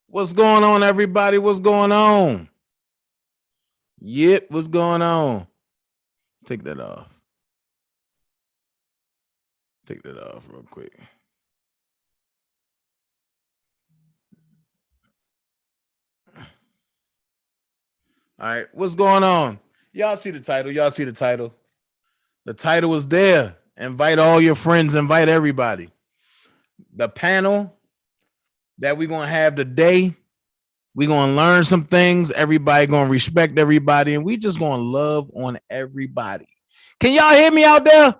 What's going on, everybody? What's going on? Yep, what's going on? Take that off. Take that off real quick. All right, what's going on? Y'all see the title? Y'all see the title? The title is there. Invite all your friends. Invite everybody. The panel that we're going to have today, we're going to learn some things. Everybody going to respect everybody, and we just going to love on everybody. Can y'all hear me out there?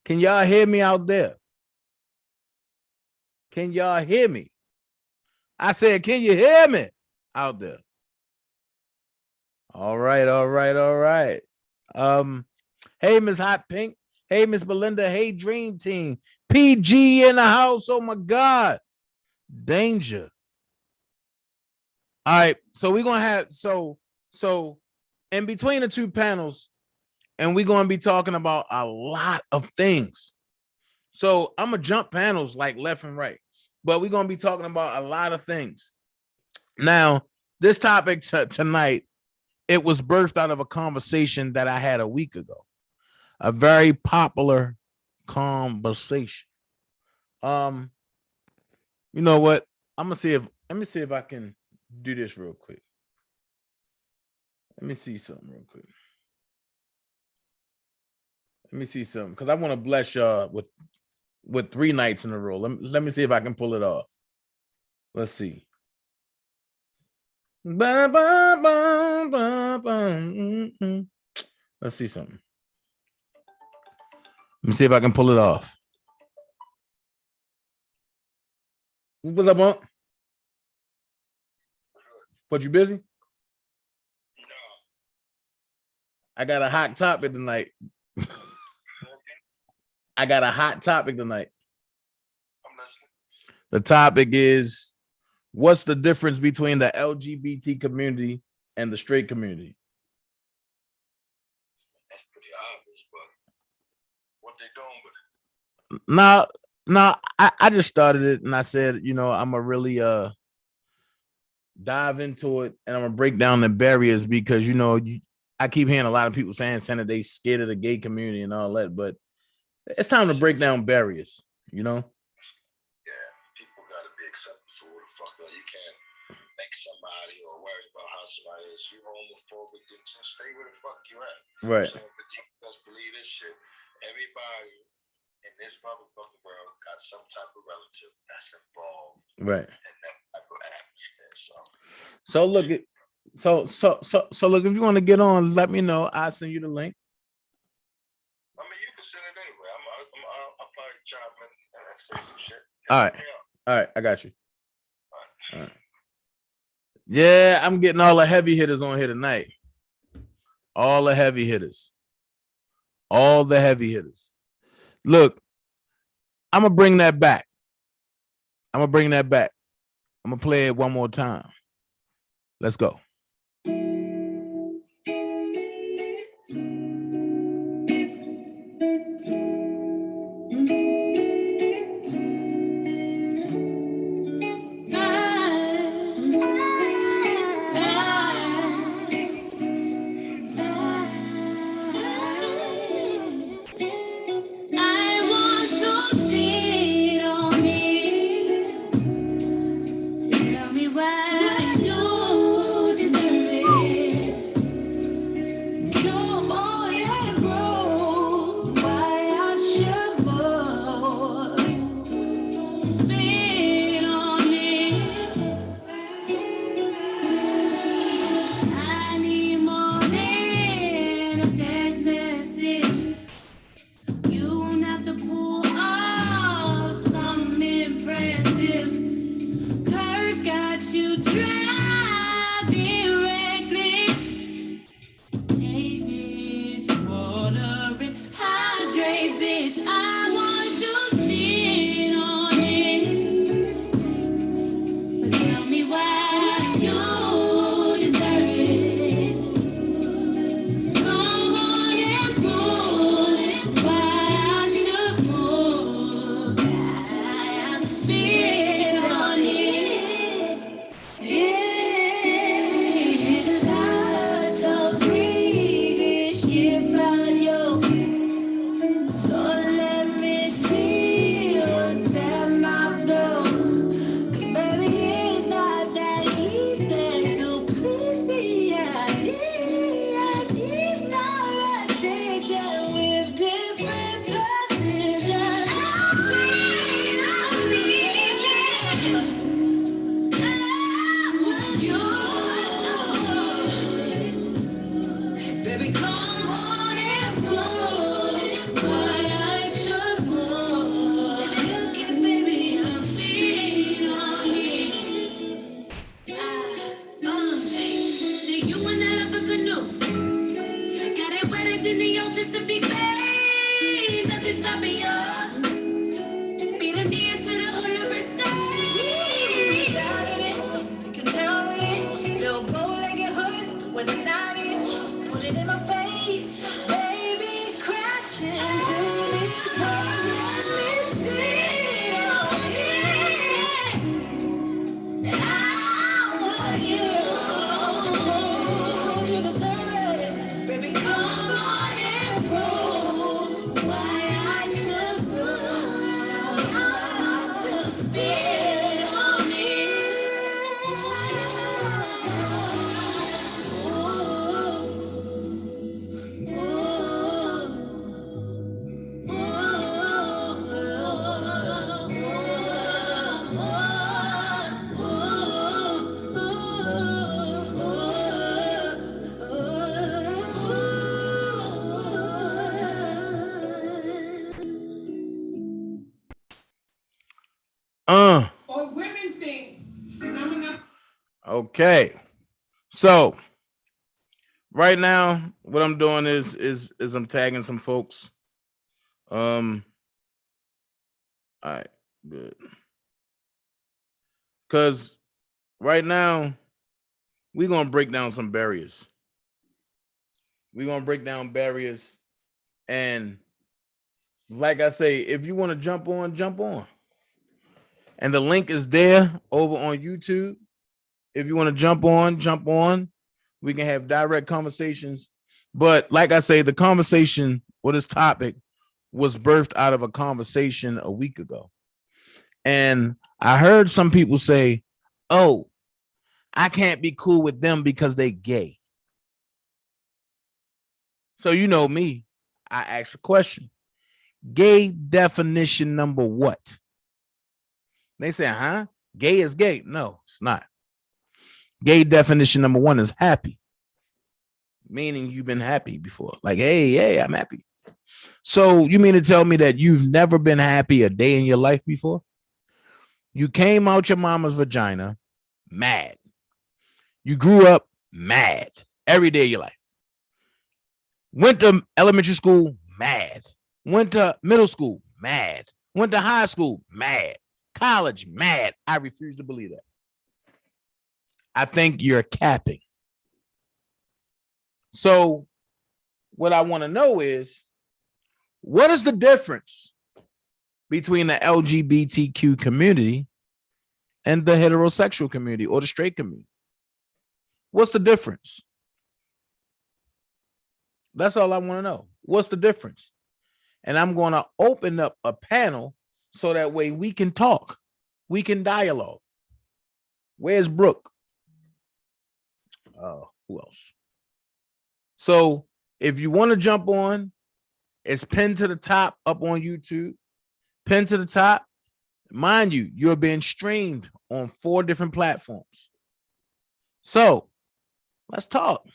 Can y'all hear me out there? Can y'all hear me? I said, can you hear me out there? All right, all right, all right. Hey, Miss Hot Pink. Hey, Miss Belinda. Hey, Dream Team. PG in the house. Oh my God. Danger. All right, so we're gonna have so in between the two panels, and we're gonna be talking about a lot of things. So I'm gonna jump panels like left and right, but we're gonna be talking about a lot of things. Now, this topic tonight, it was birthed out of a conversation that I had a week ago, a very popular conversation. You know what? Let me see if I can do this real quick. Let me see something real quick. Let me see something, because I want to bless y'all with 3 nights in a row. Let me see if I can pull it off. Let's see. Let's see something. Let me see if I can pull it off. What's up, Monk? What, you busy? I got a hot topic tonight. I got a hot topic tonight. The topic is, what's the difference between the LGBT community and the straight community? That's pretty obvious, but what they doing with it? No, I just started it, and I said, I'm gonna really dive into it, and I'm gonna break down the barriers, because I keep hearing a lot of people saying that they scared of the gay community and all that, but it's time to break down barriers. Yeah, accepted for who the fuck you are. You can't make somebody or worry about how somebody is. You homophobic, just stay where the fuck you at. Right. So, but you just believe this shit. Everybody in this motherfucking world got some type of relative that's involved Right. in that type of atmosphere. So look at so look, if you want to get on, let me know. I'll send you the link. I mean, you can send it anyway. I'll probably chime in and say some shit. All right, I got you. All right. Yeah, I'm getting all the heavy hitters on here tonight. All the heavy hitters. All the heavy hitters. Look, I'm gonna bring that back. I'm gonna play it one more time. Let's go. What women think. Okay. So right now, what I'm doing is I'm tagging some folks. All right, good. Because right now, we're gonna break down some barriers. We're gonna break down barriers. And like I say, if you want to jump on, jump on. And the link is there over on YouTube. If you want to jump on. We can have direct conversations. But like I say, the conversation or this topic was birthed out of a conversation a week ago. And I heard some people say, oh, I can't be cool with them because they gay. So you know me, I asked a question. Gay definition number what? They say, huh? Gay is gay. No, it's not. Gay definition number one is happy, meaning you've been happy before. Like, hey, I'm happy. So you mean to tell me that you've never been happy a day in your life before? You came out your mama's vagina mad. You grew up mad every day of your life. Went to elementary school mad. Went to middle school mad. Went to high school mad. College mad. I refuse to believe that. I think you're capping. So what I want to know is, what is the difference between the LGBTQ community and the heterosexual community or the straight community? What's the difference? That's all I want to know. What's the difference? And I'm going to open up a panel so that way we can talk. We can dialogue. Where's Brooke? Who else? So if you want to jump on, it's pinned to the top up on YouTube. Pinned to the top. Mind you, you're being streamed on 4 different platforms. So let's talk.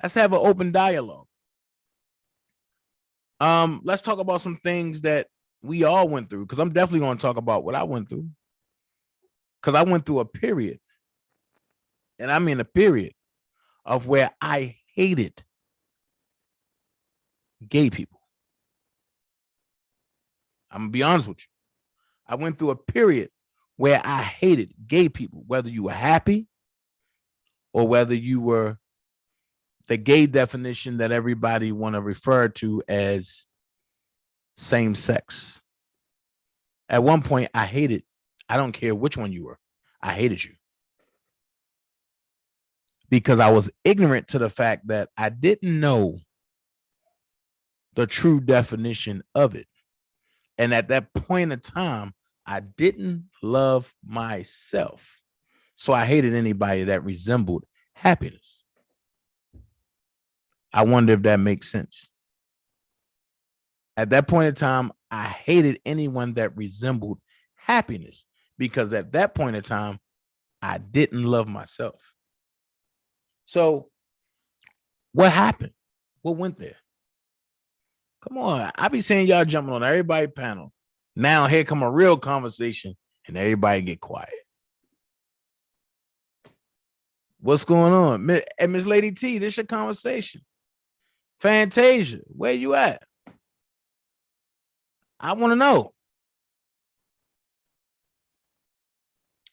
Let's have an open dialogue. Let's talk about some things that we all went through, because I'm definitely going to talk about what I went through. Because I went through a period, and I mean a period of where I hated gay people. I'm going to be honest with you. I went through a period where I hated gay people, whether you were happy or whether you were the gay definition that everybody want to refer to as same sex. At one point, I hated, I don't care which one you were, I hated you. Because I was ignorant to the fact that I didn't know the true definition of it. And at that point in time, I didn't love myself. So I hated anybody that resembled happiness. I wonder if that makes sense. At that point in time, I hated anyone that resembled happiness, because at that point in time, I didn't love myself. So what happened? What went there? Come on. I be saying y'all jumping on everybody panel. Now here come a real conversation and everybody get quiet. What's going on? Hey, Miss Lady T, this your conversation. Fantasia, where you at? I want to know.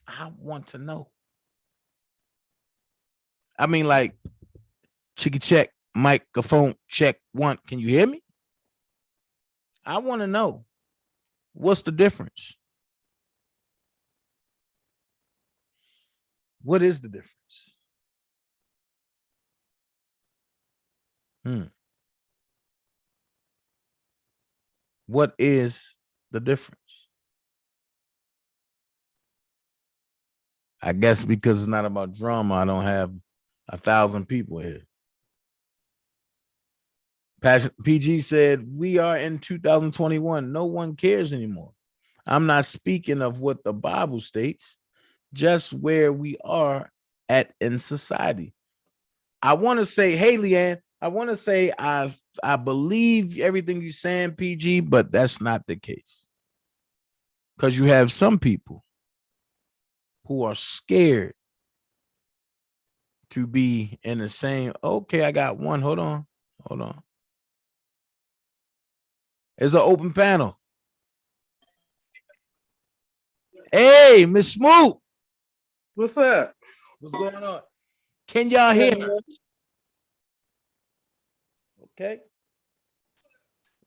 I want to know. I mean, like, chicky check, microphone check 1. Can you hear me? I want to know. What's the difference? What is the difference? What is the difference? I guess because it's not about drama, I don't have 1,000 people here. PG said, we are in 2021. No one cares anymore. I'm not speaking of what the Bible states, just where we are at in society. I want to say, hey, Leanne, I want to say I believe everything you're saying, PG, but that's not the case. Because you have some people who are scared to be in the same. Okay, I got one. Hold on. It's an open panel. Hey, Miss Smoot. What's up? What's going on? Can y'all hear me? Okay.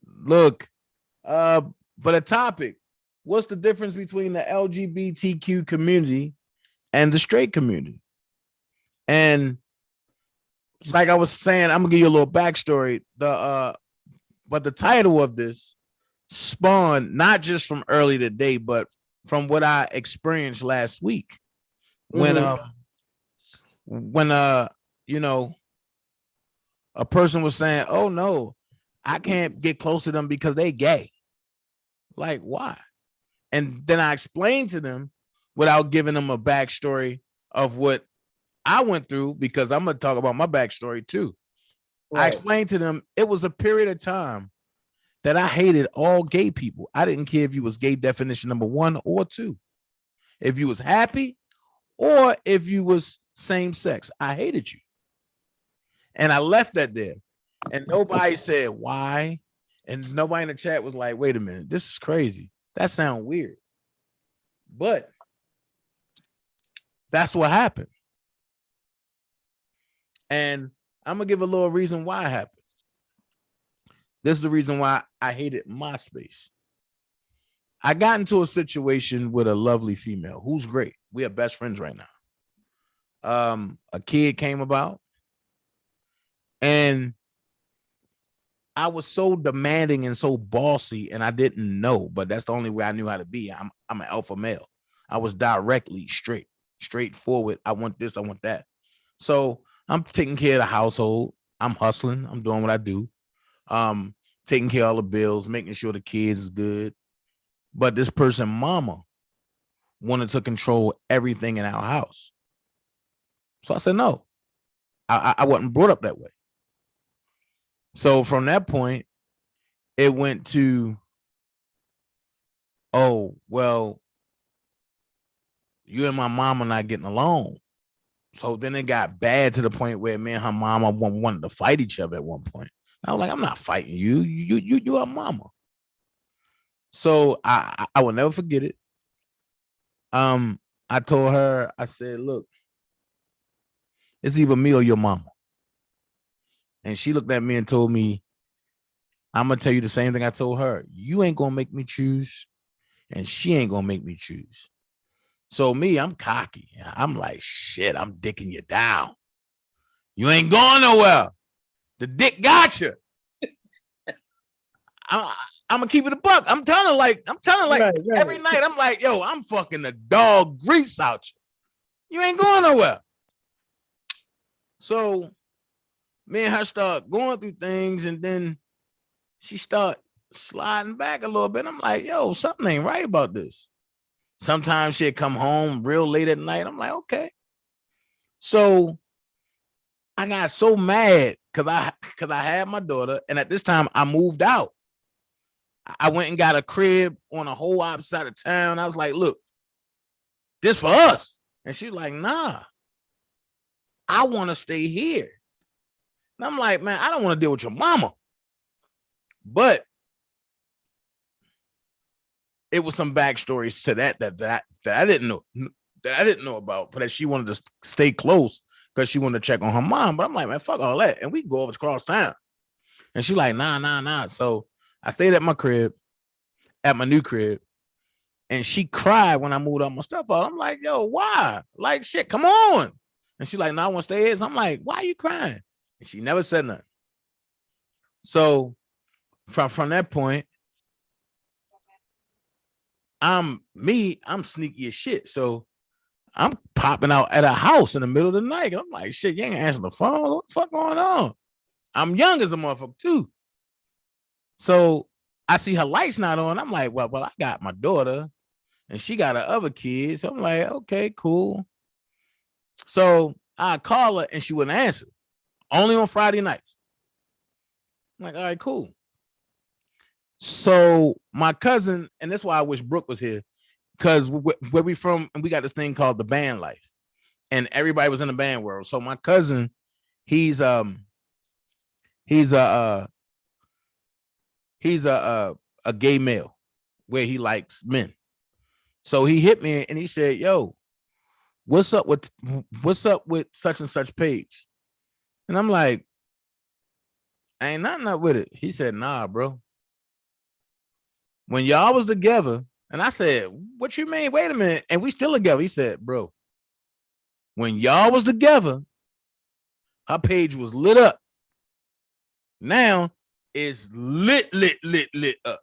Look, for the topic, what's the difference between the LGBTQ community and the straight community? And like I was saying, I'm gonna give you a little backstory. But the title of this spawned not just from early today, but from what I experienced last week when you know, a person was saying, "Oh no, I can't get close to them because they gay." Like, why? And then I explained to them without giving them a backstory of what I went through, because I'm gonna talk about my backstory too. Right. I explained to them it was a period of time that I hated all gay people. I didn't care if you was gay definition number 1 or 2. If you was happy or if you was same sex, I hated you. And I left that there. And nobody said why. And nobody in the chat was like, wait a minute, this is crazy. That sounds weird. But that's what happened. And I'm going to give a little reason why it happened. This is the reason why I hated MySpace. I got into a situation with a lovely female who's great. We are best friends right now. A kid came about, and I was so demanding and so bossy, and I didn't know, but that's the only way I knew how to be. I'm an alpha male. I was directly straightforward. I want this, I want that. So I'm taking care of the household. I'm hustling. I'm doing what I do. Taking care of all the bills, making sure the kids is good. But this person, mama, wanted to control everything in our house. So I said, no, I wasn't brought up that way. So from that point, it went to, oh, well, you and my mom are not getting along. So then it got bad to the point where me and her mama wanted to fight each other at one point. I was like, I'm not fighting you. You are mama. So I will never forget it. I told her, I said, look, it's either me or your mama. And she looked at me and told me, I'm going to tell you the same thing I told her. You ain't going to make me choose, and she ain't going to make me choose. So me, I'm cocky. I'm like, shit, I'm dicking you down. You ain't going nowhere. The dick got you. I'm gonna keep it a buck. I'm telling her like right. Every night, I'm like, yo, I'm fucking the dog grease out you. You ain't going nowhere. So me and her start going through things, and then she start sliding back a little bit. I'm like, yo, something ain't right about this. Sometimes she'd come home real late at night. I'm like, okay. So I got so mad because I had my daughter, and at this time I moved out. I went and got a crib on a whole outside of town. I was like, look, this for us. And she's like, nah, I want to stay here. And I'm like, man, I don't want to deal with your mama. But it was some backstories to that I didn't know about, but that she wanted to stay close because she wanted to check on her mom. But I'm like, man, fuck all that. And we go over across town. And she's like, nah. So I stayed at my crib, at my new crib, and she cried when I moved all my stuff out. I'm like, yo, why? Like, shit, come on. And she's like, no, I want to stay here. So I'm like, why are you crying? And she never said nothing. So from that point, I'm sneaky as shit. So I'm popping out at a house in the middle of the night. I'm like, shit, you ain't answering the phone. What the fuck going on? I'm young as a motherfucker too. So I see her lights not on. I'm like, well, I got my daughter and she got her other kids. So I'm like, okay, cool. So I call her and she wouldn't answer. Only on Friday nights. I'm like, all right, cool. So my cousin, and that's why I wish Brooke was here, because where we from, and we got this thing called the band life, and everybody was in the band world. So my cousin, he's a gay male where he likes men. So he hit me and he said, yo, what's up with such and such page? And I'm like, ain't nothing up with it. He said, nah, bro. When y'all was together, and I said, what you mean? Wait a minute. And we still together. He said, bro, when y'all was together, her page was lit up. Now it's lit up.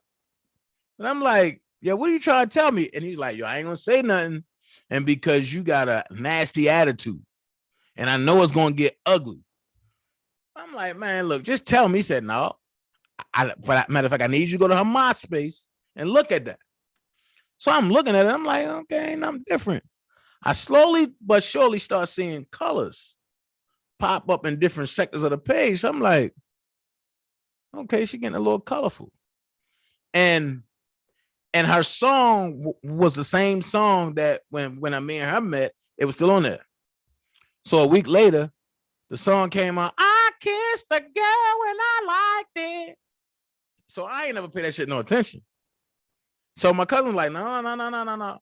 And I'm like, yeah, what are you trying to tell me? And he's like, yo, I ain't gonna say nothing. And because you got a nasty attitude, and I know it's gonna get ugly. I'm like, man, look, just tell me. He said, no. Matter of fact, I need you to go to her MySpace and look at that. So I'm looking at it. I'm like, okay, and I'm different. I slowly but surely start seeing colors pop up in different sectors of the page. So I'm like, okay, she's getting a little colorful. And her song was the same song that when me and her met, it was still on there. So a week later, the song came out. I kissed the girl when I liked it. So I ain't never paid that shit no attention. So my cousin's like, no.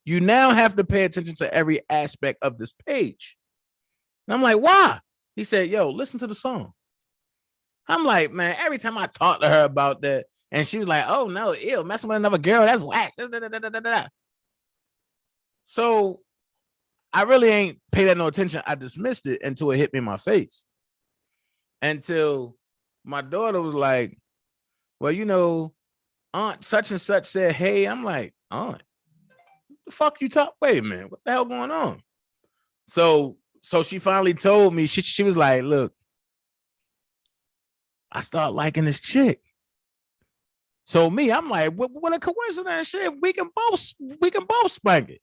You now have to pay attention to every aspect of this page. And I'm like, why? He said, yo, listen to the song. I'm like, man, every time I talk to her about that, and she was like, oh no, ew, messing with another girl, that's whack. So I really ain't paid that no attention. I dismissed it until it hit me in my face. Until my daughter was like, well, you know, Aunt such and such said, hey, I'm like, Aunt, what the fuck you talk? Wait a minute, what the hell going on? So she finally told me, she was like, look, I start liking this chick. So me, I'm like, what a coincidence, shit. We can both spank it.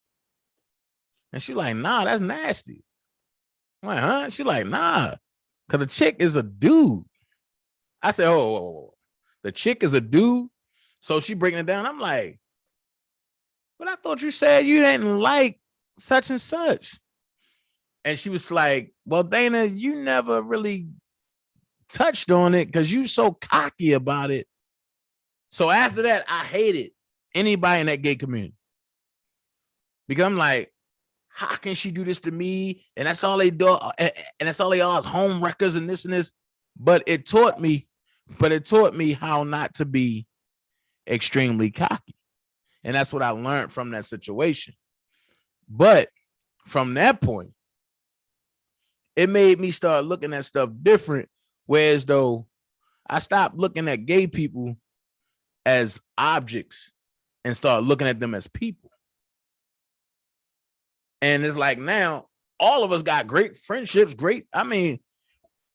And she like, nah, that's nasty. I'm like, huh? She like, nah, because the chick is a dude. I said, oh, the chick is a dude. So she breaking it down. I'm like, but I thought you said you didn't like such and such. And she was like, well, Dana, you never really touched on it because you so cocky about it. So after that, I hated anybody in that gay community. Because I'm like, how can she do this to me? And that's all they do. And that's all they are is home records and this and this. But it taught me how not to be extremely cocky. And that's what I learned from that situation. But from that point, it made me start looking at stuff different. Whereas though I stopped looking at gay people as objects and start looking at them as people. And it's like now all of us got great friendships,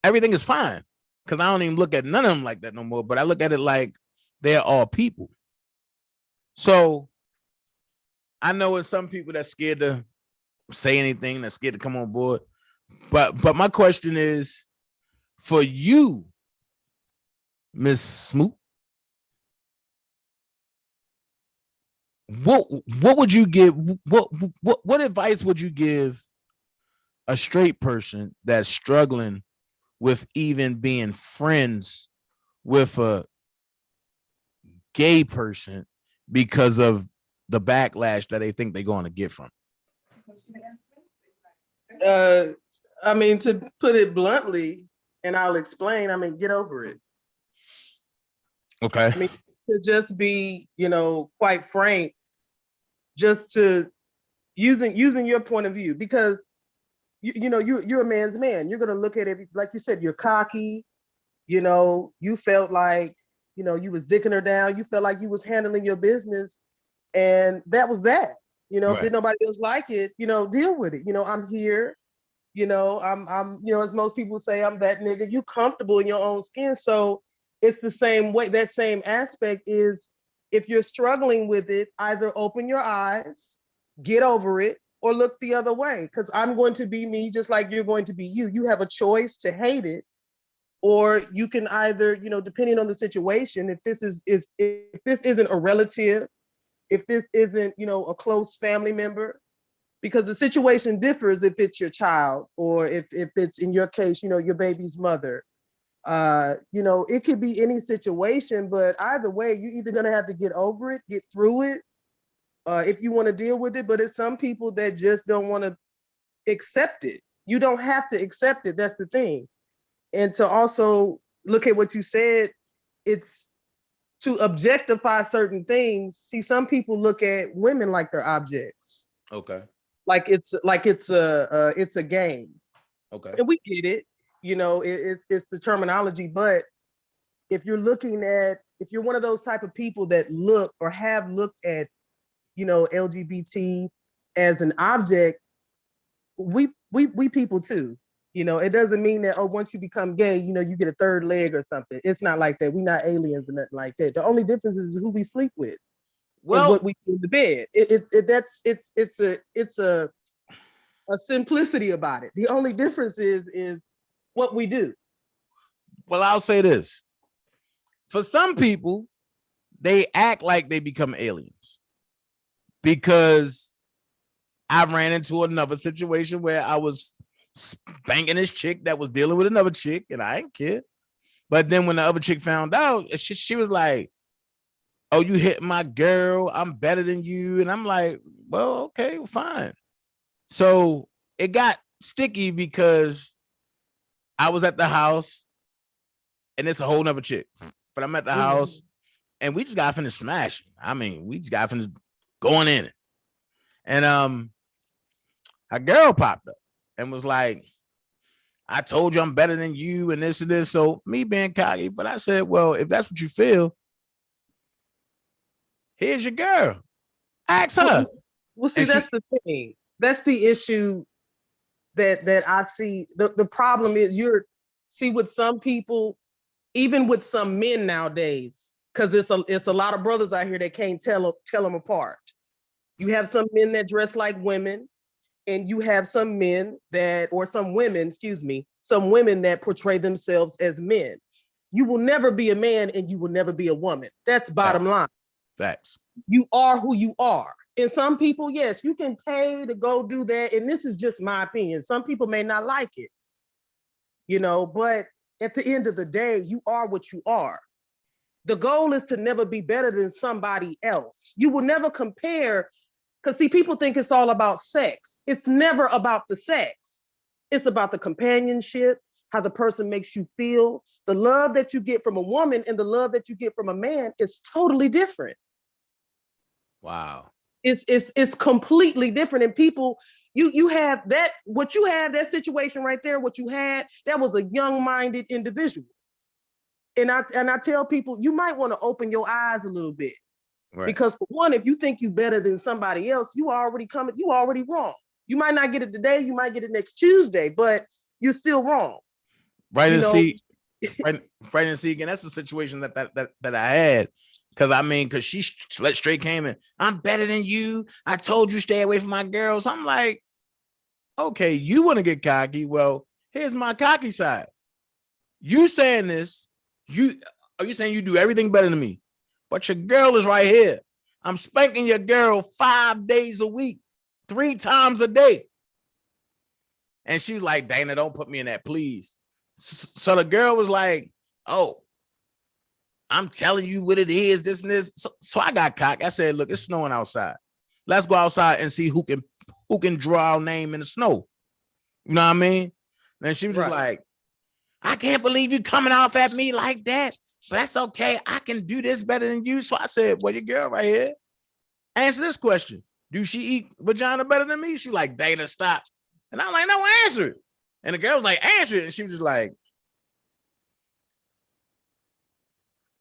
everything is fine. Because I don't even look at none of them like that no more, but I look at it like they're all people. So I know it's some people that's scared to say anything, that's scared to come on board. But my question is, for you, Miss Smoot, what would you give? What advice would you give a straight person that's struggling with even being friends with a gay person because of the backlash that they think they're going to get from? I mean, to put it bluntly, and I'll explain, I mean, get over it. Okay. I mean, to just be, quite frank, just to using your point of view, because you're a man's man. You're gonna look at it like you said, you're cocky, you felt like, you was dicking her down, you felt like you was handling your business, and that was that. Right. If did nobody else like it, deal with it. I'm here. I'm as most people say, I'm that nigga. You comfortable in your own skin. So it's the same way. That same aspect is, if you're struggling with it, either open your eyes, get over it, or look the other way. Because I'm going to be me just like you're going to be you. You have a choice to hate it, or you can either, depending on the situation, if this isn't a relative, if this isn't, a close family member, because the situation differs if it's your child, or if it's, in your case, your baby's mother. It could be any situation, but either way, you're either going to have to get over it, get through it, if you want to deal with it. But it's some people that just don't want to accept it. You don't have to accept it. That's the thing. And to also look at what you said, it's to objectify certain things. See, some people look at women like they're objects. Okay. Like it's a game. Okay. And we get it. It's the terminology. But if you're looking at if you're one of those type of people that look or have looked at, you know, LGBT as an object, we people too. You know, it doesn't mean that, oh, once you become gay, you know, you get a third leg or something. It's not like that. We're not aliens or nothing like that. The only difference is who we sleep with and Well, what we do in the bed. It's a simplicity about it. The only difference is what we do. well, I'll say this. For some people, they act like they become aliens because I ran into another situation where I was spanking this chick that was dealing with another chick, and I didn't care. But then when the other chick found out, she was like, "Oh, you hit my girl. I'm better than you." And I'm like, "Well, okay, fine." So it got sticky because I was at the house, and it's a whole nother chick. But I'm at the house, and we just got finished smashing. I mean, we just got finished going in it. And a girl popped up and was like, "I told you I'm better than you and this and this." So me being cocky, but I said, well, if that's what you feel, here's your girl. Ask her. Well, see, And that's the thing. That's the issue that I see. The problem is with some people, even with some men nowadays, because it's a lot of brothers out here that can't tell them apart. You have some men that dress like women, and you have some men or some women, excuse me, some women that portray themselves as men. You will never be a man and you will never be a woman. That's bottom line. Facts. You are who you are. And some people, yes, you can pay to go do that. And this is just my opinion. Some people may not like it, you know, but at the end of the day, you are what you are. The goal is to never be better than somebody else. You will never compare, because see, people think it's all about sex. It's never about the sex. It's about the companionship, how the person makes you feel. The love that you get from a woman and the love that you get from a man is totally different. Wow. It's completely different. And people, you have that, what you have, that situation right there, what you had, that was a young-minded individual. And I tell people, you might want to open your eyes a little bit. Right. Because for one, if you think you're better than somebody else, you already wrong. You might not get it today, you might get it next Tuesday, but you're still wrong. Right. And see, right and see, again, that's the situation that I had. Because she straight came in, "I'm better than you. I told you stay away from my girls." I'm like, okay, you want to get cocky? Well, here's my cocky side. You saying this, are you saying you do everything better than me? But your girl is right here. I'm spanking your girl 5 days a week, 3 times a day. And she was like, "Dana, don't put me in that, please." So the girl was like, "Oh, I'm telling you what it is, this and this." So I got cocky. I said, "Look, it's snowing outside. Let's go outside and see who can draw our name in the snow." You know what I mean? And she was just like, "I can't believe you coming off at me like that. But that's okay. I can do this better than you." So I said, "Well, your girl right here, answer this question. Do she eat vagina better than me?" She like, "Dana, stop." And I'm like, "No, answer it." And the girl was like, "Answer it." And she was just like,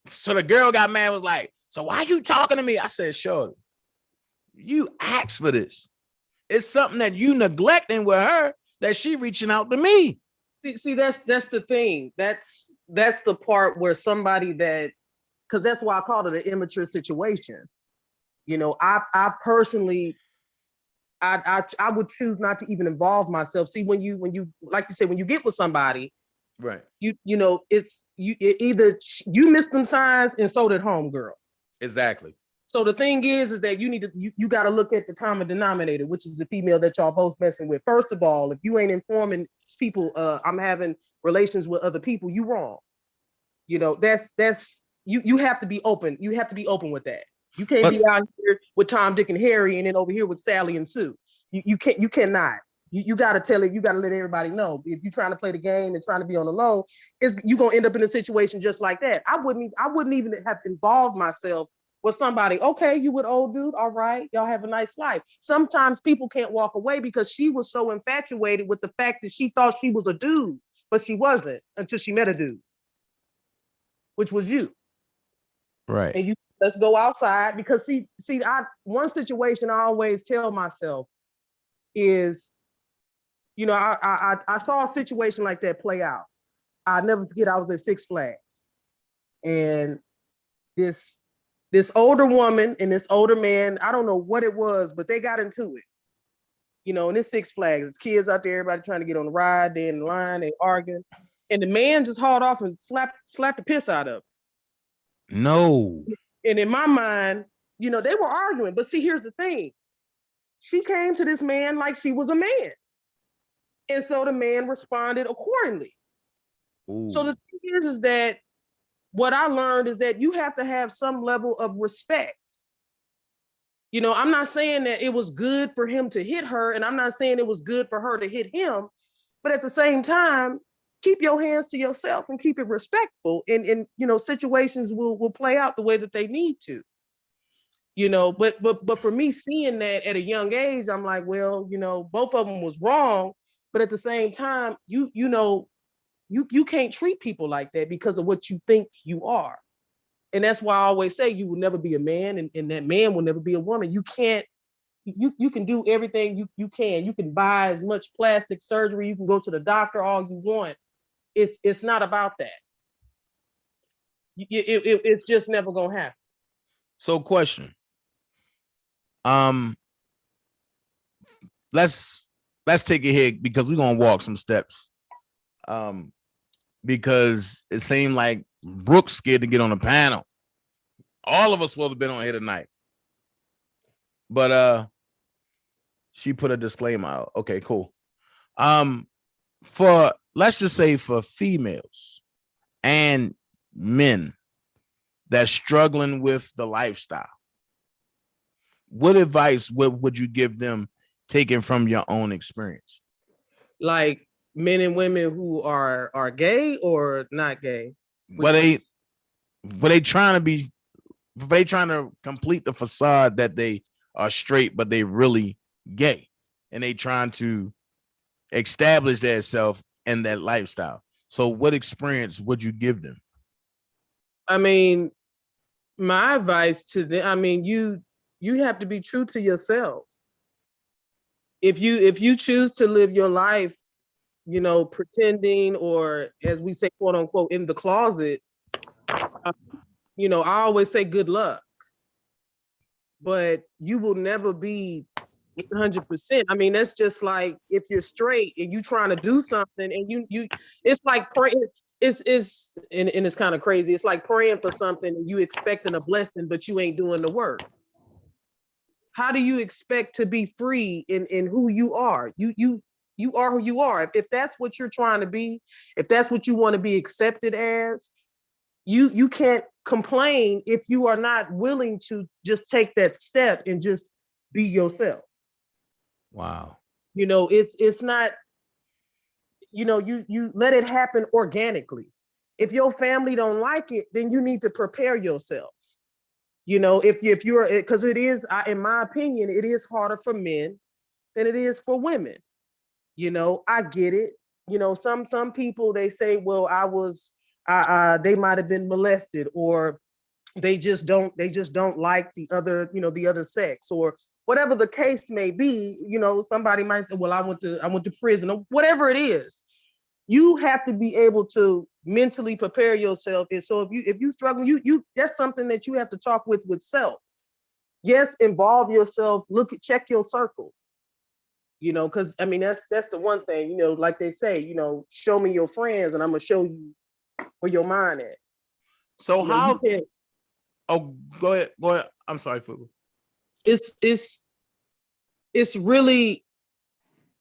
so the girl got mad, was like, "So why you talking to me?" I said, "Shorty, you asked for this. It's something that you neglecting with her that she reaching out to me." See, that's the thing. That's the part where somebody that, because that's why I called it an immature situation. You know, I personally, I would choose not to even involve myself. See, when you like you said, when you get with somebody, right? You know, either you missed them signs and so did homegirl. Exactly. So the thing is that you got to look at the common denominator, which is the female that y'all both messing with. First of all, if you ain't informing people, I'm having relations with other people, you wrong. You know, that's you have to be open. You have to be open with that. You can't be out here with Tom, Dick, and Harry, and then over here with Sally and Sue. You cannot. You got to tell it. You got to let everybody know. If you're trying to play the game and trying to be on the low, you're gonna end up in a situation just like that. I wouldn't even have involved myself with somebody. Okay, you with old dude, all right, y'all have a nice life. Sometimes people can't walk away because she was so infatuated with the fact that she thought she was a dude, but she wasn't until she met a dude, which was you. Right. And let's go outside, because one situation I always tell myself is, I saw a situation like that play out. I'll never forget, I was at Six Flags, and this older woman and this older man, I don't know what it was, but they got into it. And it's Six Flags, there's kids out there, everybody trying to get on the ride, they in the line, they arguing. And the man just hauled off and slapped the piss out of him. No. And in my mind, they were arguing. But see, here's the thing. She came to this man like she was a man. And so the man responded accordingly. Ooh. So the thing is that what I learned is that you have to have some level of respect. I'm not saying that it was good for him to hit her, and I'm not saying it was good for her to hit him, but at the same time, keep your hands to yourself and keep it respectful. And situations will play out the way that they need to. But for me, seeing that at a young age, I'm like, well, both of them was wrong, but at the same time, you can't treat people like that because of what you think you are. And that's why I always say you will never be a man, and that man will never be a woman. You can't, you can do everything you can. You can buy as much plastic surgery, you can go to the doctor all you want. It's not about that. It's just never gonna happen. So question. Let's take it here because we're gonna walk some steps. Because it seemed like Brooke's scared to get on the panel. All of us would have been on here tonight. But she put a disclaimer out. Okay, cool. For let's just say for females and men that's struggling with the lifestyle, what advice would you give them, taken from your own experience? Like men and women who are gay or not gay? Were they trying to complete the facade that they are straight, but they really gay, and they trying to establish themselves in that lifestyle? So what experience would you give them? I mean, my advice to them, you have to be true to yourself. If you choose to live your life, pretending, or as we say, quote unquote, in the closet, I always say good luck. But you will never be 100%. That's just like if you're straight and you trying to do something and you it's like praying. It's and it's kind of crazy. It's like praying for something and you expecting a blessing, but you ain't doing the work. How do you expect to be free in who you are? You are who you are. If that's what you're trying to be, if that's what you want to be accepted as, you can't complain if you are not willing to just take that step and just be yourself. Wow. It's not, you let it happen organically. If your family don't like it, then you need to prepare yourself. If you're, because it is, in my opinion, it is harder for men than it is for women. I get it. Some people, they say, well, they might have been molested, or they just don't like the other sex, or whatever the case may be. Somebody might say, well, I went to prison, or whatever it is. You have to be able to mentally prepare yourself. And so if you struggle, you that's something that you have to talk with self. Yes, involve yourself, check your circle. Because that's the one thing, like they say, show me your friends and I'm gonna show you where your mind at. So oh, go ahead. I'm sorry, Fubu. It's really,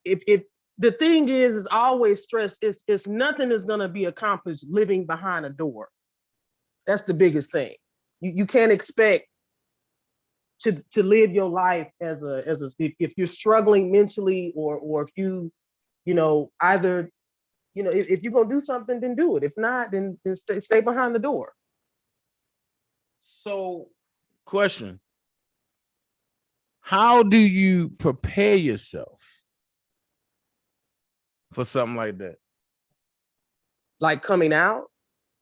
if the thing is I always stress, it's nothing is gonna be accomplished living behind a door. That's the biggest thing. You can't expect to live your life as if you're struggling mentally, or if you either if you're gonna do something, then do it. If not, then stay behind the door. So, question: how do you prepare yourself for something like that? Like coming out?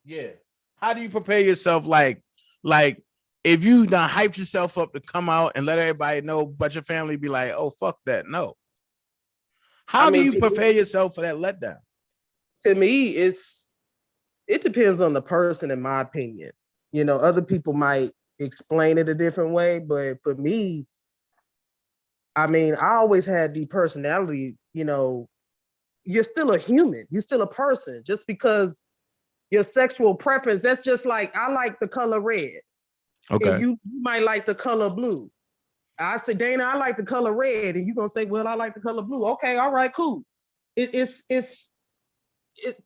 Yeah. How do you prepare yourself? Like Like, if you done hyped yourself up to come out and let everybody know, but your family be like, oh, fuck that. No. How do you prepare yourself for that letdown? To me, it depends on the person, in my opinion. You know, other people might explain it a different way, but for me, I mean, I always had the personality, you know, you're still a human, you're still a person. Just because your sexual preference, that's just like, I like the color red. Okay. And you might like the color blue. I say, Dana, I like the color red. And you're going to say, well, I like the color blue. Okay, all right, cool. It's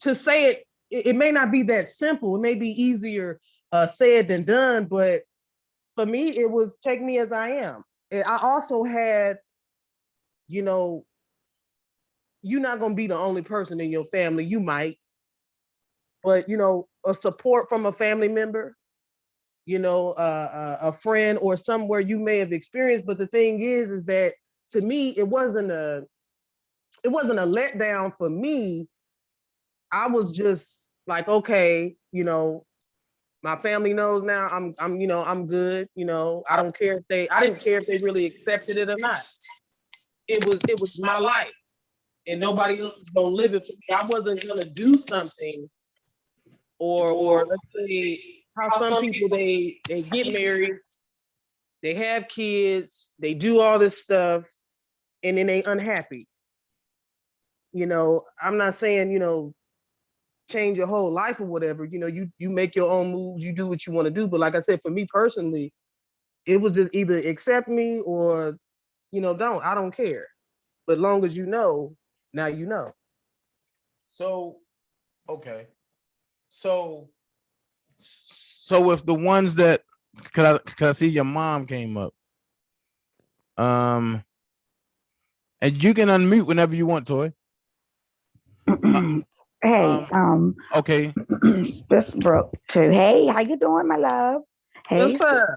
to say it may not be that simple. It may be easier said than done, but for me, it was take me as I am. And I also had, you know, you're not going to be the only person in your family. You might, but, you know, a support from a family member, you know, a friend or somewhere you may have experienced. But the thing is that to me, it wasn't a letdown for me. I was just like, okay, you know, my family knows now. I'm, you know, I'm good. You know, I didn't care if they really accepted it or not. It was my life, and nobody else was gonna live it for me. I wasn't gonna do something, or let's say how some people they get married, they have kids, they do all this stuff, and then they unhappy. You know, I'm not saying, you know, change your whole life or whatever. You know, you make your own moves, you do what you want to do. But like I said, for me personally, it was just either accept me or, you know, don't. I don't care. But long as you know, now you know. So, okay. So with the ones that, cause I see your mom came up. And you can unmute whenever you want, Toy. Hey, okay. this Brooke too. Hey, how you doing, my love? Hey, What's up?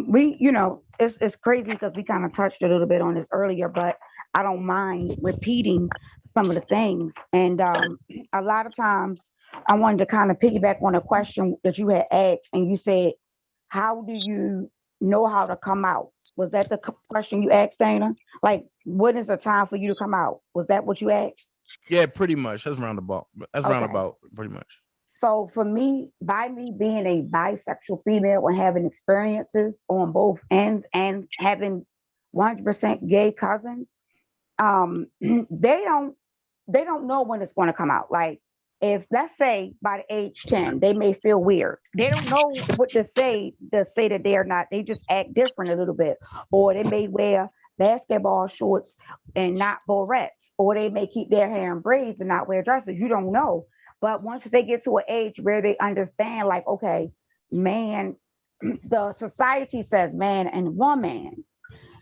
we, you know, it's crazy because we kind of touched a little bit on this earlier, but I don't mind repeating some of the things. And a lot of times, I wanted to kind of piggyback on a question that you had asked, and you said, "How do you know how to come out?" Was that the question you asked, Dana? Like, when is the time for you to come out? Was that what you asked? Yeah, pretty much. That's roundabout. That's Okay. roundabout, pretty much. So for me, by me being a bisexual female and having experiences on both ends and having 100% gay cousins, they don't know when it's going to come out. Like, if let's say by the age 10, they may feel weird. They don't know what to say that they're not. They just act different a little bit, or they may wear basketball shorts and not barrettes, or they may keep their hair in braids and not wear dresses. You don't know. But once they get to an age where they understand, like, okay, man, the society says man and woman,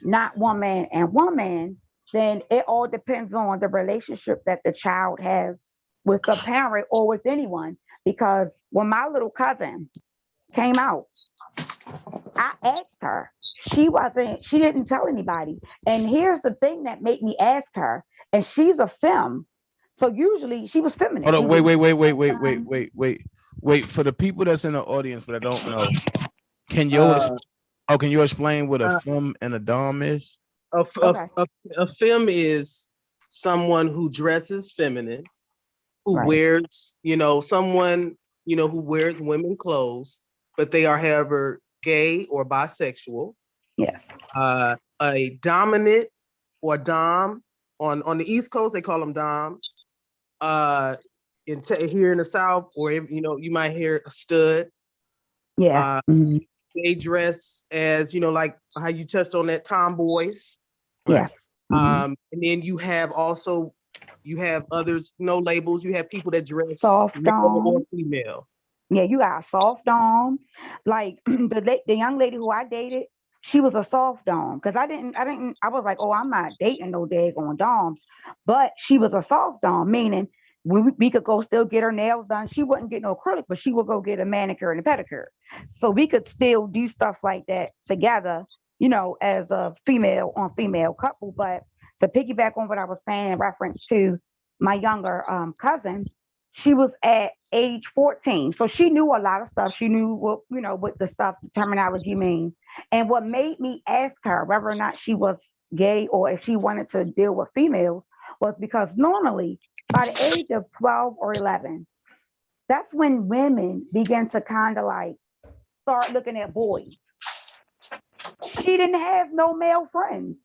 not woman and woman, then it all depends on the relationship that the child has with the parent or with anyone. Because when my little cousin came out, I asked her. She didn't tell anybody. And here's the thing that made me ask her, and she's a femme. So usually she was feminine. Hold on, wait. For the people that's in the audience but I don't know, can you explain what a femme and a dom is? A femme is someone who dresses feminine, who wears, you know, someone, you know, who wears women clothes, but they are, however, gay or bisexual. Yes. A dominant or dom on the East Coast, they call them doms. Here in the South, or you know, you might hear a stud. Yeah. They dress as, you know, like how you touched on that, tomboys. Yes. And then you have others, no labels. You have people that dress soft dom or female. Yeah, you got a soft dom. Like the young lady who I dated, she was a soft dom, because I was like, oh, I'm not dating no daggone doms, but she was a soft dom, meaning we could go still get her nails done. She wouldn't get no acrylic, but she would go get a manicure and a pedicure. So we could still do stuff like that together, you know, as a female on female couple. But to piggyback on what I was saying in reference to my younger cousin, she was at age 14. So she knew a lot of stuff. She knew what, what the stuff, the terminology means. And what made me ask her whether or not she was gay or if she wanted to deal with females was because normally by the age of 12 or 11, that's when women begin to kind of like start looking at boys. She didn't have no male friends.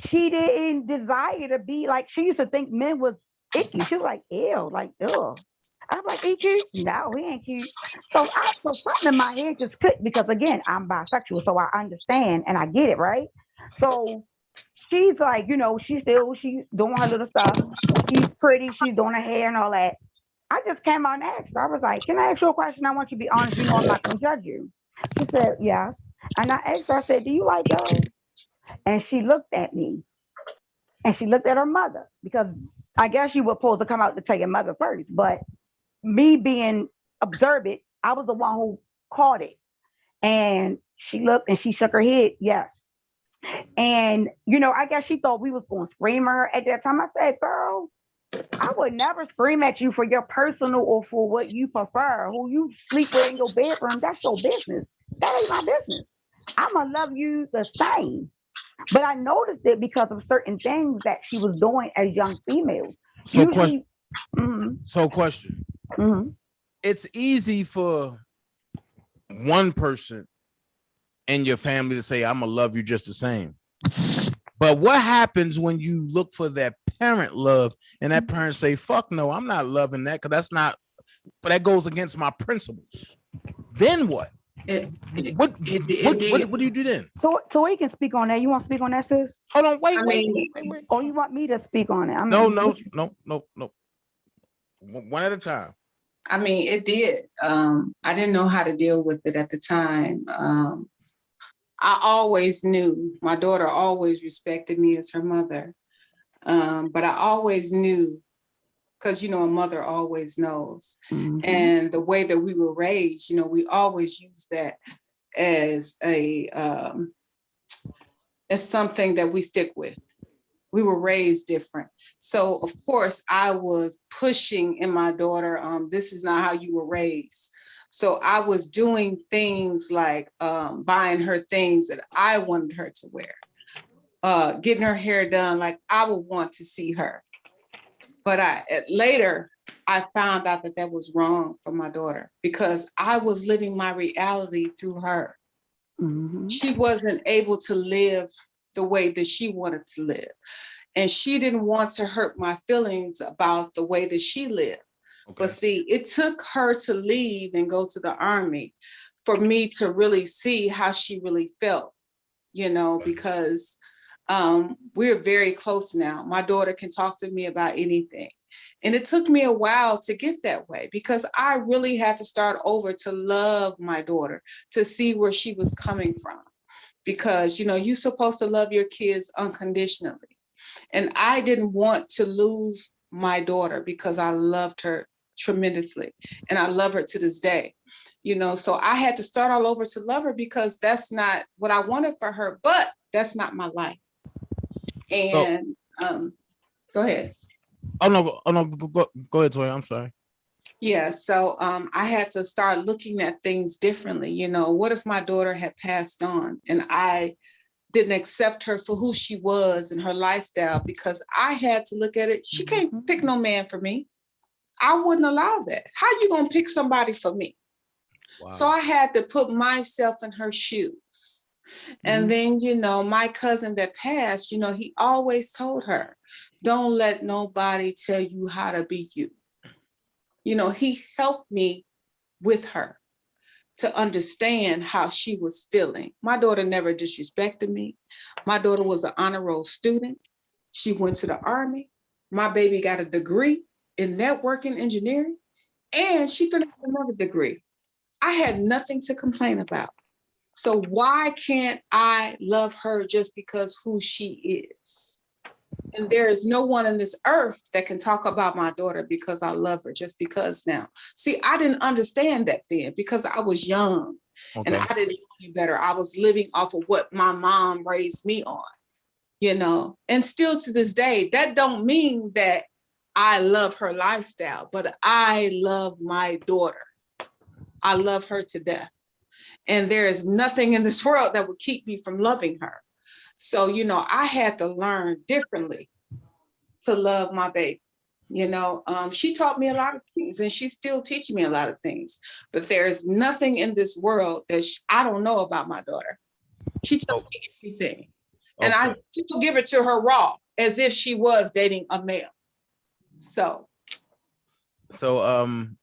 She didn't desire to be like, she used to think men was icky. She was like, ew, like, ugh. I'm like, he cute? No, he ain't cute. So something in my head just clicked because again, I'm bisexual, so I understand and I get it, right? So she's like, she's doing her little stuff. She's pretty, she's doing her hair and all that. I just came out and asked her. I was like, can I ask you a question? I want you to be honest. I'm not gonna judge you. She said, yes. And I asked her, I said, do you like girls? And she looked at me and she looked at her mother because I guess you were supposed to come out to tell your mother first. But me being observant, I was the one who caught it. And she looked and she shook her head, yes. And, I guess she thought we was going to scream at her at that time. I said, girl, I would never scream at you for your personal or for what you prefer. Who you sleep with in your bedroom, that's your business. That ain't my business. I'm going to love you the same. But I noticed it because of certain things that she was doing as young females. So Usually, question. It's easy for one person in your family to say, I'm gonna love you just the same. But what happens when you look for that parent love and that parent say, fuck no, I'm not loving that because that's not, but that goes against my principles. Then what? What do you do then? So he can speak on that. You want to speak on that, sis? Hold on, wait. Or you want me to speak on it? No. One at a time. I mean, it did. I didn't know how to deal with it at the time. I always knew my daughter always respected me as her mother. But I always knew, because, a mother always knows. Mm-hmm. And the way that we were raised, we always use that as as something that we stick with. We were raised different. So, of course, I was pushing in my daughter, this is not how you were raised. So I was doing things like buying her things that I wanted her to wear, getting her hair done like I would want to see her. But later, I found out that was wrong for my daughter because I was living my reality through her. Mm-hmm. She wasn't able to live the way that she wanted to live. And she didn't want to hurt my feelings about the way that she lived. Okay. But see, it took her to leave and go to the Army for me to really see how she really felt, because we're very close now. My daughter can talk to me about anything. And it took me a while to get that way because I really had to start over to love my daughter, to see where she was coming from. Because, you're supposed to love your kids unconditionally. And I didn't want to lose my daughter because I loved her tremendously. And I love her to this day, so I had to start all over to love her because that's not what I wanted for her, but that's not my life. And go ahead. Oh no, go ahead, Toya. I'm sorry. Yeah, so I had to start looking at things differently. What if my daughter had passed on and I didn't accept her for who she was and her lifestyle because I had to look at it. She can't pick no man for me. I wouldn't allow that. How you gonna pick somebody for me? Wow. So I had to put myself in her shoes. And then, my cousin that passed, he always told her, don't let nobody tell you how to be you. He helped me with her to understand how she was feeling. My daughter never disrespected me. My daughter was an honor roll student. She went to the Army. My baby got a degree in networking engineering, and she finished another degree. I had nothing to complain about. So why can't I love her just because who she is? And there is no one on this earth that can talk about my daughter because I love her just because now. See, I didn't understand that then because I was young and I didn't know any better. I was living off of what my mom raised me on, and still to this day, that don't mean that I love her lifestyle, but I love my daughter. I love her to death. And there is nothing in this world that would keep me from loving her. So, you know, I had to learn differently to love my baby. You know, she taught me a lot of things, and she's still teaching me a lot of things. But there's nothing in this world that I don't know about my daughter. She tells me everything. And I still give it to her raw, as if she was dating a male. So I'm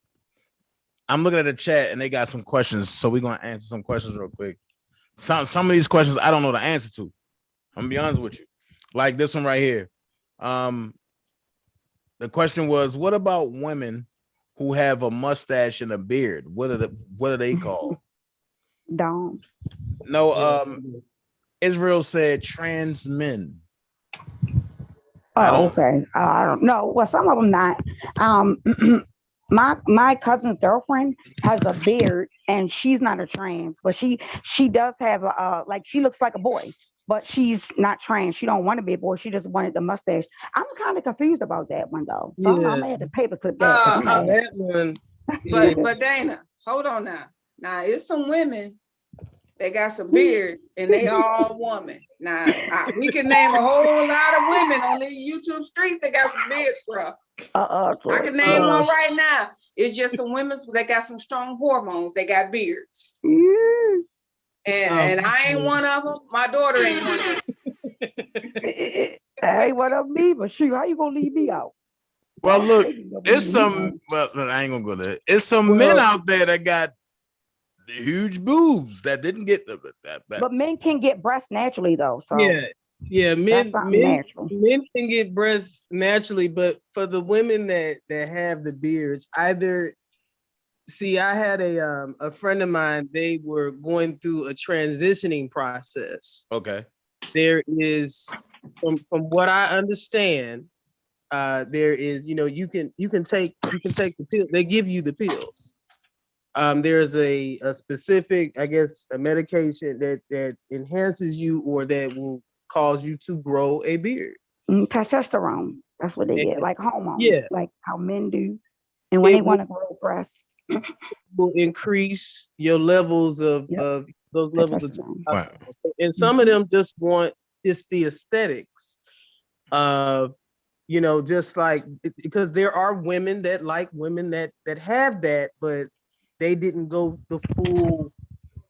looking at the chat and they got some questions, so we're gonna answer some questions real quick. Some of these questions I don't know the answer to. I'm gonna be honest with you. Like this one right here. The question was, what about women who have a mustache and a beard? What are they called? Don't. No, Israel said trans men. Oh, okay. I don't know. Well, some of them not. My cousin's girlfriend has a beard, and she's not a trans, but she does have like, she looks like a boy, but she's not trans. She don't want to be a boy. She just wanted the mustache. I'm kind of confused about that one though. So I'm gonna have to paperclip that. That one. but Dana, hold on now. Now it's some women that got some beards and they all woman. Now we can name a whole lot of women on these YouTube streets that got some beards, bro. I can name one right now. It's just some women that got some strong hormones. They got beards. And I ain't one of them. My daughter ain't one of them. I ain't one of me, but shoot, how you gonna leave me out? Well, look, it's some. Well, I ain't gonna go there. It's some men out there that got huge boobs that didn't get that. But men can get breasts naturally, though. So men can get breasts naturally, but for the women that have the beards, either I had a friend of mine. They were going through a transitioning process. Okay. There is, from what I understand, there is, you can take the pill. They give you the pills. There's a specific, I guess, a medication that enhances you or that will cause you to grow a beard. Testosterone. That's what they get, like hormones, like how men do. And when they want to grow breasts, will increase your levels of those levels of testosterone. And some of them just want just the aesthetics of, just like, because there are women that like women that have that, but they didn't go the full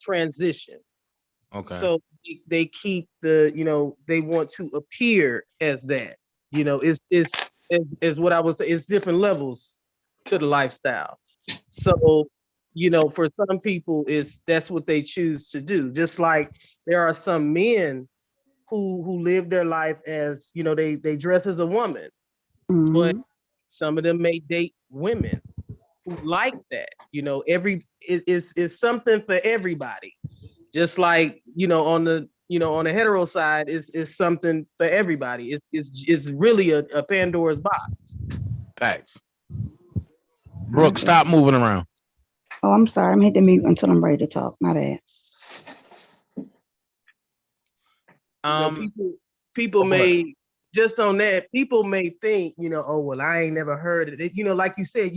transition. Okay. So they keep the, they want to appear as that. It's what I would say, it's different levels to the lifestyle. So, for some people, that's what they choose to do. Just like there are some men who live their life as, they dress as a woman, but some of them may date women who like that. It's something for everybody. Just like, on the hetero side is something for everybody. It's really a Pandora's box. Thanks. Brooke, stop moving around. Oh, I'm sorry. I'm hitting mute until I'm ready to talk. My bad. People may, just on that, people may think, oh, well, I ain't never heard of it. Like you said,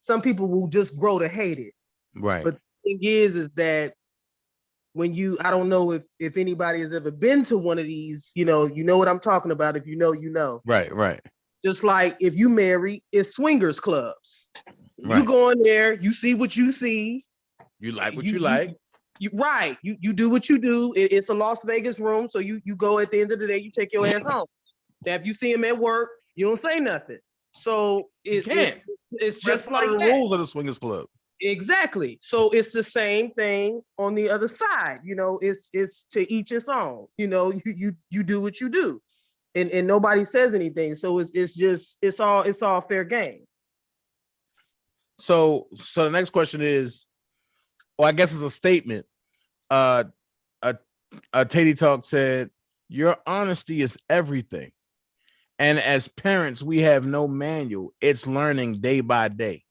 some people will just grow to hate it. Right. But the thing is that when I don't know if anybody has ever been to one of these, you know what I'm talking about. If you know. Right. Just like if you marry, it's swingers clubs. Right. You go in there, you see what you see. You like what you like. You do what you do. It's a Las Vegas room, so you go at the end of the day, you take your ass home. Now, if you see him at work, you don't say nothing. So it's just like the rules of the swingers club. Exactly. So it's the same thing on the other side. It's to each its own. You do what you do, and nobody says anything. So it's all fair game. So the next question is, I guess it's a statement. Tatey Talk said, "Your honesty is everything, and as parents, we have no manual. It's learning day by day."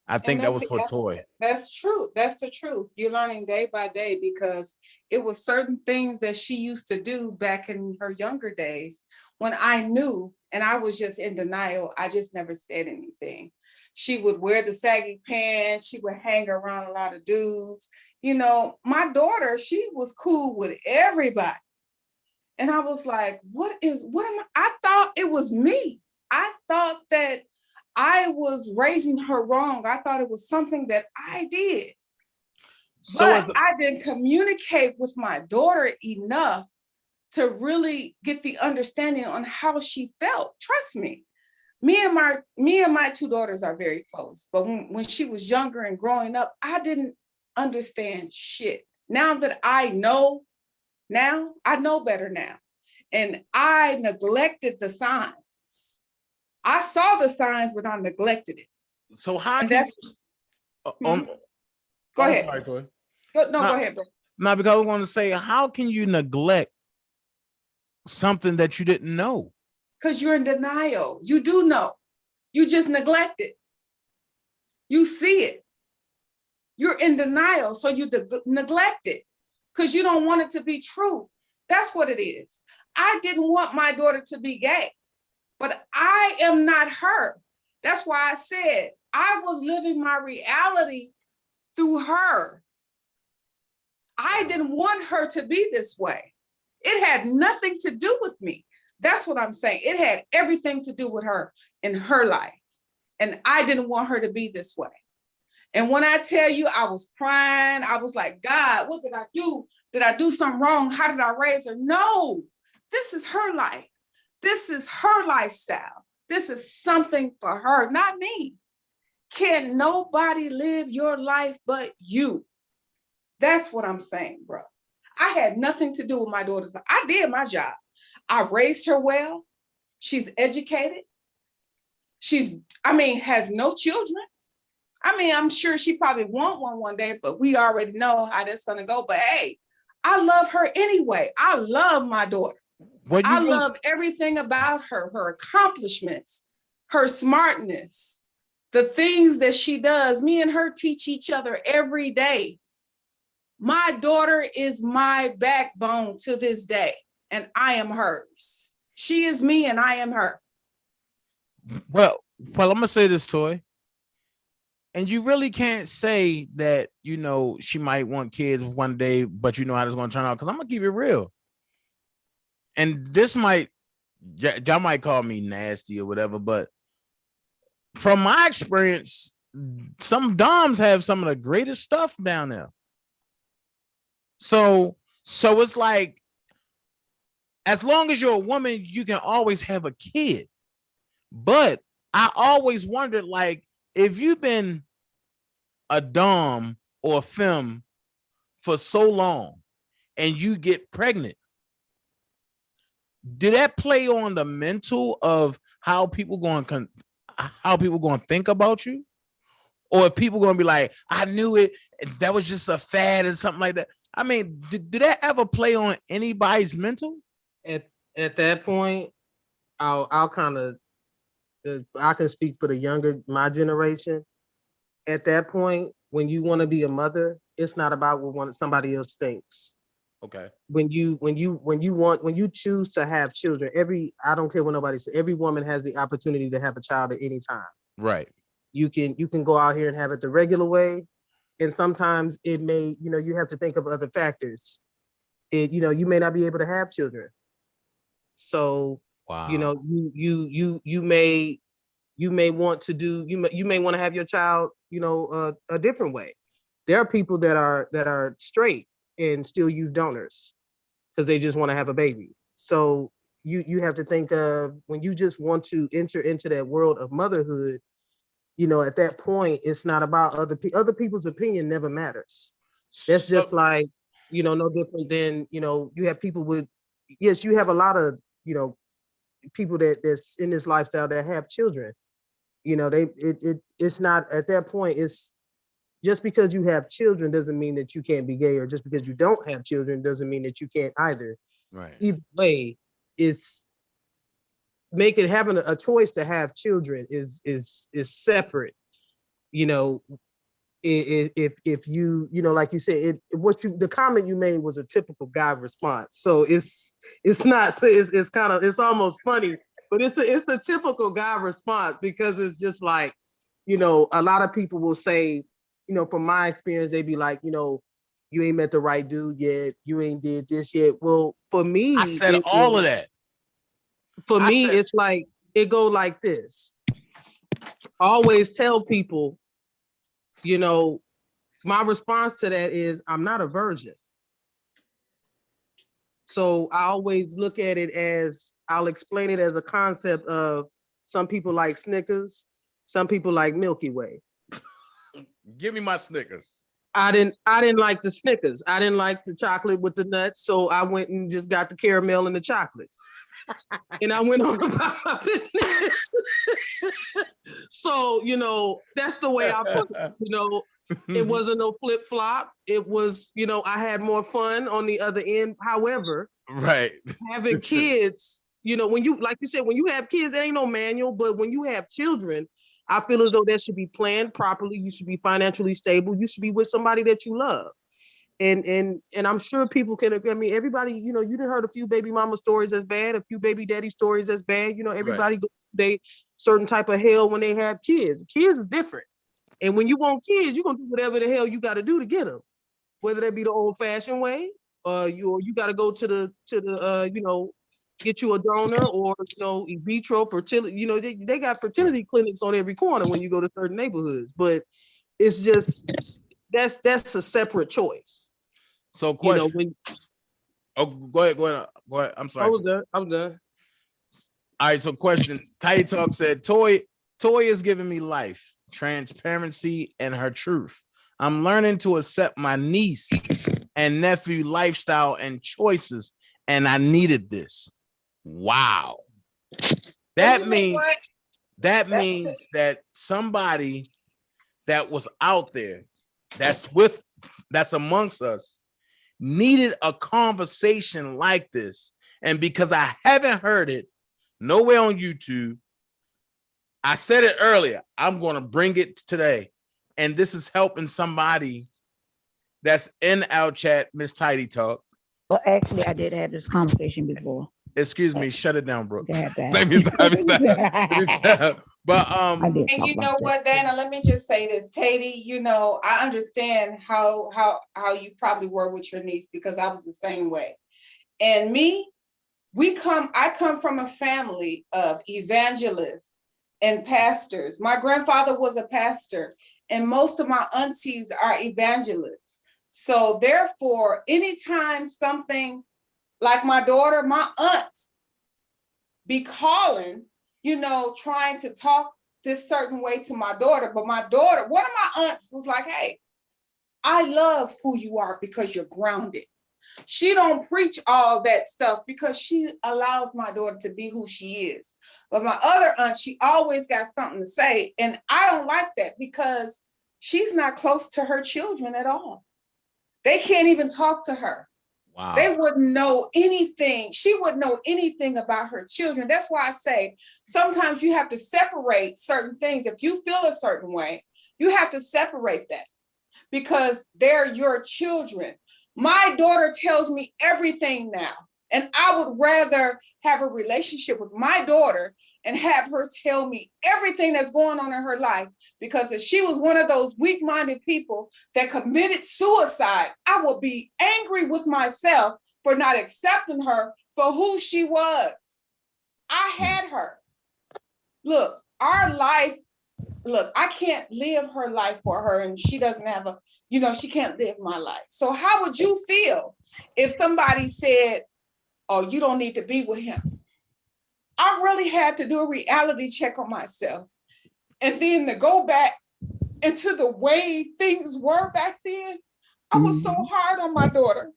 I think that was for Toy. That's true. That's the truth. You're learning day by day, because it was certain things that she used to do back in her younger days when I knew, and I was just in denial. I just never said anything. She would wear the saggy pants. She would hang around a lot of dudes. You know, my daughter, she was cool with everybody. And I was like, what am I thought it was me. I thought that I was raising her wrong. I thought it was something that I did. But I didn't communicate with my daughter enough to really get the understanding on how she felt. Trust me. Me and my two daughters are very close. But when she was younger and growing up, I didn't understand shit. Now that I know better now. And I neglected the signs. I saw the signs, but I neglected it. So how can you, go ahead. Sorry, Toy. Go ahead, bro. No, because I was going to say, how can you neglect something that you didn't know? Because you're in denial. You do know. You just neglect it. You see it. You're in denial, so you neglect it because you don't want it to be true. That's what it is. I didn't want my daughter to be gay. But I am not her. That's why I said I was living my reality through her. I didn't want her to be this way. It had nothing to do with me. That's what I'm saying. It had everything to do with her in her life. And I didn't want her to be this way. And when I tell you I was crying, I was like, God, what did I do? Did I do something wrong? How did I raise her? No, this is her life. This is her lifestyle. This is something for her, not me. Can nobody live your life but you? That's what I'm saying, bro. I had nothing to do with my daughter's life. I did my job. I raised her well. She's educated. Has no children. I'm sure she probably want one day, but we already know how that's going to go. But hey, I love her anyway. I love my daughter. I love everything about her, her accomplishments, her smartness, the things that she does. Me and her teach each other every day. My daughter is my backbone to this day, and I am hers. She is me, and I am her. Well, I'm going to say this, Toy. And you really can't say that, she might want kids one day, but you know how it's going to turn out. Because I'm going to keep it real. And this y'all might call me nasty or whatever, but from my experience, some doms have some of the greatest stuff down there. So it's like, as long as you're a woman, you can always have a kid. But I always wondered, like, if you've been a dom or a femme for so long and you get pregnant, did that play on the mental of how people going to think about you? Or if people going to be like, I knew it, that was just a fad or something like that. Did that ever play on anybody's mental? At that point, I'll kind of, I can speak for my generation. At that point, when you want to be a mother, it's not about what somebody else thinks. Okay. When you choose to have children, I don't care what nobody says, every woman has the opportunity to have a child at any time. Right. You can go out here and have it the regular way. And sometimes it may, you have to think of other factors. You may not be able to have children. So, wow. You may want to have your child, a different way. There are people that are straight and still use donors because they just want to have a baby. So you have to think of, when you just want to enter into that world of motherhood, at that point, it's not about other people's opinion never matters. That's just like, no different than, you have people with, yes, you have a lot of, people that's in this lifestyle that have children. It's not, at that point, it's just because you have children doesn't mean that you can't be gay, or just because you don't have children doesn't mean that you can't either. Right. Either way, it's having a choice to have children is separate you know, if you, you know, like you said, the comment you made was a typical guy response. So it's not, it's kind of, it's almost funny, but it's the typical guy response, because it's just like, you know, a lot of people will say, you know, from my experience, they be like, you know, you ain't met the right dude yet, you ain't did this yet. Well, for me, I said all of that. For me, it's like, it go like this. I always tell people, you know, my response to that is, I'm not a virgin. So I always look at it as, I'll explain it as a concept of, some people like Snickers, some people like Milky Way. Give me my Snickers. I didn't like the Snickers. I didn't like the chocolate with the nuts, so I went and just got the caramel and the chocolate. And I went on about my business. So, you know, that's the way I put it. You know, it wasn't no flip flop. It was, you know, I had more fun on the other end. However, right, having kids, you know, when you, like you said, when you have kids, there ain't no manual, but when you have children, I feel as though that should be planned properly. You should be financially stable. You should be with somebody that you love. And I'm sure people can, I mean, everybody, you know, you done heard a few baby mama stories that's bad, a few baby daddy stories that's bad. You know, everybody goes through certain type of hell when they have kids. Kids is different. And when you want kids, you're gonna do whatever the hell you gotta do to get them. Whether that be the old fashioned way, you gotta go to the you know, get you a donor, or, you know, in vitro fertility. You know, they got fertility clinics on every corner when you go to certain neighborhoods. But it's just, that's a separate choice. So question. You know, go ahead. I'm sorry. I'm done. All right, so question. Tidy Talk said, Toy is giving me life, transparency, and her truth. I'm learning to accept my niece and nephew lifestyle and choices, and I needed this. Wow. That means that somebody that was out there, that's amongst us, needed a conversation like this. And because I haven't heard it nowhere on YouTube, I said it earlier, I'm going to bring it today. And this is helping somebody that's in our chat, Miss Tidy Talk. Well, actually, I did have this conversation before. Excuse me, shut it down, Brooke. Stop. But and you know what, Dana, let me just say this, Tady, you know, I understand how you probably were with your niece, because I was the same way. And me, I come from a family of evangelists and pastors. My grandfather was a pastor, and most of my aunties are evangelists. So therefore, anytime something like my daughter, my aunts be calling, you know, trying to talk this certain way to my daughter. But my daughter, one of my aunts was like, hey, I love who you are because you're grounded. She don't preach all that stuff because she allows my daughter to be who she is. But my other aunt, she always got something to say. And I don't like that, because she's not close to her children at all. They can't even talk to her. Wow. They wouldn't know anything. She wouldn't know anything about her children. That's why I say sometimes you have to separate certain things. If you feel a certain way, you have to separate that, because they're your children. My daughter tells me everything now, and I would rather have a relationship with my daughter and have her tell me everything that's going on in her life, because if she was one of those weak-minded people that committed suicide, I would be angry with myself for not accepting her for who she was. I had her. Look, our life, I can't live her life for her, and she doesn't have she can't live my life. So how would you feel if somebody said, oh, you don't need to be with him? I really had to do a reality check on myself, and then to go back into the way things were back then. I was so hard on my daughter.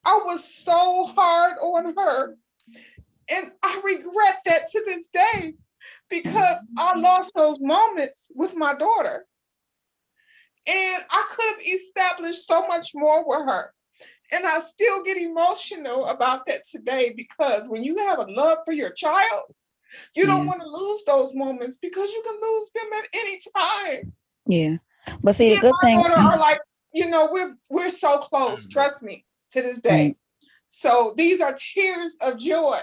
I was so hard on her, and I regret that to this day, because I lost those moments with my daughter. And I could have established so much more with her. And I still get emotional about that today, because when you have a love for your child, You don't Yeah. want to lose those moments because you can lose them at any time. Yeah. But see, Me the and good my thing, daughter are like, we're so close, trust me, to this day. right. So these are tears of joy.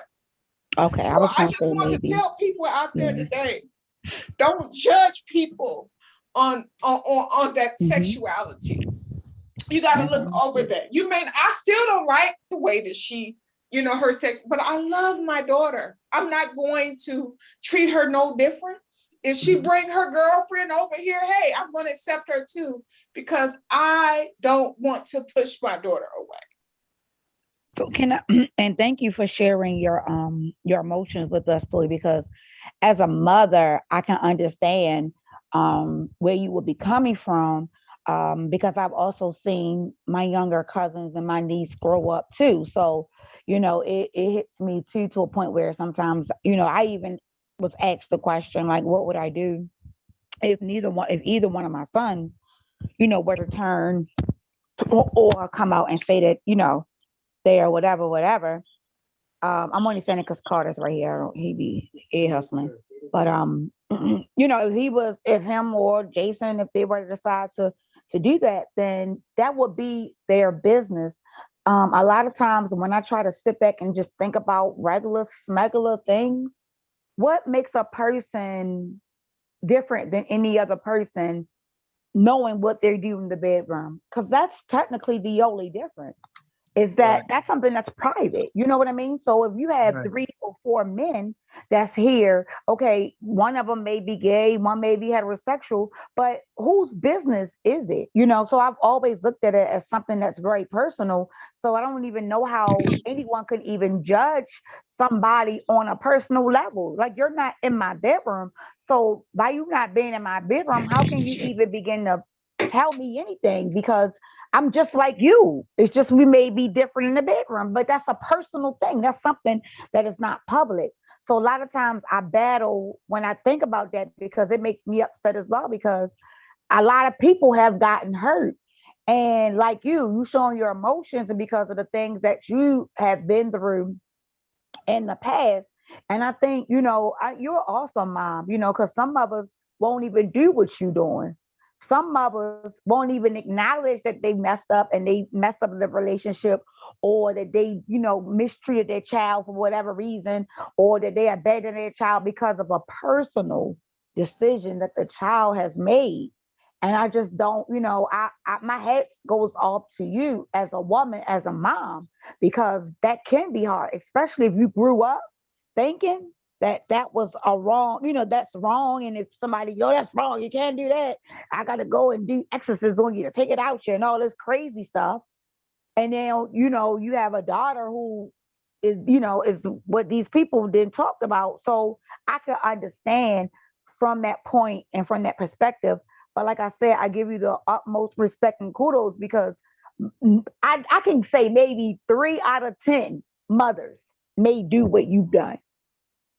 Okay, I So was I gonna just say want to maybe. tell people out there Yeah. today, don't judge people on that Mhm. sexuality. You got to look over that. I still don't like the way that she, her sex, but I love my daughter. I'm not going to treat her no different. If she bring her girlfriend over here, hey, I'm going to accept her too, because I don't want to push my daughter away. So can I, and thank you for sharing your emotions with us, Toy, because as a mother, I can understand where you would be coming from, because I've also seen my younger cousins and my niece grow up too. So, it hits me too, to a point where sometimes, I even was asked the question, like, what would I do if either one of my sons, were to turn or come out and say that, they are whatever. I'm only saying it because Carter's right here. He be ear hustling. But if him or Jason, if they were to decide to do that, then that would be their business. A lot of times when I try to sit back and just think about regular smuggler things, what makes a person different than any other person, knowing what they do in the bedroom? Because that's technically the only difference. Is that Right. that's something that's private. You know what I mean? So if you have Right. 3 or 4 men that's here, okay, one of them may be gay, one may be heterosexual, but whose business is it? So I've always looked at it as something that's very personal. So I don't even know how anyone could even judge somebody on a personal level. Like, you're not in my bedroom. So by you not being in my bedroom, how can you even begin to tell me anything? Because I'm just like you. It's just we may be different in the bedroom, but that's a personal thing. That's something that is not public. So a lot of times I battle when I think about that, because it makes me upset as well, because a lot of people have gotten hurt. And like you showing your emotions, and because of the things that you have been through in the past. And I think, you're an awesome mom, because some of us won't even do what you're doing. Some of us won't even acknowledge that they messed up and they messed up the relationship, or that they, mistreated their child for whatever reason, or that they abandoned their child because of a personal decision that the child has made. And I just don't, my head goes off to you as a woman, as a mom, because that can be hard, especially if you grew up thinking that was a wrong, that's wrong. And if somebody, that's wrong, you can't do that. I got to go and do exorcisms on you to take it out you and all this crazy stuff. And then, you have a daughter who is what these people didn't talk about. So I could understand from that point and from that perspective. But like I said, I give you the utmost respect and kudos, because I can say maybe 3 out of 10 mothers may do what you've done.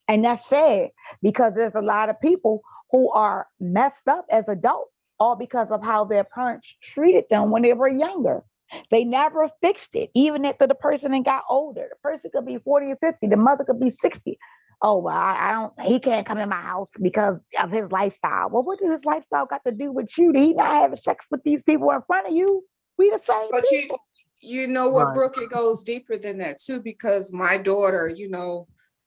And that's sad, because there's a lot of people who are messed up as adults, all because of how their parents treated them when they were younger. They never fixed it, even after the person got older. The person could be 40 or 50, the mother could be 60. Oh, well, he can't come in my house because of his lifestyle. Well, what did his lifestyle got to do with you? Did he not have sex with these people in front of you? We the same But people. you know what, Right. Brooke, it goes deeper than that too, because my daughter,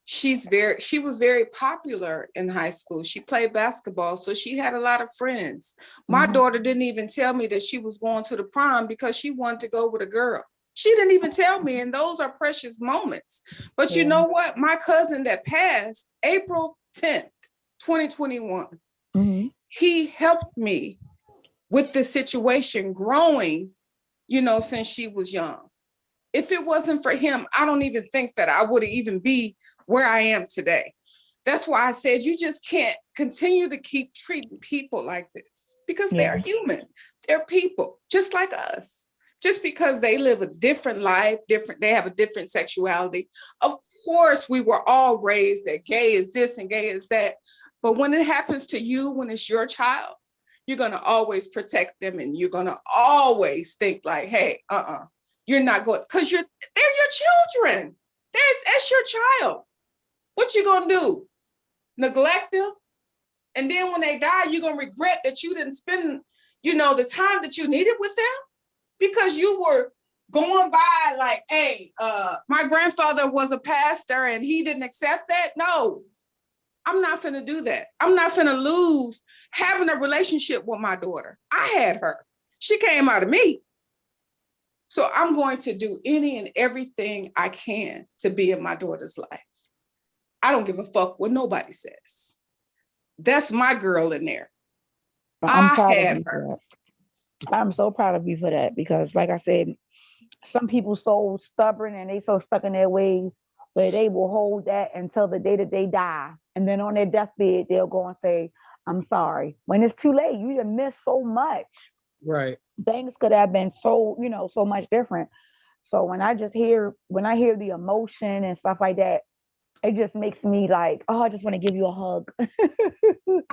she was very popular in high school. She played basketball, so she had a lot of friends. My daughter didn't even tell me that she was going to the prom because she wanted to go with a girl. She didn't even tell me, and those are precious moments. But you know what? My cousin that passed April 10th, 2021, he helped me with the situation growing, since she was young. If it wasn't for him, I don't even think that I would even be where I am today. That's why I said you just can't continue to keep treating people like this, because they're human. They're people just like us. Just because they live a different life, they have a different sexuality. Of course, we were all raised that gay is this and gay is that. But when it happens to you, when it's your child, you're going to always protect them, and you're going to always think like, hey, you're not going, because they're your children. That's your child. What you going to do? neglect them, and then when they die, you're gonna regret that you didn't spend, the time that you needed with them because you were going by like, hey, my grandfather was a pastor and he didn't accept that. No, I'm not finna do that. I'm not finna lose having a relationship with my daughter. I had her. She came out of me. So I'm going to do any and everything I can to be in my daughter's life. I don't give a fuck what nobody says. That's my girl in there. I'm proud I of had you her. for that. I'm so proud of you for that because, like I said, some people so stubborn and they so stuck in their ways, but they will hold that until the day that they die, and then on their deathbed they'll go and say, "I'm sorry." When it's too late, you done missed so much. Right. Things could have been so, so much different. So when I hear the emotion and stuff like that, it just makes me like, oh, I just want to give you a hug. I just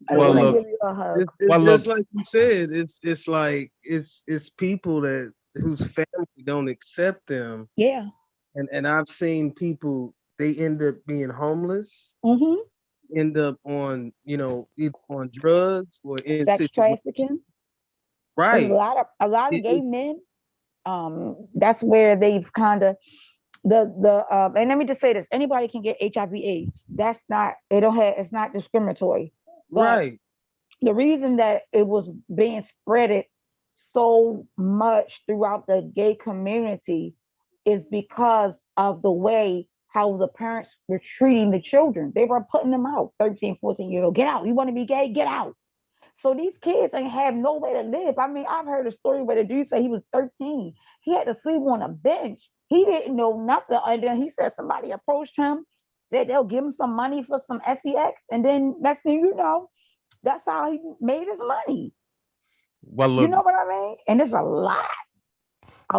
Well, want to look, give you a hug. It's well, just look, like you said. It's like it's people that whose family don't accept them, Yeah. and I've seen people, they end up being homeless, Hmm. end up on either on drugs or in Sex situations. trafficking. There's Right. a lot of It- gay it- men. That's where they've kind of and let me just say this: anybody can get HIV/AIDS. That's not it's not discriminatory. But right. the reason that it was being spreaded so much throughout the gay community is because of the way how the parents were treating the children. They were putting them out, 13, 14-year old. Get out. You want to be gay? Get out. So these kids ain't have nowhere to live. I mean, I've heard a story where the dude said he was 13. He had to sleep on a bench. He didn't know nothing. And then he said somebody approached him, said they'll give him some money for some sex. And then next thing you know, that's how he made his money. well, You look, know what I mean? And there's a well,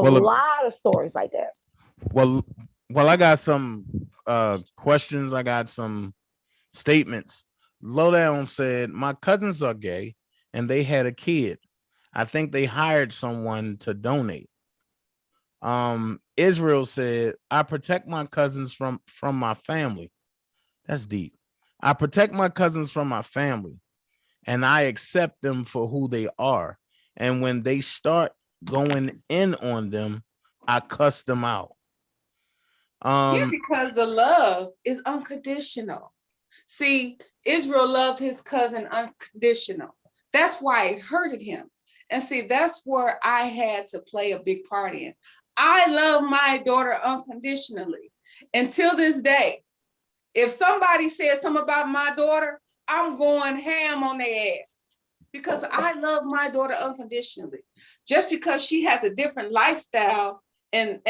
look, lot of stories like that. well, well. I got some questions. I got some statements. Lowdown said, "My cousins are gay, and they had a kid. I think they hired someone to donate." Israel said, "I protect my cousins from my family." That's deep. "I protect my cousins from my family, and I accept them for who they are. And when they start going in on them, I cuss them out." Yeah, Um, because the love is unconditional. See, Israel loved his cousin unconditional. That's why it hurted him. And see, that's where I had to play a big part in. I love my daughter unconditionally. Until this day, if somebody says something about my daughter, I'm going ham on their ass because I love my daughter unconditionally. Just because she has a different lifestyle and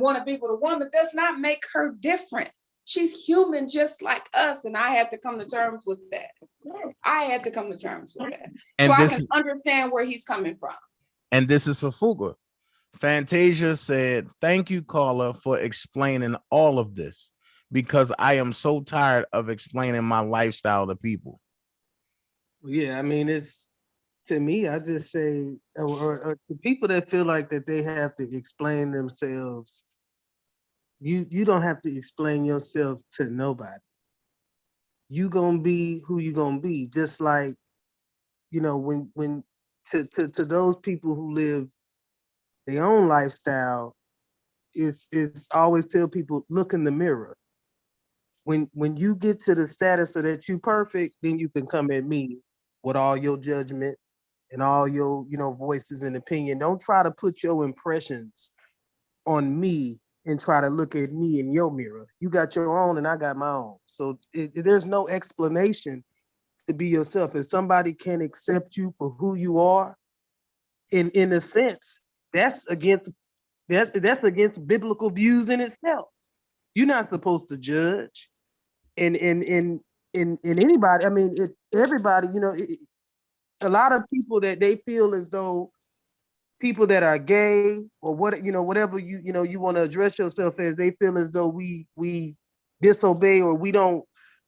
want to be with a woman does not make her different. She's human just like us, and I had to come to terms with that. I had to come to terms with that, so and I this can is understand where he's coming from. for Fuga. Fantasia said, "Thank you, caller, for explaining all of this because I am so tired of explaining my lifestyle to people." Yeah. I mean, it's to me. I just say, or the people that feel like that they have to explain themselves. You don't have to explain yourself to nobody. You gonna be who you gonna be. Just like when to those people who live their own lifestyle, it's always tell people, look in the mirror. When you get to the status of that you perfect, then you can come at me with all your judgment and all your voices and opinion. Don't try to put your impressions on me and try to look at me in your mirror. You got your own and I got my own. So there's no explanation to be yourself. If somebody can accept you for who you are, in a sense, that's against biblical views in itself. You're not supposed to judge in anybody. I mean, everybody. A lot of people that they feel as though people that are gay or whatever you want to address yourself as, they feel as though we disobey or we don't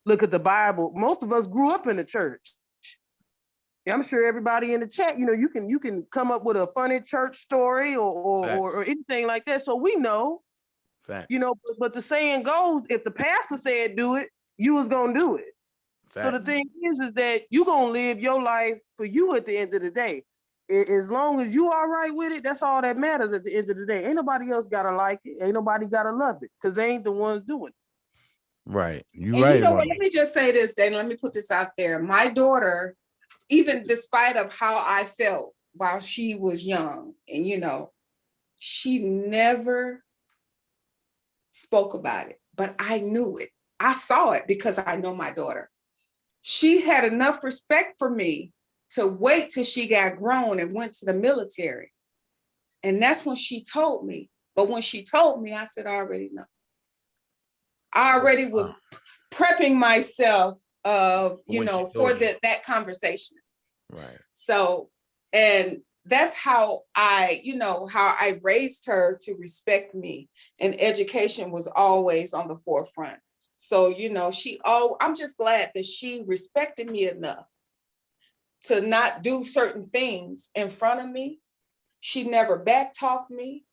look at the Bible. Most of us grew up in the church. Yeah, I'm sure everybody in the chat, you can come up with a funny church story or Facts. anything like that. So we know, Facts. but the saying goes, if the pastor said do it, you was gonna do it. So the thing is that you're gonna live your life for you at the end of the day. As long as you all right with it, that's all that matters at the end of the day. Ain't nobody else gotta like it. Ain't nobody gotta love it, because they ain't the ones doing it. Right. You And right. you know what? Let me just say this, Dana. Let me put this out there. My daughter, even despite of how I felt while she was young, and she never spoke about it, but I knew it. I saw it because I know my daughter. She had enough respect for me to wait till she got grown and went to the military. And that's when she told me. But when she told me, I said, I already know. I already was prepping myself for that conversation. Right. So, and that's how I raised her to respect me, and education was always on the forefront. So, I'm just glad that she respected me enough to not do certain things in front of me. She never backtalked me.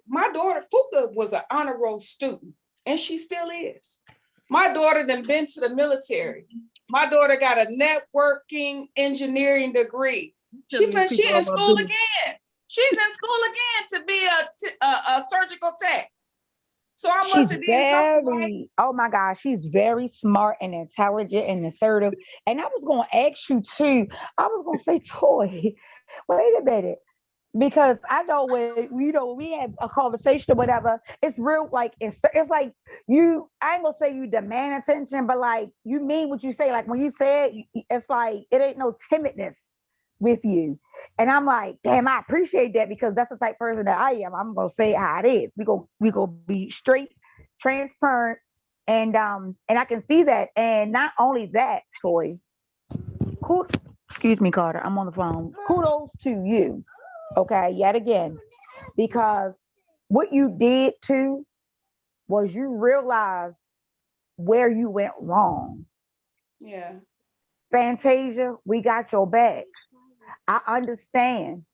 My daughter, Fuka, was an honor roll student, and she still is. My daughter done been to the military. My daughter got a networking engineering degree. She in school again. She's in school again to be a surgical tech. So I must have did something right. Oh my gosh, she's very smart and intelligent and assertive. And I was going to ask you too. I was going to say, Toy, wait a minute. Because I know when we have a conversation or whatever, it's real, like it's like I ain't gonna say you demand attention, but like you mean what you say. Like when you say it, it's like it ain't no timidness with you. And I'm like, damn, I appreciate that, because that's the type of person that I am. I'm gonna say it how it is. We go be straight, transparent, and I can see that. And not only that, Toy, excuse me, Carter, I'm on the phone. Kudos to you. Okay, yet again, because what you did too was you realized where you went wrong. Yeah. Fantasia, we got your back. I understand.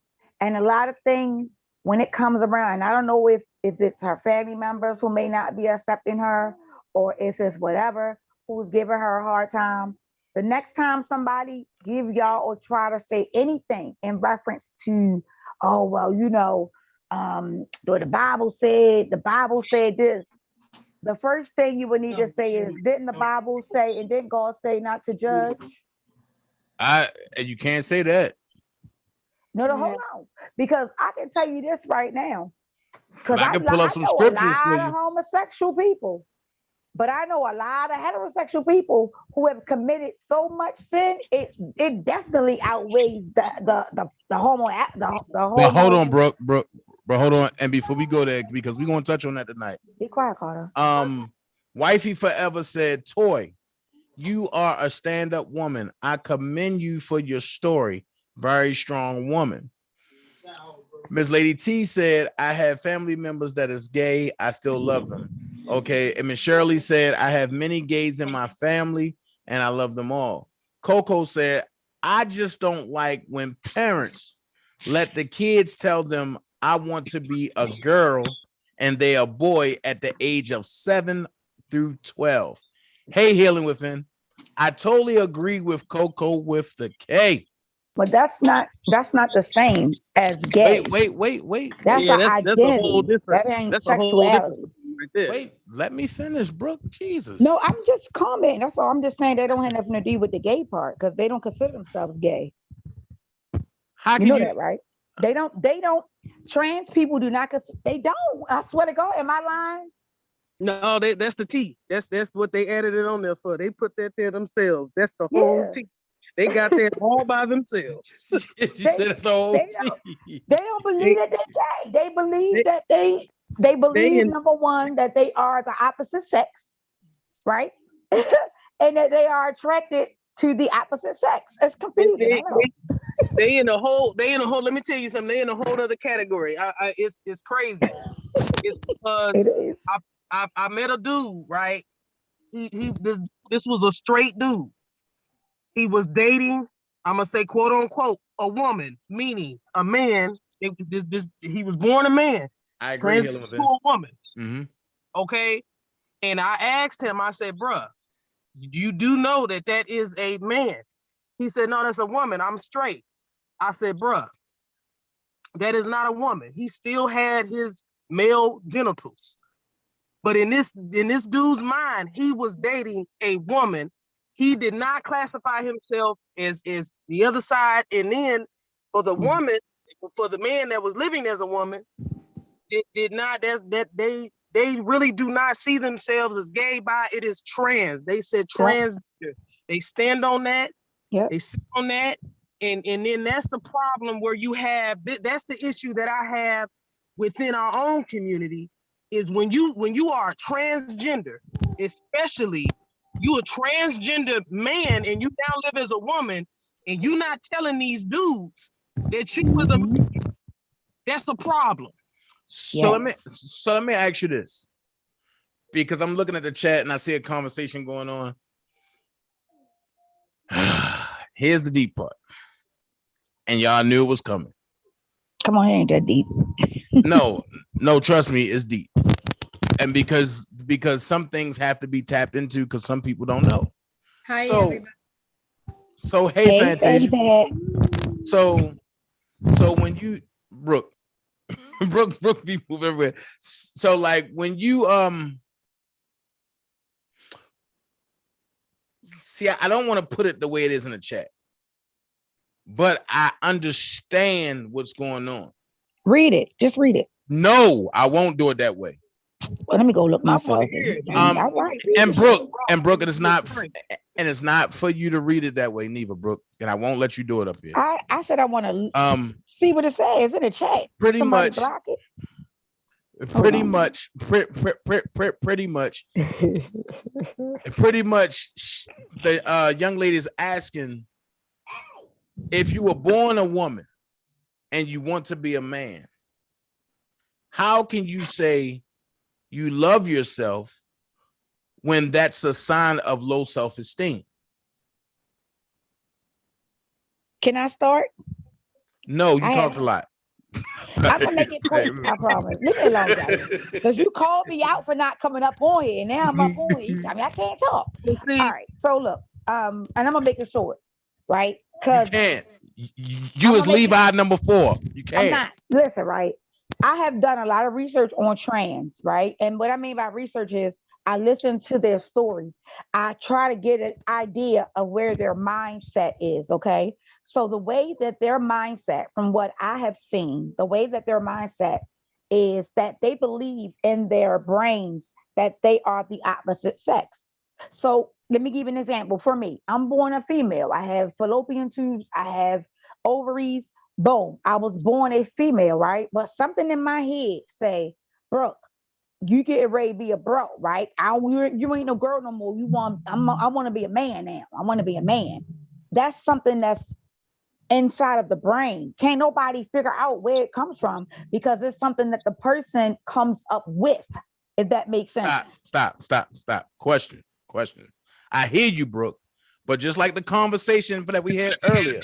And a lot of things when it comes around, I don't know if it's her family members who may not be accepting her, or if it's whatever, who's giving her a hard time. The next time somebody give y'all or try to say anything in reference to, oh, well, the Bible said this. The first thing you would need to say is, didn't the Bible say, and didn't God say not to judge? You can't say that. No, hold on. Because I can tell you this right now. Because I can pull up some scriptures for you. I know a lot of homosexual people, but I know a lot of heterosexual people who have committed so much sin. It definitely outweighs the homo. But hold on, Brooke, hold on. And before we go there, because we're gonna touch on that tonight. Be quiet, Carter. Wifey Forever said, Toy, you are a stand-up woman. I commend you for your story. Very strong woman. Miss Lady T said, I have family members that is gay. I still love them. Okay. And Miss Shirley said, I have many gays in my family and I love them all. Coco said, I just don't like when parents let the kids tell them I want to be a girl and they a boy at the age of 7 through 12. Hey, Healing Within. I totally agree with Coco with the K. But that's not the same as gay. Wait. That's an identity. That's a whole different. That ain't sexuality. Right there. Wait, let me finish, Brooke. Jesus. No, I'm just commenting. That's all. I'm just saying they don't have nothing to do with the gay part, because they don't consider themselves gay. How can you know that, right? They don't. Trans people do not. They don't. I swear to God. Am I lying? No, that's the T. That's what they added it on there for. They put that there themselves. That's the whole T. They got that all by themselves. They don't believe that they're gay. They believe that they believe, number one, that they are the opposite sex, right? And that they are attracted to the opposite sex. It's confusing. They in a whole. Let me tell you something. They in a whole other category. It's crazy. It's because it is. I met a dude, right? This was a straight dude. He was dating, I'm gonna say, quote unquote, a woman, meaning a man. He was born a man. I agree. To a woman. Mm-hmm. Okay. And I asked him, I said, bruh, You do know that that is a man. He said, no, that's a woman. I'm straight. I said, bruh, that is not a woman. He still had his male genitals. But in this dude's mind, he was dating a woman. He did not classify himself as the other side. And then for the woman, for the man that was living as a woman, did not that they really do not see themselves as gay by it is trans. They said transgender. Yep. They stand on that. Yep. They sit on that. And then that's the problem where you have that's the issue that I have within our own community is when you are a transgender, especially you a transgender man and you now live as a woman and you not telling these dudes that you was a man, that's a problem. So let me ask you this, because I'm looking at the chat and I see a conversation going on. Here's the deep part, and y'all knew it was coming. Come on, ain't that deep? No, trust me, it's deep, and because some things have to be tapped into because some people don't know. Hi, everybody. So hey, Fantasia. So when you Brooke be moving everywhere. So like when you see, I don't want to put it the way it is in the chat, but I understand what's going on. Read it. Just read it. No, I won't do it that way. Well, let me go look myself. And Brooke, it's not for you to read it that way, neither, Brooke. And I won't let you do it up here. I said I want to see what it says in the chat. Pretty much. Block it. Pretty much. The young lady is asking if you were born a woman and you want to be a man. How can you say you love yourself when that's a sign of low self-esteem? Can I start? No, you talked a lot. I'm gonna make it quick. I promise. Leave me alone, guys. Because you called me out for not coming up on here, and now I'm up on here. I mean, I can't talk. All right. So look, and I'm gonna make it short, right? Because you can't. You was Levi number 4. You can't. I'm not. Listen, right? I have done a lot of research on trans, right? And what I mean by research is I listen to their stories. I try to get an idea of where their mindset is, okay? So the way that their mindset, from what I have seen, the way that their mindset is that they believe in their brains that they are the opposite sex. So let me give you an example. For me, I'm born a female. I have fallopian tubes. I have ovaries. Boom, I was born a female, right? But something in my head say, Brooke, you get ready to be a bro, right? You ain't no girl no more. I want to be a man now. I want to be a man. That's something that's inside of the brain. Can't nobody figure out where it comes from because it's something that the person comes up with, if that makes sense. Stop. Question. I hear you, Brooke, but just like the conversation that we had earlier,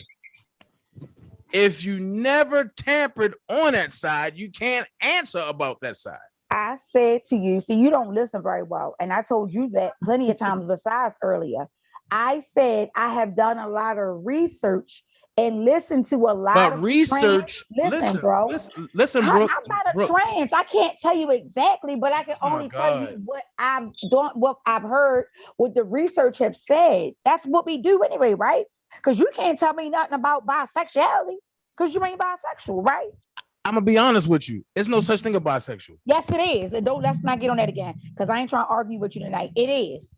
if you never tampered on that side, you can't answer about that side. I said to you, see, you don't listen very well. And I told you that plenty of times besides earlier. I said I have done a lot of research and listened to a lot of research. Listen, bro. Listen, Brooke. I'm not a trans. I can't tell you exactly, but I can only tell you what I've done, what I've heard, what the research have said. That's what we do anyway, right? Because you can't tell me nothing about bisexuality because you ain't bisexual, right? I'm gonna be honest with you. There's no such thing as bisexual. Yes, it is. And let's not get on that again because I ain't trying to argue with you tonight. It is.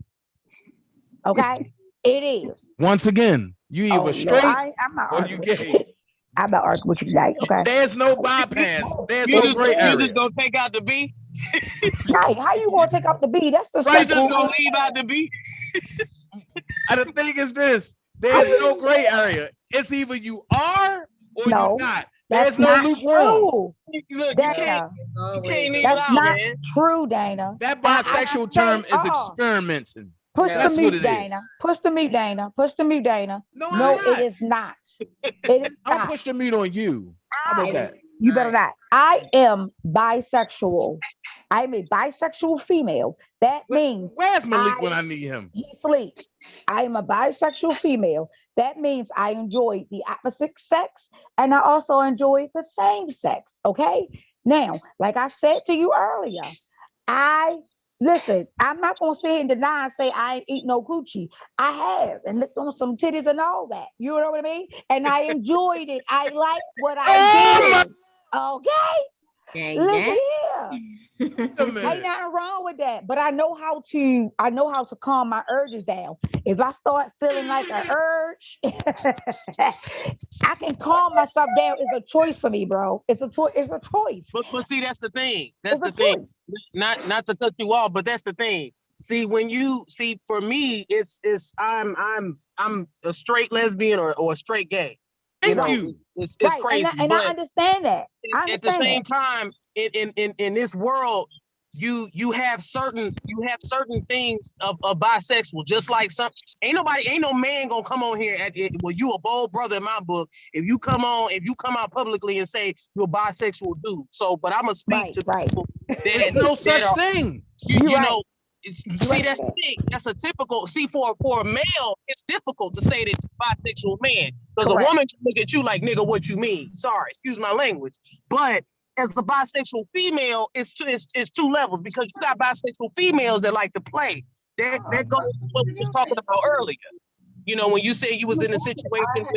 Okay? It is. Once again, you either straight I'm not or you gay. I'm not arguing with you tonight. Okay. There's no bypass. There's no gray area. You just gonna take out the B? Right. How you gonna take out the B? That's the right. Just gonna leave out the B. And the thing is this: there's no gray area. It's either you are or you're not. There's no lukewarm. Look, Dana, you can't leave that's out, not man. true, Dana. That bisexual term is experimenting. Push the mute, Dana. Push the mute, Dana. Push the mute, Dana. No, it is not. It is I'll push the mute on you. How about that? You better not. I am bisexual. I'm a bisexual female. That means Where's Malik when I need him? he sleeps. I am a bisexual female. That means I enjoy the opposite sex and I also enjoy the same sex. Okay. Now, like I said to you earlier, listen, I'm not gonna sit here and deny and say I ain't eat no coochie. I have and licked on some titties and all that. You know what I mean? And I enjoyed it. I like what I did. Okay. Listen here. Ain't nothing wrong with that, but I know how to calm my urges down. If I start feeling like an urge, I can calm myself down. It's a choice for me, bro. It's a choice. It's a choice. But see, that's the thing. That's the thing. Not to cut you off, but that's the thing. See, for me, it's I'm a straight lesbian or a straight gay. Thank you. It's right. crazy. And I understand that. At the same time, in this world, you have certain things of bisexual. Just like ain't no man gonna come on here well, you a bold brother in my book. If you come out publicly and say you're a bisexual dude. So, but I'm gonna speak to people. There's no such thing. You know. That's the thing. That's a typical. See, for a male, it's difficult to say that it's a bisexual man because a woman can look at you like, nigga, what you mean? Sorry, excuse my language. But as a bisexual female, it's two levels because you got bisexual females that like to play. That goes to what we was talking about earlier. You know, when you say you was in a situation with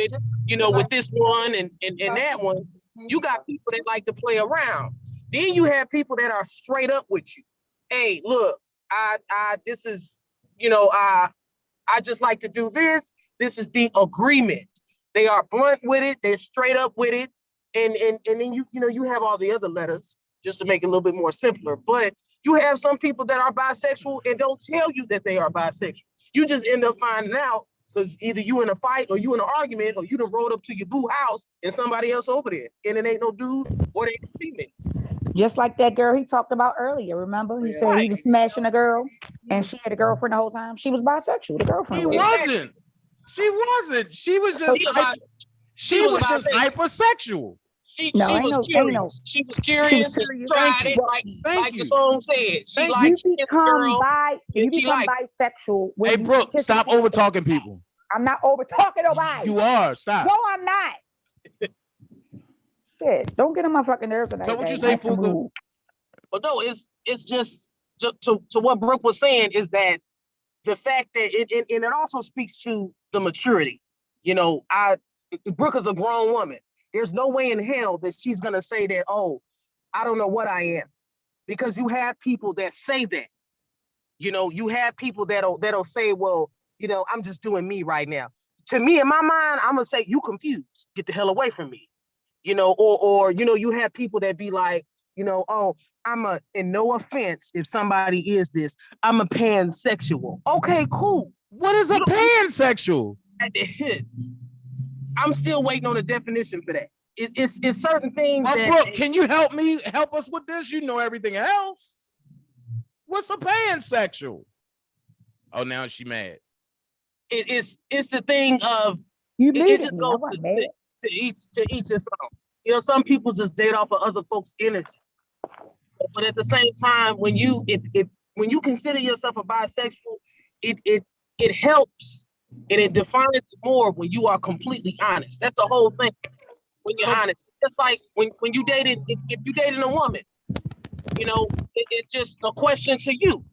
this one and that one, you got people that like to play around. Then you have people that are straight up with you. Hey, look. This is, I just like to do this. This is the agreement. They are blunt with it. They're straight up with it. And then you have all the other letters just to make it a little bit more simpler. But you have some people that are bisexual and don't tell you that they are bisexual. You just end up finding out because either you in a fight or you in an argument or you done rolled up to your boo house and somebody else over there. And it ain't no dude or they ain't no female. Just like that girl he talked about earlier. Remember? He said he was smashing a girl and she had a girlfriend the whole time. She was bisexual, the girlfriend. She wasn't. She was just hypersexual. She was curious. She was curious. Tried it, like the song said. She liked you become bisexual. Hey, Brooke, stop over talking people. I'm not over talking nobody. You are. Stop. No, I'm not. Shit, don't get on my fucking nerves tonight. So what you say, Fuka? But no, it's just to what Brooke was saying is that the fact that it also speaks to the maturity. Brooke is a grown woman. There's no way in hell that she's gonna say that, oh, I don't know what I am. Because you have people that say that. You have people that'll say, well, I'm just doing me right now. To me, in my mind, I'm gonna say, you confused. Get the hell away from me. Or you have people that be like, oh, and no offense if somebody is this, I'm a pansexual. Okay, cool. What is a pansexual? I'm still waiting on a definition for that. It's certain things. Brooke, can you help us with this? You know everything else. What's a pansexual? Oh, now she mad. It's the thing of it just goes to each his own. Some people just date off of other folks' energy. But at the same time, when you consider yourself a bisexual, it helps and it defines it more when you are completely honest. That's the whole thing. When you're honest, it's like when you dated, if you dated a woman, it's just a question to you,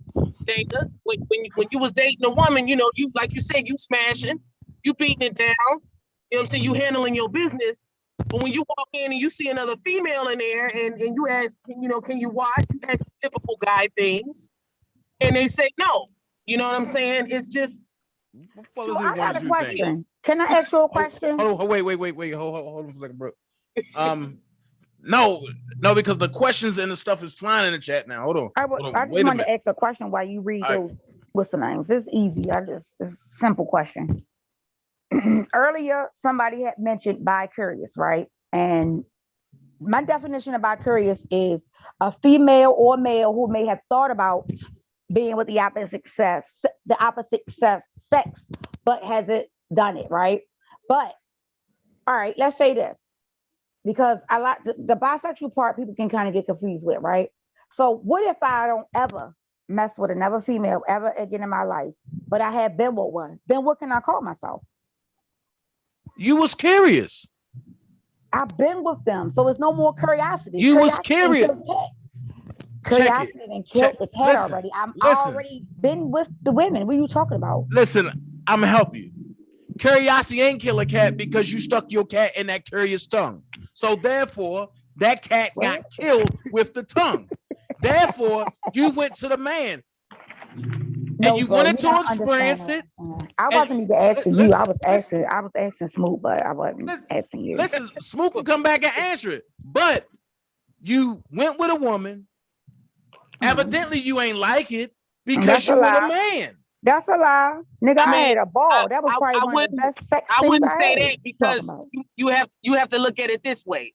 Dana. When you was dating a woman, you like you said, you smashing, you beating it down. You know what I'm saying? You handling your business. But when you walk in and you see another female in there and you ask, can you watch? You ask typical guy things. And they say no. You know what I'm saying? It's just. So I got a question. Can I ask you a question? Wait. Hold on for a second, bro. No, because the questions and the stuff is flying in the chat now. Hold on. I just wanted to ask a question while you read those. What's the names? It's easy. It's a simple question. Earlier, somebody had mentioned bi-curious, right? And my definition of bi-curious is a female or male who may have thought about being with the opposite sex, but hasn't done it, right? But all right, let's say this. because I like the bisexual part. People can kind of get confused with, right? So what if I don't ever mess with another female ever again in my life, but I have been with one? Then what can I call myself? You was curious. I've been with them, so it's no more curiosity. You was curious. Curiosity and killed the cat already. I already been with the women. What are you talking about? Listen, I'm gonna help you. Curiosity ain't kill a cat because you stuck your cat in that curious tongue. So therefore, that cat got killed with the tongue. Therefore, you went to the man. And you wanted to experience it. I wasn't even asking you. I was asking Smoot, but I wasn't asking you. Listen, Smoot can come back and answer it. But you went with a woman. Evidently, you ain't like it because you with a man. That's a lie, nigga. I had a ball. That was probably one of the best sex things I wouldn't say that because you have to look at it this way.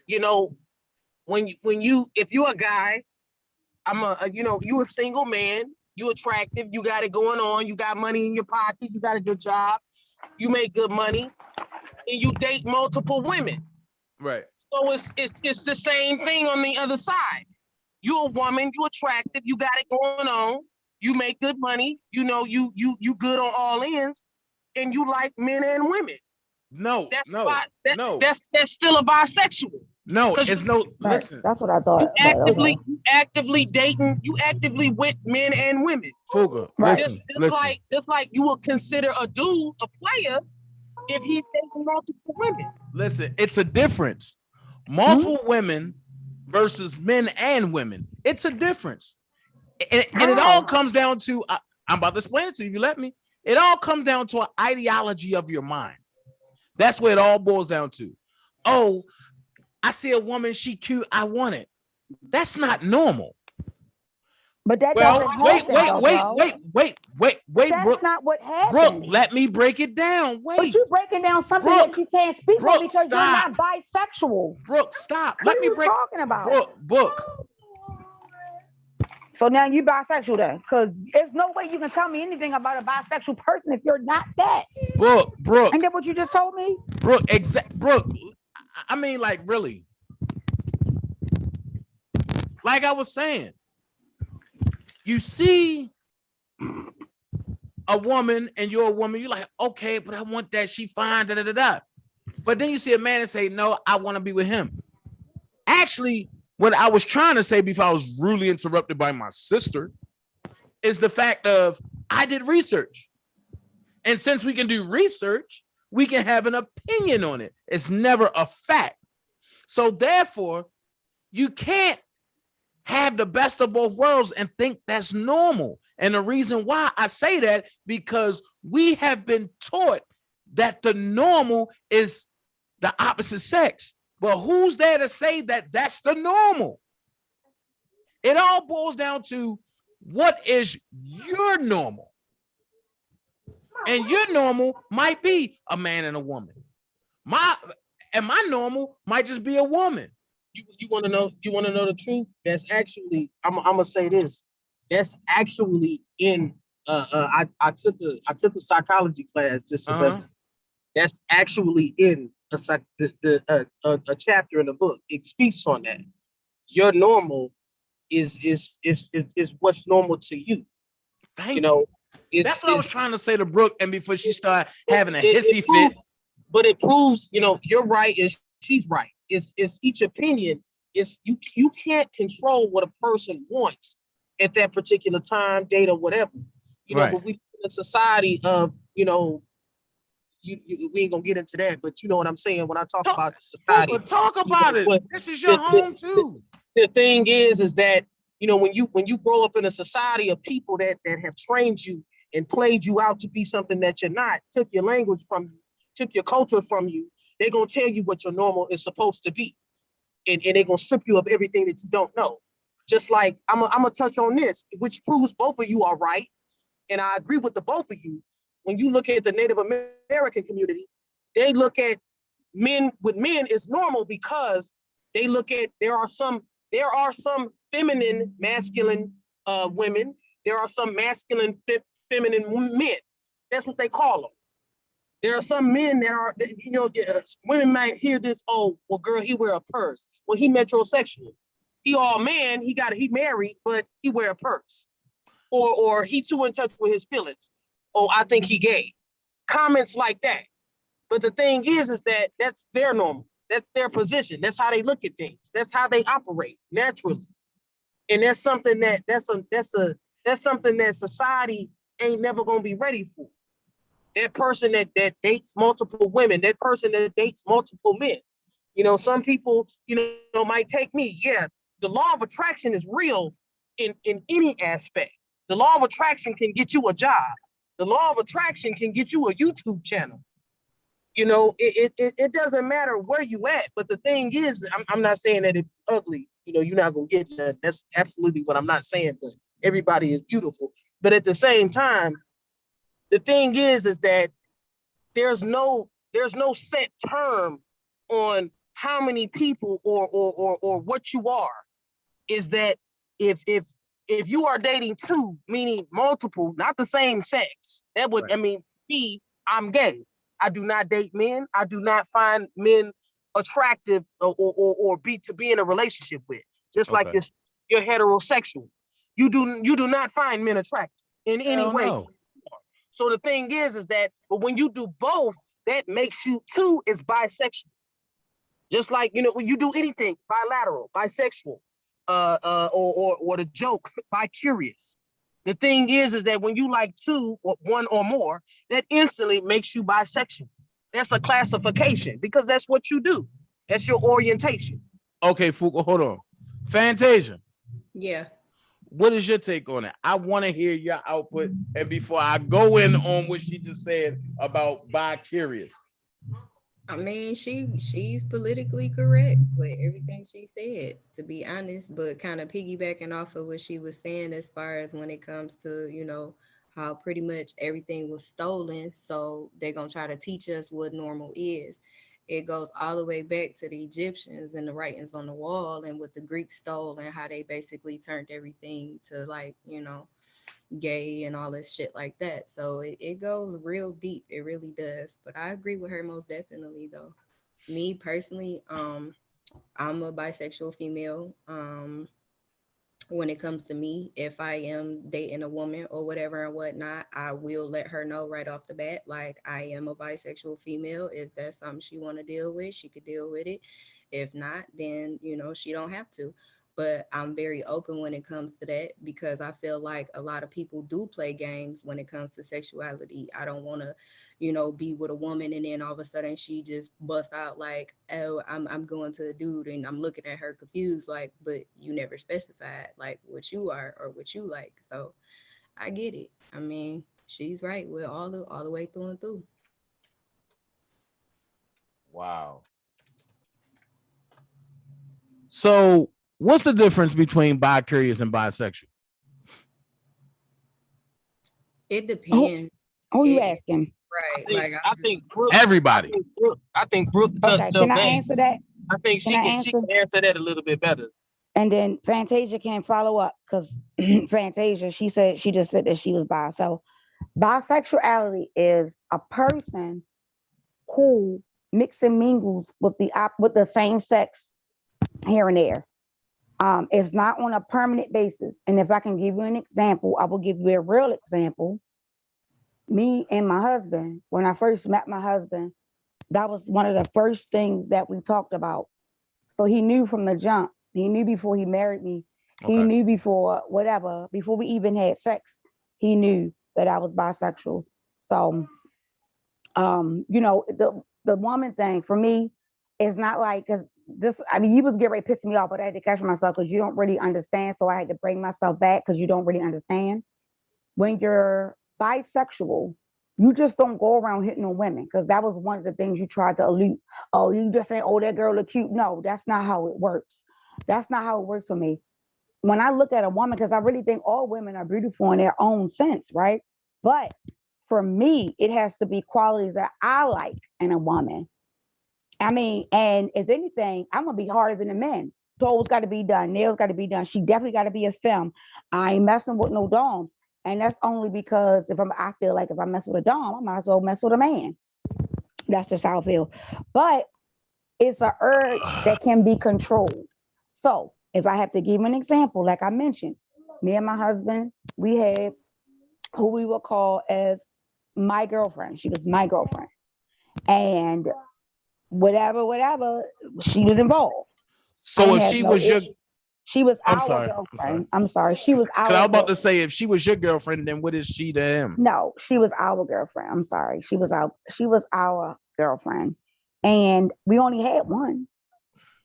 You know, if you're a guy, you a single man, you attractive, you got it going on, you got money in your pocket, you got a good job, you make good money, and you date multiple women. Right. So it's the same thing on the other side. You're a woman, you attractive, you got it going on, you make good money, you good on all ends, and you like men and women. No, that's still a bisexual. No, it's no. Listen, that's what I thought. You actively dating. You actively with men and women. Fuga, listen. Just like you would consider a dude a player if he's dating multiple women. Listen, it's a difference. Multiple women versus men and women. It's a difference, and it all comes down to. I'm about to explain it to you. If you let me. It all comes down to an ideology of your mind. That's where it all boils down to. Oh, I see a woman, she cute, I want it. That's not normal. But that wait, that's Brooke. not what happened. Brooke, let me break it down. Wait. But you're breaking down something that you can't speak on because you're not bisexual. Brooke, stop. What are you talking about? Brooke. So now you bisexual then, because there's no way you can tell me anything about a bisexual person if you're not that. Brooke. Ain't that what you just told me? Brooke, I mean, like, really. Like I was saying, you see a woman and you're a woman, you're like, okay, but I want that. She fine, da. But then you see a man and say, no, I want to be with him. Actually, what I was trying to say before I was rudely interrupted by my sister is the fact of I did research. And since we can do research, we can have an opinion on it. It's never a fact. So therefore, you can't have the best of both worlds and think that's normal. And the reason why I say that, because we have been taught that the normal is the opposite sex. But who's there to say that that's the normal? It all boils down to what is your normal? And your normal might be a man and a woman. My normal might just be a woman. You want to know the truth? That's actually, I'm gonna say this. That's actually in I took a psychology class this semester. That's actually in a chapter in the book. It speaks on that. Your normal is what's normal to you. Thank you. That's what I was trying to say to Brooke, and before she started having a hissy fit. But it proves, you're right and she's right. It's each opinion. It's you can't control what a person wants at that particular time, date, or whatever. But we live in a society of, we ain't gonna get into that, but you know what I'm saying when I talk about the society. Talk about it. This is your home too. The thing is that when you grow up in a society of people that have trained you and played you out to be something that you're not, took your language from you, took your culture from you, they're gonna tell you what your normal is supposed to be, and they're gonna strip you of everything that you don't know. Just like I'm gonna touch on this, which proves both of you are right, and I agree with the both of you. When you look at the Native American community, they look at men with men is normal because they look at there are some feminine, masculine women. There are some masculine, feminine men. That's what they call them. There are some men that are, you know, women might hear this, oh, well, girl, he wear a purse. Well, he metrosexual. He all man, he married, but he wear a purse. Or he too in touch with his feelings. Oh, I think he gay. Comments like that. But the thing is that that's their normal. That's their position. That's how they look at things. That's how they operate naturally. And that's something that's something that society ain't never gonna be ready for. That person that dates multiple women, that person that dates multiple men. You know, some people, you know, might take me. Yeah, the law of attraction is real in any aspect. The law of attraction can get you a job. The law of attraction can get you a YouTube channel. You know, it doesn't matter where you at. But the thing is, I'm not saying that if you're ugly, you know, you're not gonna get that. That's absolutely what I'm not saying. But everybody is beautiful. But at the same time, the thing is that there's no set term on how many people or what you are. Is that if you are dating two, meaning multiple, not the same sex, that would, right. I mean, I'm gay. I do not date men. I do not find men attractive or be in a relationship with. Just like you're heterosexual. You do not find men attractive in any way. No. So the thing is that, but when you do both, that makes you two is bisexual. Just like, you know, when you do anything, bilateral, bisexual, or the joke, bi-curious. The thing is that when you like two or one or more, that instantly makes you bisexual. That's a classification because that's what you do. That's your orientation. Okay, Fuqua, hold on. Fantasia. Yeah. What is your take on it? I want to hear your output. And before I go in on what she just said about bi-curious. I mean, she's politically correct with everything she said, to be honest, but kind of piggybacking off of what she was saying as far as when it comes to, you know, how pretty much everything was stolen. So they're going to try to teach us what normal is. It goes all the way back to the Egyptians and the writings on the wall and what the Greeks stole and how they basically turned everything to, like, you know, gay and all this shit like that. So it goes real deep. It really does. But I agree with her most definitely though. Me personally, I'm a bisexual female. When it comes to me, if I am dating a woman or whatever and whatnot, I will let her know right off the bat, like, I am a bisexual female. If that's something she want to deal with, she could deal with it. If not, then, you know, she don't have to. But I'm very open when it comes to that because I feel like a lot of people do play games when it comes to sexuality. I don't want to, you know, be with a woman and then all of a sudden she just busts out like, oh, I'm going to a dude, and I'm looking at her confused, like, but you never specified like what you are or what you like. So I get it. I mean, she's right with all the way through and through. Wow. So what's the difference between bi-curious and bisexual? It depends. Oh, you asking? Right. I think Brooke, everybody. I think Brooke. Okay, can I answer that? I think she can answer that a little bit better. And then Fantasia can follow up because Fantasia, she just said that she was bi. So bisexuality is a person who mix and mingles with the same sex here and there. It's not on a permanent basis. And if I can give you an example, I will give you a real example. Me and my husband, when I first met my husband, that was one of the first things that we talked about. So he knew from the jump. He knew before he married me. Okay. He knew before we even had sex, he knew that I was bisexual. So, you know, the woman thing for me is not like, because this, I mean, you was getting ready to piss me off, but I had to catch myself because you don't really understand. So I had to bring myself back because you don't really understand. When you're bisexual, you just don't go around hitting on women, because that was one of the things you tried to allude. Oh, you just saying, oh, that girl look cute. No, that's not how it works. That's not how it works for me. When I look at a woman, because I really think all women are beautiful in their own sense, right? But for me, it has to be qualities that I like in a woman. I mean, and if anything, I'm gonna be harder than the men. Toes got to be done, nails got to be done. She definitely got to be a femme. I ain't messing with no doms, and that's only because I feel like if I mess with a dom, I might as well mess with a man. That's just how I feel. But it's an urge that can be controlled. So if I have to give an example, like I mentioned, me and my husband, we had who we would call as my girlfriend. She was my girlfriend. And whatever, she was involved. So if she was your, she was I'm our sorry, girlfriend. I'm sorry. She was our because I was about to girlfriend. say, if she was your girlfriend, then what is she to him? No, she was our girlfriend. I'm sorry. She was our girlfriend. And we only had one.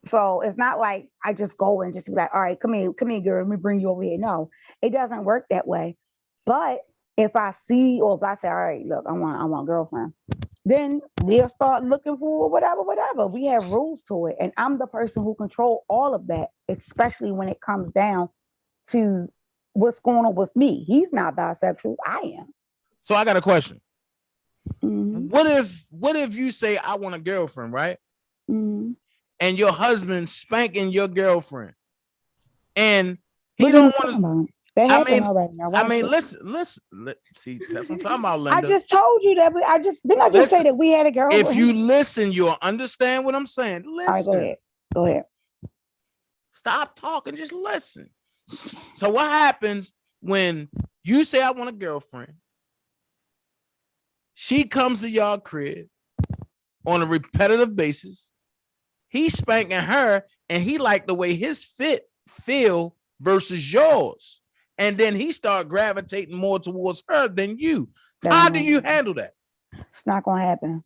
So it's not like I just go and just be like, all right, come here, girl, let me bring you over here. No, it doesn't work that way. But if I see, or if I say, all right, look, I want a girlfriend, then we'll start looking for whatever. We have rules to it. And I'm the person who control all of that, especially when it comes down to what's going on with me. He's not bisexual. I am. So I got a question. Mm-hmm. What if you say I want a girlfriend, right? Mm-hmm. And your husband spanking your girlfriend, and he What don't want to. That happened already. Listen. See, that's what I'm talking about, Linda. I just told you that. I just say that we had a girl. If you listen, you'll understand what I'm saying. Listen. All right, go ahead. Stop talking. Just listen. So what happens when you say I want a girlfriend? She comes to your crib on a repetitive basis. He's spanking her, and he liked the way his fit feel versus yours. And then he start gravitating more towards her than you. How do you handle that? It's not going to happen.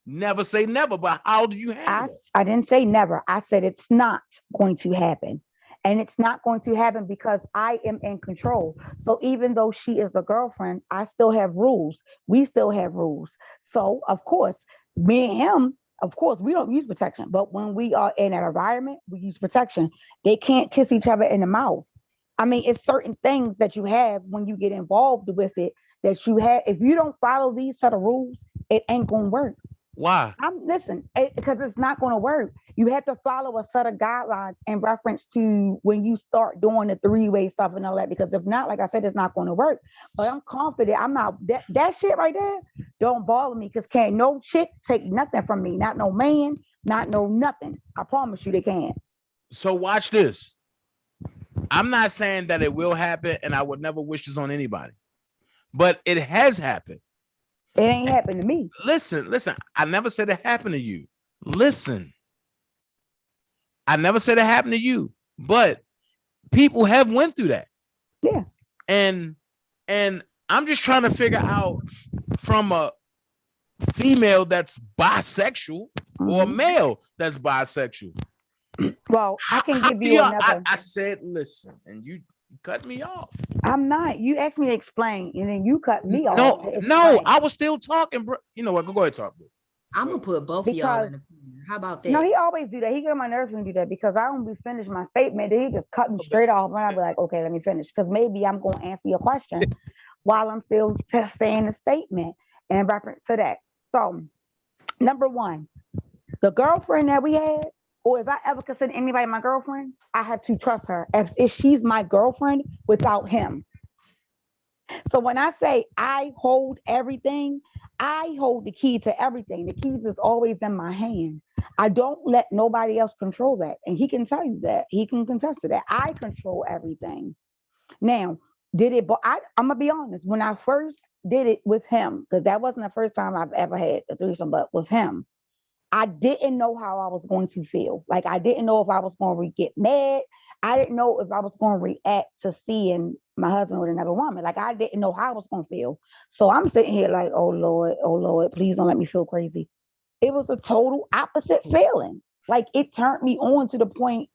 Never say never, but how do you handle it? I didn't say never. I said it's not going to happen. And it's not going to happen because I am in control. So even though she is the girlfriend, I still have rules. We still have rules. So, of course, me and him, of course, we don't use protection. But when we are in an environment, we use protection. They can't kiss each other in the mouth. I mean, it's certain things that you have when you get involved with it that you have. If you don't follow these set of rules, it ain't going to work. Why? Because it's not going to work. You have to follow a set of guidelines in reference to when you start doing the three-way stuff and all that. Because if not, like I said, it's not going to work. But I'm confident. I'm not that shit right there. Don't bother me because can't no chick take nothing from me. Not no man. Not no nothing. I promise you they can't. So watch this. I'm not saying that it will happen, and I would never wish this on anybody, but it has happened. It ain't happened to me. Listen. I never said it happened to you. Listen. I never said it happened to you, but people have went through that. Yeah. And I'm just trying to figure out from a female that's bisexual or a male that's bisexual. Well, I can give you another. I said, listen, and you cut me off. I'm not. You asked me to explain, and then you cut me off. No, I was still talking, bro. You know what? Go ahead, talk, bro. I'm gonna put both of y'all in the corner. How about that? No, he always do that. He get on my nerves when he do that because I don't be finished my statement. Then he just cut me straight off, and I'll be like, okay, let me finish because maybe I'm gonna answer your question while I'm still saying the statement in reference to that. So, number one, the girlfriend that we had, or if I ever consider anybody my girlfriend, I have to trust her if she's my girlfriend without him. So when I say I hold everything, I hold the key to everything. The keys is always in my hand. I don't let nobody else control that. And he can tell you that. He can contest to that. I control everything. Now, I'm going to be honest. When I first did it with him, because that wasn't the first time I've ever had a threesome, but with him, I didn't know how I was going to feel. Like, I didn't know if I was going to get mad. I didn't know if I was going to react to seeing my husband with another woman. Like, I didn't know how I was going to feel. So I'm sitting here like, oh Lord, please don't let me feel crazy. It was a total opposite feeling. Like, it turned me on to the point,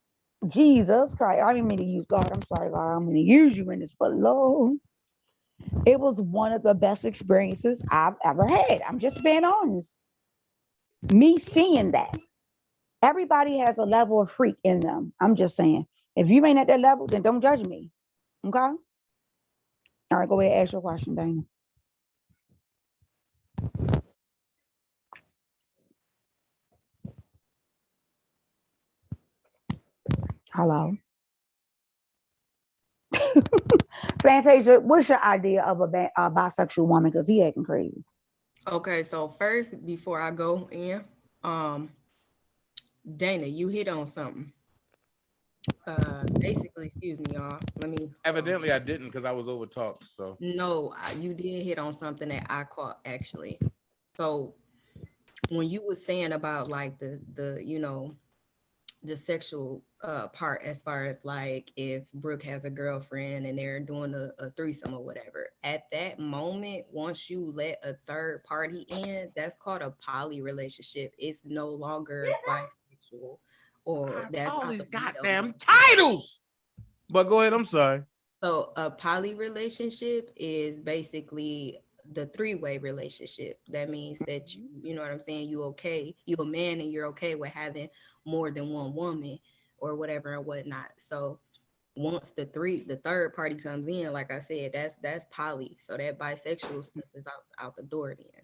Jesus Christ, I didn't mean to use God. I'm sorry, God, I'm going to use you in this, but Lord, it was one of the best experiences I've ever had. I'm just being honest. Me seeing that. Everybody has a level of freak in them. I'm just saying. If you ain't at that level, then don't judge me. Okay? All right, go ahead and ask your question, Dana. Hello. Fantasia, what's your idea of a bisexual woman? Because he acting crazy. Okay, so first, before I go in, um, Dana, you hit on something. Basically, excuse me, y'all. Let me. Evidently, I didn't because I was over talked. So No, you did hit on something that I caught actually. So when you were saying about like the sexual part, as far as like if Brooke has a girlfriend and they're doing a threesome or whatever, at that moment, once you let a third party in, that's called a poly relationship. It's no longer bisexual, or that's all out these the window. goddamn titles. But go ahead. I'm sorry. So a poly relationship is basically the three-way relationship. That means that you know what I'm saying, you're a man and you're okay with having more than one woman or whatever and whatnot. So once the third party comes in, like I said, that's poly. So that bisexual stuff is out the door then.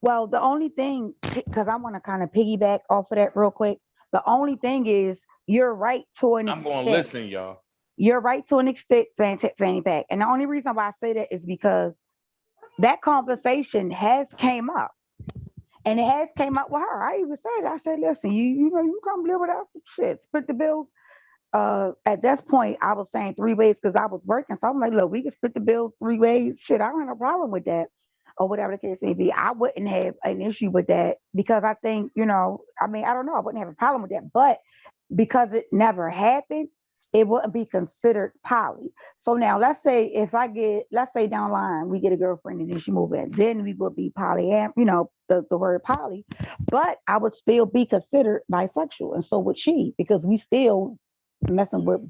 Well, the only thing, because I want to kind of piggyback off of that real quick. The only thing is, you're right to an I'm going to extent. listen, y'all. You're right to an extent, Fanny Pack. And the only reason why I say that is because that conversation has came up. And it has came up with her. I even said, I said, listen, you know, you come live with us, shit, split the bills. At this point, I was saying 3 ways because I was working. So I'm like, look, we can split the bills 3 ways. Shit, I don't have a problem with that. Or whatever the case may be. I wouldn't have an issue with that because I think, you know, I mean, I don't know, I wouldn't have a problem with that. But because it never happened, it wouldn't be considered poly. So now let's say down the line, we get a girlfriend and then she move in, then we would be you know, the word poly, but I would still be considered bisexual. And so would she, because we still messing with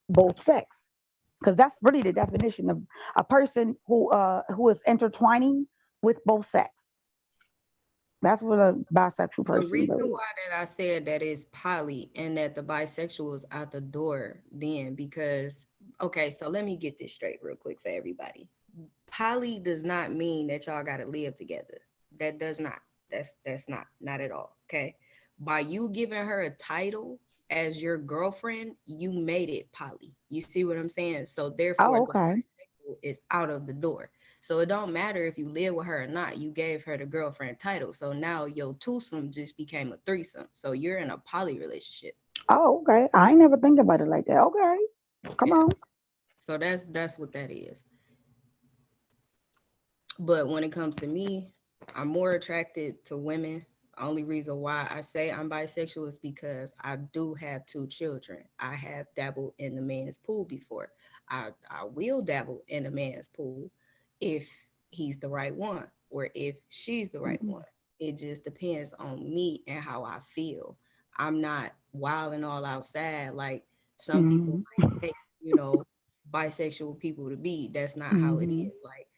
both sex. Because that's really the definition of a person who is intertwining with both sex. That's what a bisexual The person reason really why is. that I said that is poly and that the bisexual is out the door then, because okay, so let me get this straight real quick for everybody. Poly does not mean that y'all gotta live together. That does not. That's not at all. Okay. By you giving her a title as your girlfriend, you made it poly. You see what I'm saying? So therefore Oh, the okay. bisexual is out of the door. So it don't matter if you live with her or not. You gave her the girlfriend title. So now your twosome just became a threesome. So you're in a poly relationship. Oh, okay. I ain't never think about it like that. Okay. Come Yeah. on. So that's what that is. But when it comes to me, I'm more attracted to women. Only reason why I say I'm bisexual is because I do have 2 children. I have dabbled in the man's pool before. I will dabble in a man's pool if he's the right one or if she's the right Mhm. one. It just depends on me and how I feel. I'm not wild and all outside like some people Mhm. might take, you know, bisexual people to be. That's not how it Mhm. is. Like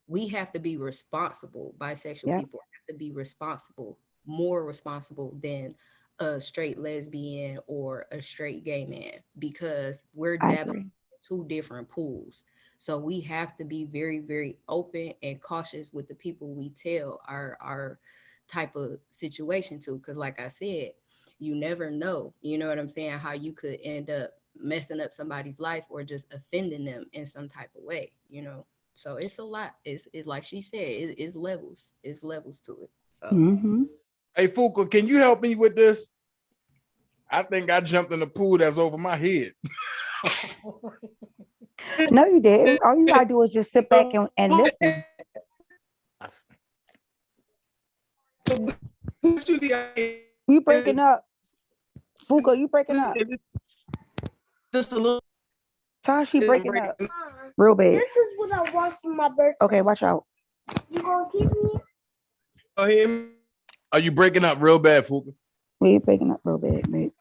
we have to be responsible. Bisexual Yep. people have to be responsible, more responsible than a straight lesbian or a straight gay man, because we're I dabbling agree. in 2 different pools. So we have to be very, very open and cautious with the people we tell our type of situation to. Because like I said, you never know, you know what I'm saying, how you could end up messing up somebody's life or just offending them in some type of way, you know. So it's a lot. It's like she said, it's levels. It's levels to it. So Mhm. Hey, Fuka, can you help me with this? I think I jumped in the pool that's over my head. No, you didn't. All you gotta do is just sit back and listen. You breaking up. Fuka, you breaking up. Just a little. Tashi breaking up. Real bad. This is what I want for my birthday. Okay, watch out. You gonna keep me? Go ahead. Are you breaking up real bad, Fuka? We you breaking up real bad, mate.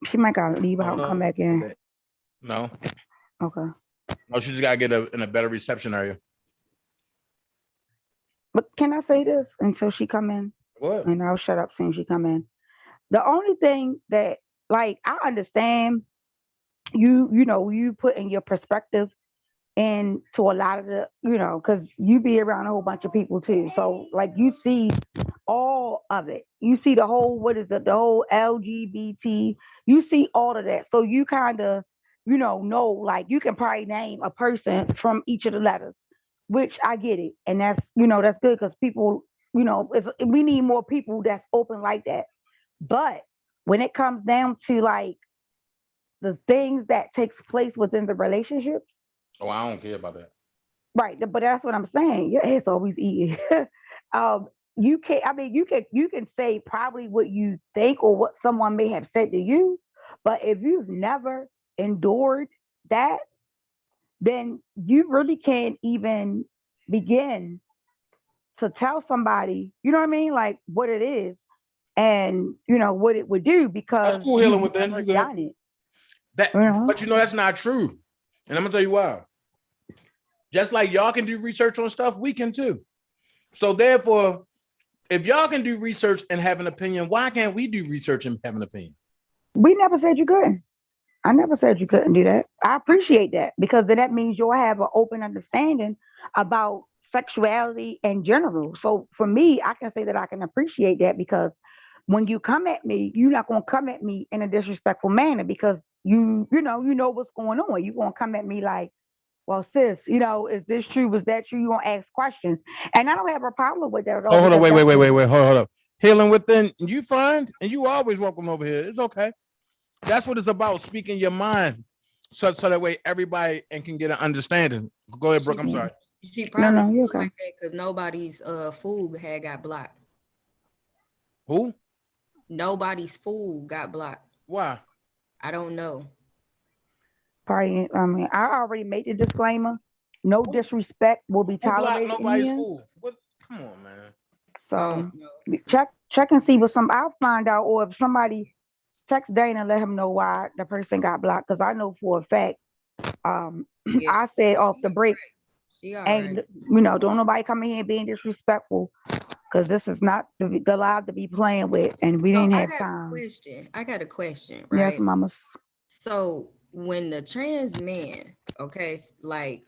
She might gotta leave out and come back in. No. Okay. No, she just gotta get in a better reception area. But can I say this until she come in? What? And I'll shut up soon as she come in. The only thing that, like, I understand you know, you put in your perspective into a lot of the, you know, because you be around a whole bunch of people too. So like you see all of it. You see the whole, what is it, the whole LGBT, you see all of that. So you kind of like you can probably name a person from each of the letters, which I get it. And that's, that's good because people, we need more people that's open like that. But when it comes down to like the things that takes place within the relationships. Oh, I don't care about that. Right. But that's what I'm saying. Your ass always eating. You can't, I mean, you can say probably what you think or what someone may have said to you, but if you've never endured that, then you really can't even begin to tell somebody, you know what I mean? Like what it is and what it would do because that's cool, Healing you've Within. never You done it. But that's not true. And I'm gonna tell you why. Just like y'all can do research on stuff, we can too. So therefore, if y'all can do research and have an opinion, why can't we do research and have an opinion? We never said you couldn't. I never said you couldn't do that. I appreciate that because then that means you'll have an open understanding about sexuality in general. So for me, I can say that I can appreciate that because when you come at me, you're not going to come at me in a disrespectful manner because you know what's going on. You're going to come at me like, well, sis, is this true? Was that true? You're going to ask questions. And I don't have a problem with that at all. Oh, hold on. Wait. Hold up. Healing Within, you find, and you always welcome over here. It's okay. That's what it's about, speaking your mind. So that way everybody can get an understanding. Go ahead, Brooke. I'm sorry. She probably you're okay. like that because nobody's food had got blocked. Who? Nobody's food got blocked. Why? I don't know. Probably, I mean, I already made the disclaimer. No disrespect will be tolerated. Nobody's food. What? Come on, man. So check and see what I'll find out, or if somebody text Dana and let him know why the person got blocked. Because I know for a fact, I said off the break, and don't nobody come in here being disrespectful. Because this is not the live to be playing with, and we didn't have time. I got a question, right? Yes, mamas. So when the trans man, okay, like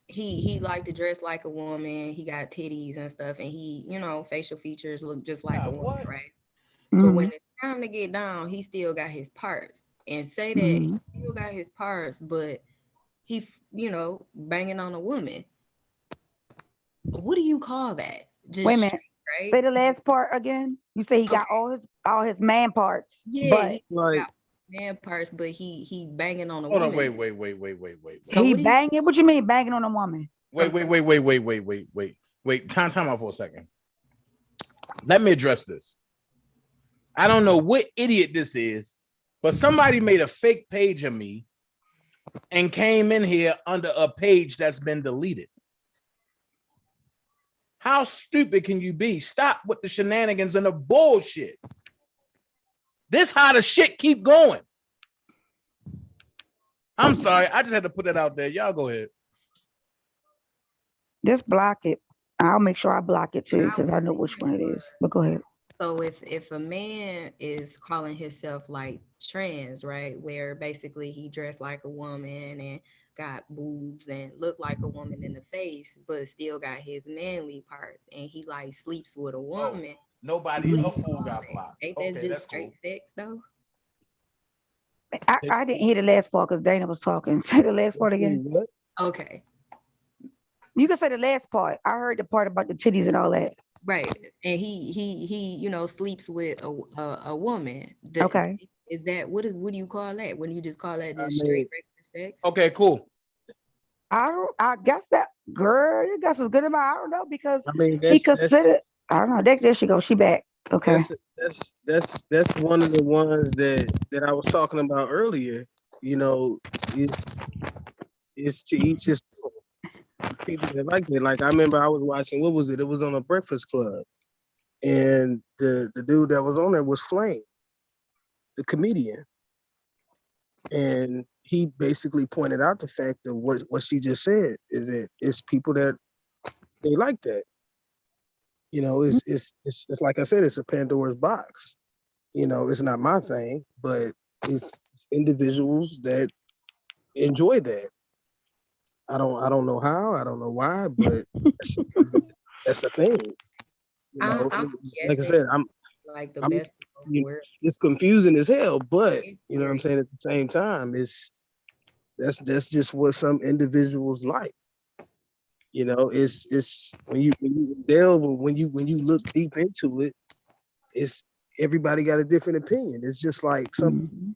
he liked to dress like a woman, he got titties and stuff, and he, facial features look just like a woman, right? But when it's time to get down, he still got his parts. And say that he still got his parts, but he, banging on a woman. What do you call that? Just wait a minute. Right? Say the last part again. You say he got all his man parts. Yeah, but he got man parts, but he banging on a woman. Hold on, wait. So he banging? What you mean banging on a woman? Wait. Time out for a second. Let me address this. I don't know what idiot this is, but somebody made a fake page of me and came in here under a page that's been deleted. How stupid can you be? Stop with the shenanigans and the bullshit. This how the shit keep going. I'm sorry. I just had to put that out there. Y'all go ahead. Just block it. I'll make sure I block it too because I know which one it is. But go ahead. So if a man is calling himself like trans, right, where basically he dressed like a woman and got boobs and looked like a woman in the face, but still got his manly parts, and he like sleeps with a woman. Nobody, a fool got blocked. Ain't that just straight sex though? I didn't hear the last part because Dana was talking. Say the last part again. Okay. You can say the last part. I heard the part about the titties and all that. Right, and he sleeps with a woman. Okay. Is that what do you call that when you just call that just straight regular sex? Okay, cool. I guess that girl, you guess it's good about. I don't know because he considered. I don't know. There she goes. She back. Okay. That's one of the ones that I was talking about earlier. It's to each his own. People that like it. Like I remember I was watching, what was it? It was on a Breakfast Club. And the dude that was on there was Flame, the comedian. And he basically pointed out the fact that what she just said is that it's people that they like that. It's like I said, it's a Pandora's box. It's not my thing, but it's individuals that enjoy that. I don't know how, I don't know why, but that's a thing. Like I said, like the I mean, best of both you, worlds. it's confusing as hell, but you know what I'm Right. saying, at the same time, that's just what some individuals like. You know, it's when you delve, when you look deep into it, it's everybody got a different opinion. It's just like some Mhm.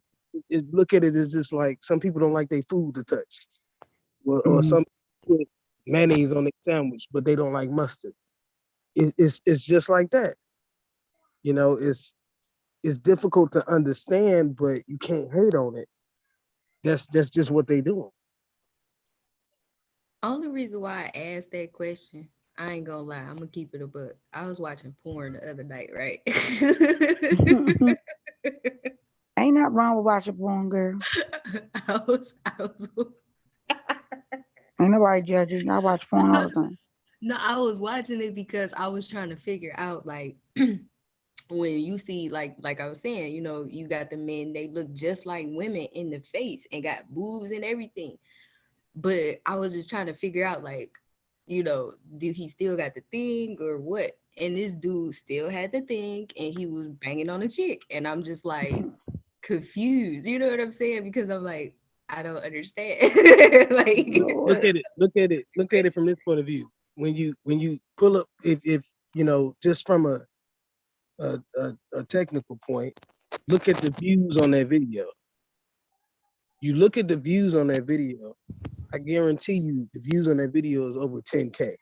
look at it as just like some people don't like their food to touch, or Mhm. some put mayonnaise on their sandwich, but they don't like mustard. It's just like that. You know, it's difficult to understand, but you can't hate on it. That's just what they do. Only reason why I asked that question, I ain't gonna lie, I'm gonna keep it a book. I was watching porn the other night, right? Ain't nothing wrong with watching porn, girl. I was Ain't nobody judging. I watch porn all the time. no, I was watching it because I was trying to figure out like when you see like I was saying, you know, you got the men, they look just like women in the face and got boobs and everything. But I was just trying to figure out like, you know, do he still got the thing or what? And this dude still had the thing and he was banging on a chick. And I'm just like confused. You know what I'm saying? Because I'm like, I don't understand. Like Look Lord. at it. Look at it. Look at it from this point of view. When you pull up, if you know, just from a technical point, look at the views on that video. You look at the views on that video. I guarantee you, the views on that video is over 10K.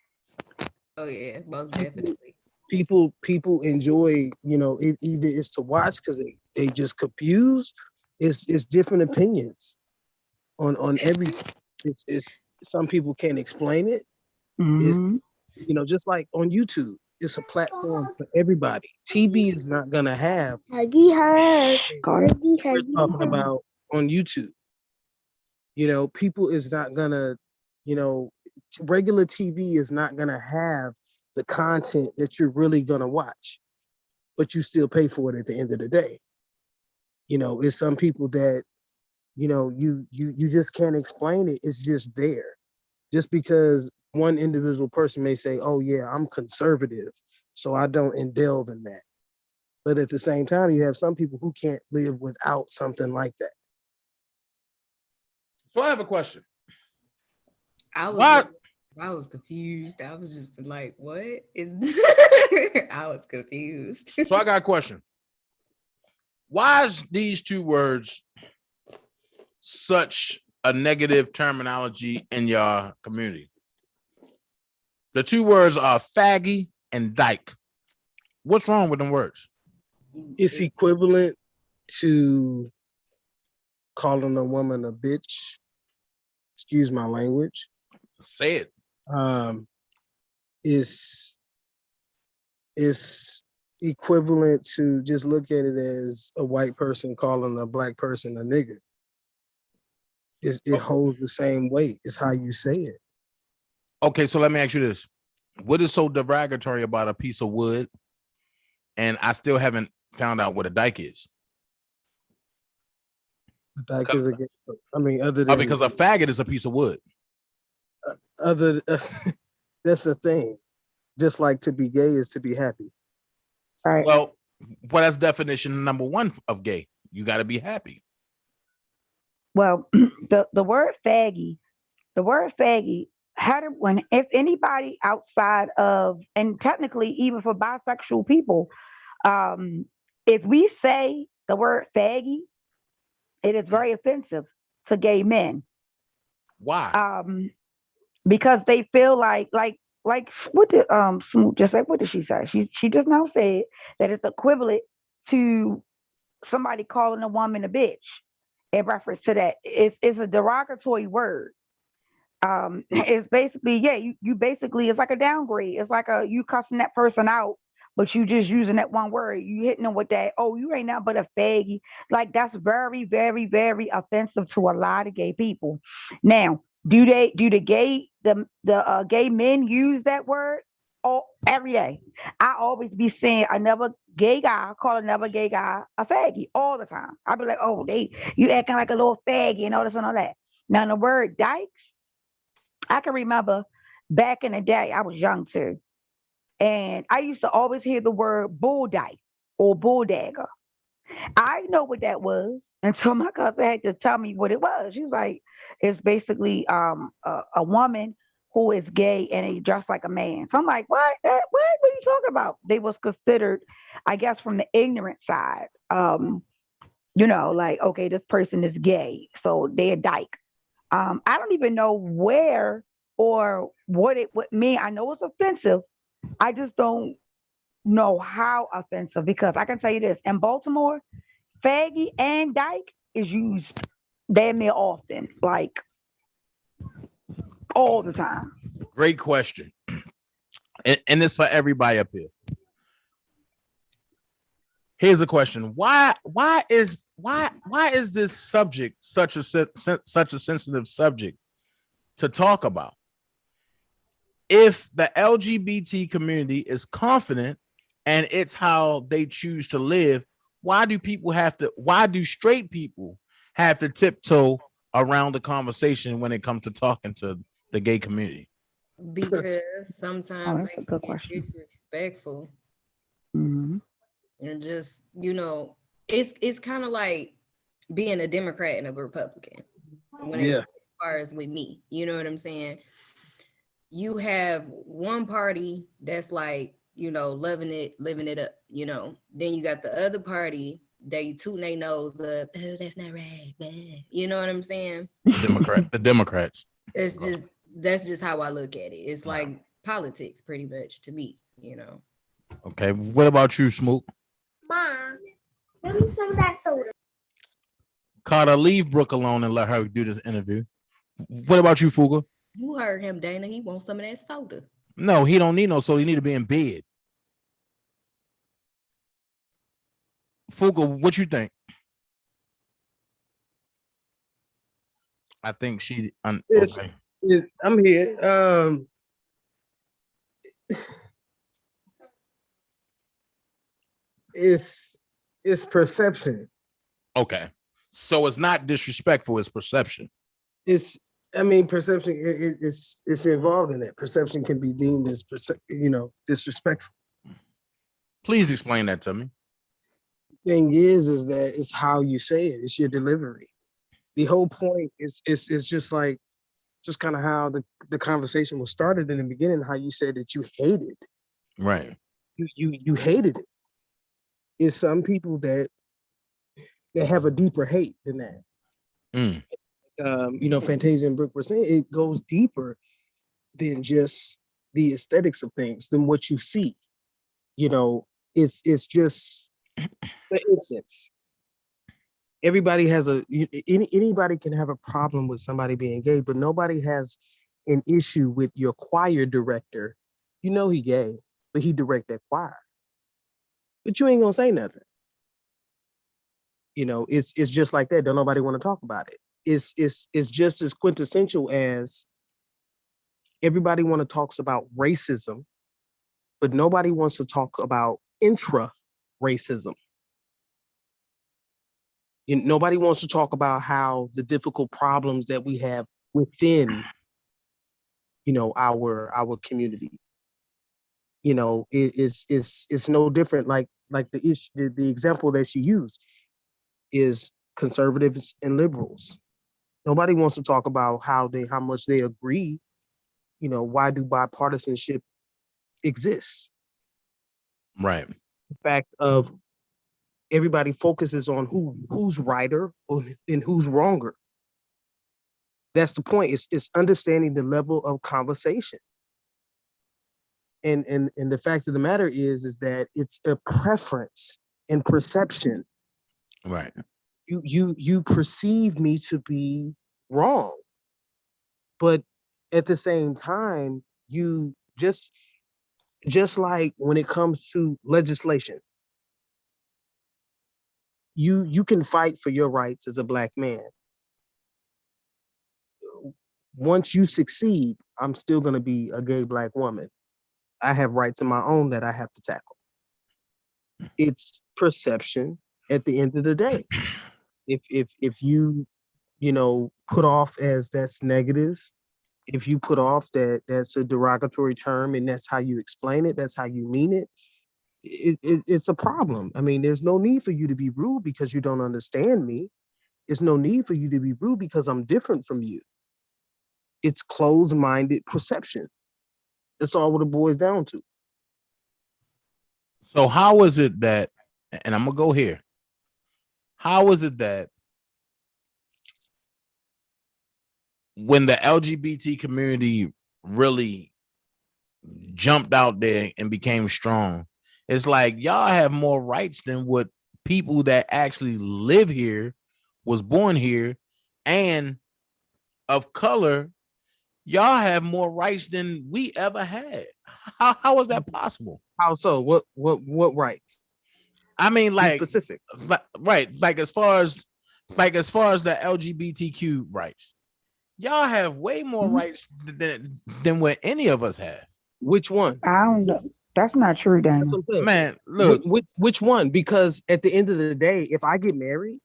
oh yeah, most People, definitely. people enjoy. You know, it either is to watch because they just confused. It's different opinions on everything. It's some people can't explain it. It's, Mhm. you know, just like on YouTube, it's a platform for everybody. TV is not gonna have Huggy her. Carter. Huggy, we're huggy talking her. about on YouTube. You know, people is not gonna, you know, regular TV is not gonna have the content that you're really gonna watch, but you still pay for it at the end of the day. You know, it's some people that, you know, you just can't explain it. It's just there. Just because one individual person may say, "Oh yeah, I'm conservative, so I don't indulge in that." But at the same time, you have some people who can't live without something like that. So I have a question. I was Why? I was confused. I was just like, what is I was confused. So I got a question. Why is these two words such a negative terminology in your community? The two words are faggy and dyke. What's wrong with them words? It's equivalent to calling a woman a bitch. Excuse my language. Say it. Um, it's it's equivalent to just look at it as a white person calling a black person a nigger. It holds the same weight. It's how you say it. Okay, so let me ask you this. What is so derogatory about a piece of wood? And I still haven't found out what a dyke is. Like, is against, I mean, other than Because a faggot is a piece of wood. other, that's the thing. Just like to be gay is to be happy. Right. Well, that's definition number one of gay. You got to be happy. Well, the word faggy, when if anybody outside of, and technically even for bisexual people, if we say the word faggy, it is very offensive to gay men. Why? Because they feel like what did Smoot just say? What did she say? She just now said that it's equivalent to somebody calling a woman a bitch in reference to that. It's a derogatory word. It's basically, yeah, you basically, it's like a downgrade. It's like you cussing that person out, but you just using that one word. You hitting them with that, oh, you ain't nothing but a faggy. Like that's very, very, very offensive to a lot of gay people. Now, do the gay men use that word? Oh, every day. I always be saying another gay guy call another gay guy a faggy all the time. I be like, oh, you acting like a little faggy and all this and all that. Now the word dykes, I can remember back in the day, I was young too. And I used to always hear the word bull dyke. or bulldagger. I know what that was until my cousin had to tell me what it was. She was like, it's basically a woman who is gay and they dress like a man. So I'm like, what? What are you talking about? They was considered, I guess, from the ignorant side. Like, okay, this person is gay, so they're a dyke. I don't even know where or what it would mean. I know it's offensive. I just don't know how offensive, because I can tell you this: in Baltimore, faggy and dyke is used damn near often, like all the time. Great question. And it's for everybody up here. Here's a question. Why is this subject such a sensitive subject to talk about? If the LGBT community is confident and it's how they choose to live, why do straight people have to tiptoe around the conversation when it comes to talking to the gay community? Because sometimes that's they a good can question. be disrespectful. Mhm. And just, it's kind of like being a Democrat and a Republican. As far as with me, you know what I'm saying? You have one party that's like, loving it, living it up, Then you got the other party, they tooting their nose up. Oh, that's not right. You know what I'm saying? The Democrats. That's just how I look at it. It's like politics pretty much to me, Okay. What about you, Smook? Mom, give me some of that soda. Carter, leave Brooke alone and let her do this interview. What about you, Fuga? You heard him, Dana. He wants some of that soda. No, he don't need no soda. He need to be in bed. Fuga, what you think? I think she. Okay. I'm here. It's perception. Okay. So it's not disrespectful, it's perception. Perception it's involved in it. Perception can be deemed as disrespectful. Please explain that to me. Thing is that it's how you say it. It's your delivery. The whole point is just kind of how the conversation was started in the beginning. How you said that you hated, right? You hated it. It's some people that have a deeper hate than that. Fantasia and Brooke were saying it goes deeper than just the aesthetics of things, than what you see. It's just, for instance, everybody has anybody can have a problem with somebody being gay, but nobody has an issue with your choir director. He gay, but he direct that choir. But you ain't gonna say nothing. It's just like that. Don't nobody want to talk about it. It's just as quintessential as everybody want to talk about racism, but nobody wants to talk about intra-racism. Nobody wants to talk about the difficult problems that we have within, our community. It's no different. Like the example that she used is conservatives and liberals. Nobody wants to talk about how much they agree. Why do bipartisanship exist? Right. The fact of everybody focuses on who's righter and who's wronger. That's the point. It's understanding the level of conversation. And the fact of the matter is that it's a preference and perception. Right. You perceive me to be wrong, but at the same time, you just like when it comes to legislation, you can fight for your rights as a Black man. Once you succeed, I'm still going to be a gay Black woman. I have rights of my own that I have to tackle. It's perception at the end of the day. If you put off as that's negative, if you put off that that's a derogatory term and that's how you explain it, that's how you mean it, it's a problem. I mean, there's no need for you to be rude because you don't understand me. There's no need for you to be rude because I'm different from you. It's closed-minded perception. That's all what it boils down to. So how is it that, and I'm gonna go here. How is it that when the LGBT community really jumped out there and became strong, it's like y'all have more rights than what people that actually live here, was born here, and of color, y'all have more rights than we ever had. How is that possible? How so? What rights? I mean, Be like, specific. right, like as far as the LGBTQ rights, y'all have way more rights than what any of us have. Which one? I don't know. That's not true, That's Dana. what I'm saying. Man, look, Which one? Because at the end of the day, if I get married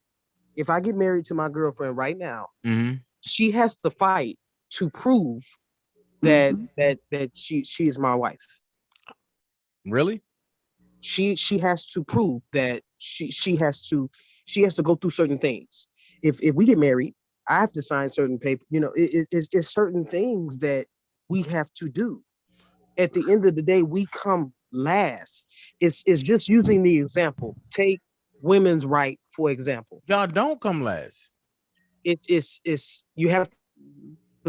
to my girlfriend right now, mhm. she has to fight to prove that Mhm. that she is my wife. Really? She has to prove that she has to go through certain things. If we get married, I have to sign certain paper. You know, it's certain things that we have to do. At the end of the day, we come last. It's just using the example. Take women's right, for example. Y'all don't come last. It's you have to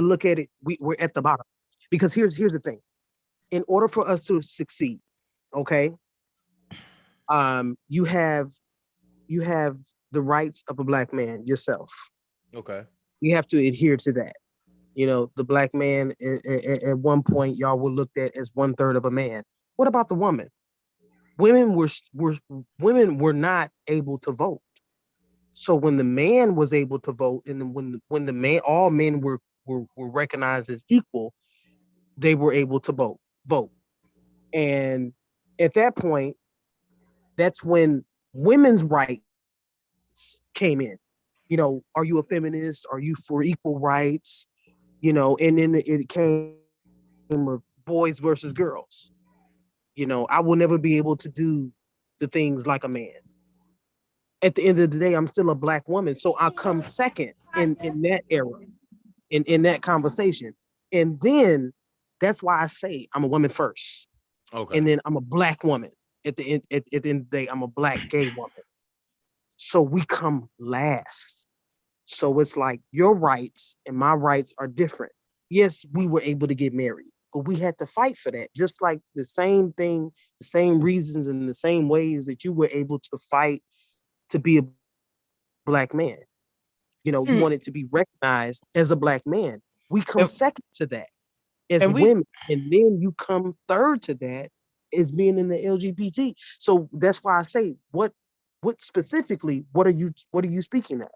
look at it. We're at the bottom. Because here's the thing. In order for us to succeed, okay, you have the rights of a black man yourself. Okay. You have to adhere to that. You know, the black man at one point y'all were looked at as 1/3 of a man. What about the woman? Women were not able to vote. So when the man was able to vote, and then when the man all men were recognized as equal, they were able to vote. And at that point, that's when women's rights came in. You know, are you a feminist? Are you for equal rights? You know, and then it came with boys versus girls. You know, I will never be able to do the things like a man. At the end of the day, I'm still a black woman. So I come second in that era, in that conversation. And then that's why I say I'm a woman first. Okay. And then I'm a black woman. At the end of the day, I'm a black gay woman. So we come last. So it's like your rights and my rights are different. Yes, we were able to get married, but we had to fight for that. Just like the same thing, the same reasons and the same ways that you were able to fight to be a black man. You know, you wanted to be recognized as a black man. We come And- second to that as and we- women, and then you come third to that as being in the LGBT. So that's why I say, what specifically, what are you speaking of?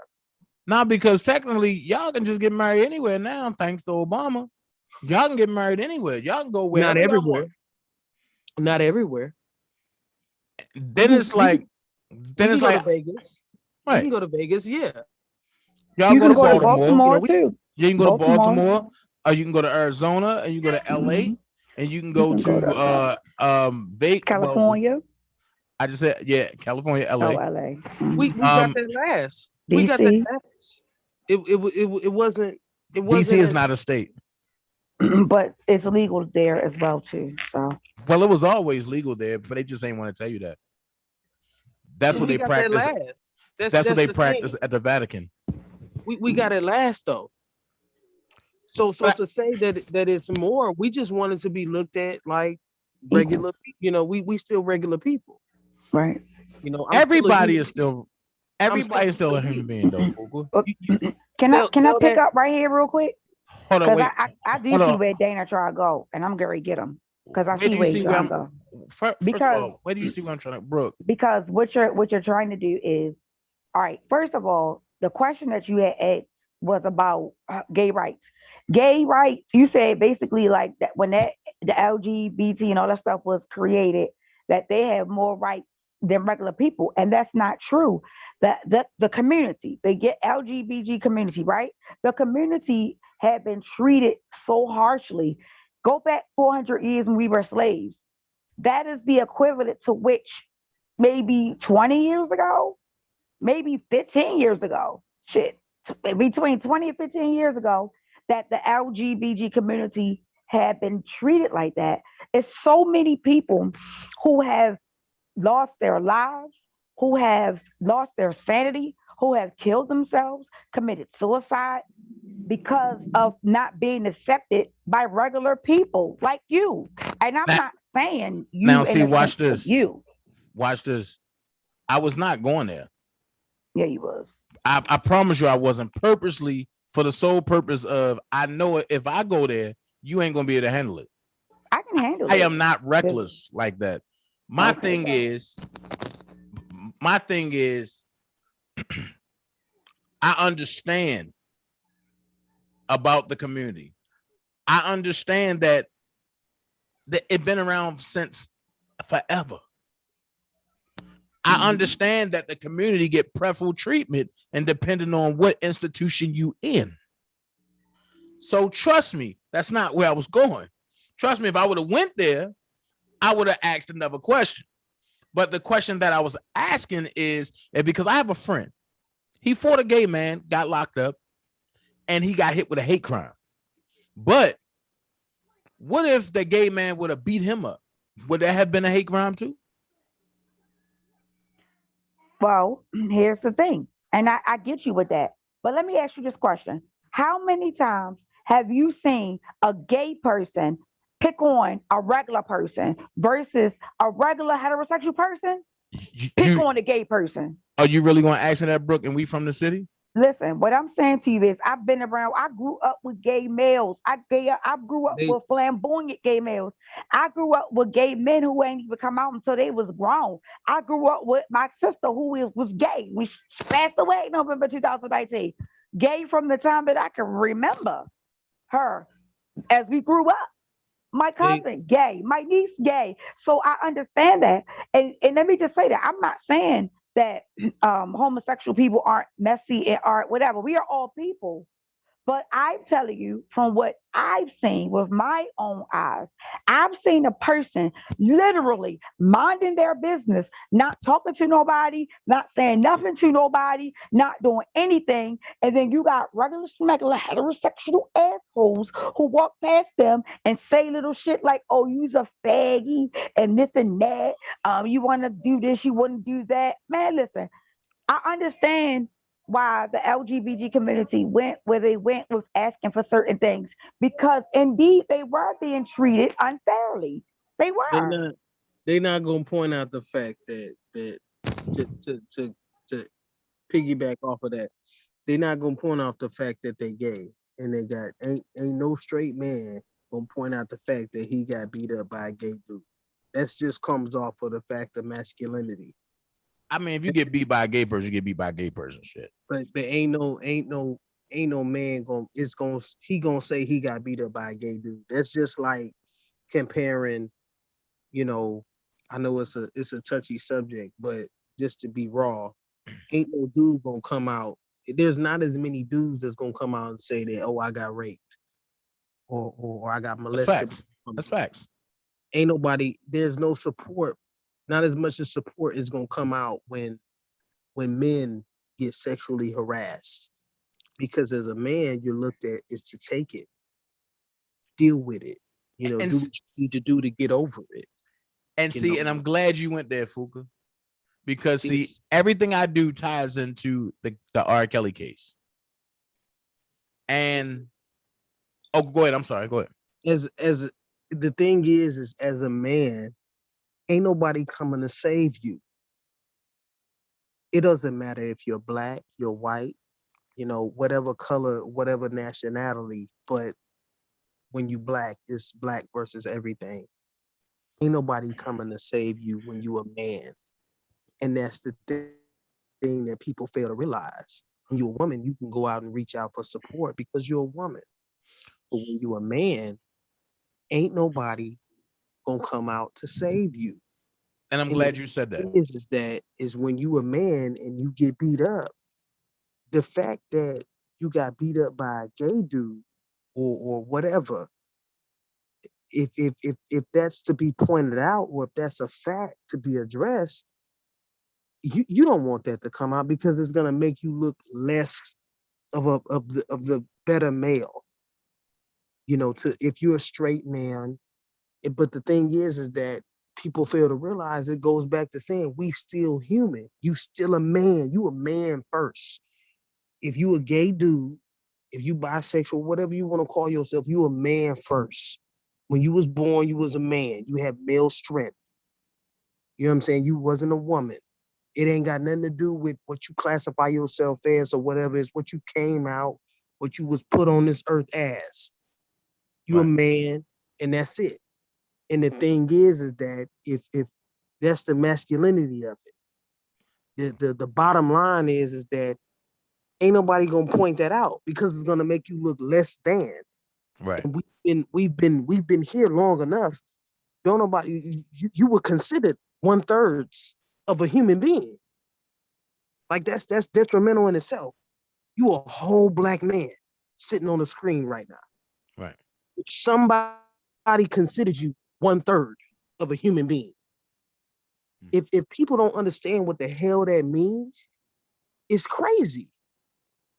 Now, because technically, y'all can just get married anywhere now, thanks to Obama. Y'all can get married anywhere. Y'all can go Not wherever y'all everywhere. want. Not everywhere. Then it's like, then it's go like, to Vegas. You right? can go to Vegas, yeah. Y'all You go can to go to Baltimore. Baltimore too. You can go to Baltimore. Baltimore, or you can go to Arizona, and you go to LA, and you can go can go to Vegas. California. Well, I just said, yeah, California, LA. Oh, LA. We got that last. We got that DC. last. It wasn't. It DC wasn't. is not a state. But it's legal there as well too. So Well, it was always legal there, but they just ain't want to tell you that. That's what we they got that practice. last. That's what they the practice thing. at the Vatican. We got it last though. So But- to say that it's more, we just wanted to be looked at like regular. You know, we still regular people. right. You know, Everybody is still a human human being, though, Fuqua. But can I tell pick that- up right here real quick? Hold on, Because wait. I do Hold see on. where Dana try to go, and I'm gonna get him because I Where see do you where see he's where trying to I'm? go. First of Because- all, where do you see where I'm trying to, Brooke? Because what you're trying to do is, all right. First of all, the question that you had asked was about gay rights. Gay rights. You said basically like that when the LGBT and all that stuff was created, that they have more rights than regular people, and that's not true. The community, they get LGBT community, right? The community had been treated so harshly. Go back 400 years when we were slaves. that is the equivalent to which maybe 20 years ago, maybe 15 years ago, shit, between 20 and 15 years ago, that the LGBT community had been treated like that. It's so many people who have lost their lives, who have lost their sanity, who have killed themselves, committed suicide because of not being accepted by regular people like you. And I'm Now, not saying now you in see, a watch sense of this. you. Watch this. I was not going there. Yeah, you was. I promise you, I wasn't purposely for the sole purpose of I know if I go there, you ain't gonna be able to handle it. I can handle I it. am not reckless like that. My Okay, thing is, my thing is, I understand about the community. I understand that it's been around since forever. I understand that the community get preferential treatment and depending on what institution you in. So trust me, that's not where I was going. Trust me, if I would have went there, I would have asked another question. But the question that I was asking is because I have a friend, he fought a gay man, got locked up, and he got hit with a hate crime. But what if the gay man would have beat him up? Would that have been a hate crime too? well, here's the thing, and I get you with that. But let me ask you this question. How many times have you seen a gay person pick on a regular person versus a regular heterosexual person pick You on a gay person? are you really going to ask me that, Brooke? And we from the city? Listen, what I'm saying to you is I've been around, I grew up with gay males. I grew up They with flamboyant gay males. I grew up with gay men who ain't even come out until they was grown. I grew up with my sister who was gay. She passed away in November 2019. Gay from the time that I can remember her as we grew up. My they cousin, gay, my niece, gay. So I understand that. And let me just say that I'm not saying that homosexual people aren't messy and aren't whatever. We are all people. But I'm telling you from what I've seen with my own eyes, I've seen a person literally minding their business, not talking to nobody, not saying nothing to nobody, not doing anything. And then you got regular, smuggler, heterosexual assholes who walk past them and say little shit like, oh, you's a faggy and this and that. You want to do this, you wouldn't do that. Man, listen, I understand why the LGBT community went where they went with asking for certain things because indeed they were being treated unfairly. They they were. not they not gonna point out the fact that to piggyback off of that, they not gonna point out the fact that they gay and they got ain't no straight man gonna point out the fact that he got beat up by a gay dude. That's just comes off of the fact of masculinity. I mean, if you get beat by a gay person, you get beat by a gay person. Shit. But ain't no man gonna say he got beat up by a gay dude. That's just like comparing, you know, I know it's a touchy subject, but just to be raw, ain't no dude gonna come out. There's not as many dudes that's gonna come out and say that, oh, I got raped or I got That's molested. facts. That's facts. Ain't nobody, there's no support. Not as much as support is gonna come out when men get sexually harassed. Because as a man, you're looked at is to take it, deal with it, And do what you need to do to get over it. and You see, know, and I'm glad you went there, Fuka, because see, it's everything I do ties into the R. Kelly case. And oh, go ahead. I'm sorry. Go ahead. as the thing is as a man, ain't nobody coming to save you. It doesn't matter if you're black, you're white, whatever color, whatever nationality, but when you black, it's black versus everything. Ain't nobody coming to save you when you a man. And that's the thing that people fail to realize. When you're a woman, you can go out and reach out for support because you're a woman. But when you're a man, ain't nobody gonna come out to save you. And I'm And the glad you said that. thing is that is when you a man and you get beat up, the fact that you got beat up by a gay dude or whatever, if that's to be pointed out, or if that's a fact to be addressed, you don't want that to come out, because it's gonna make you look less of the better male. To if you're a straight man. But the thing is that people fail to realize, it goes back to saying we still human. You still a man. You a man first. If you a gay dude, if you bisexual, whatever you want to call yourself, you a man first. When you was born, you was a man. You had male strength. You know what I'm saying? You wasn't a woman. It ain't got nothing to do with what you classify yourself as or whatever. It's what you came out, what you was put on this earth as. You a man, and that's it. And the thing is that if that's the masculinity of it, the bottom line is that ain't nobody gonna point that out, because it's gonna make you look less than. Right. And we've been here long enough. Don't nobody you were considered 1/3 of a human being. Like that's detrimental in itself. You a whole black man sitting on the screen right now. Right. Somebody considered you 1/3 of a human being. If people don't understand what the hell that means, it's crazy.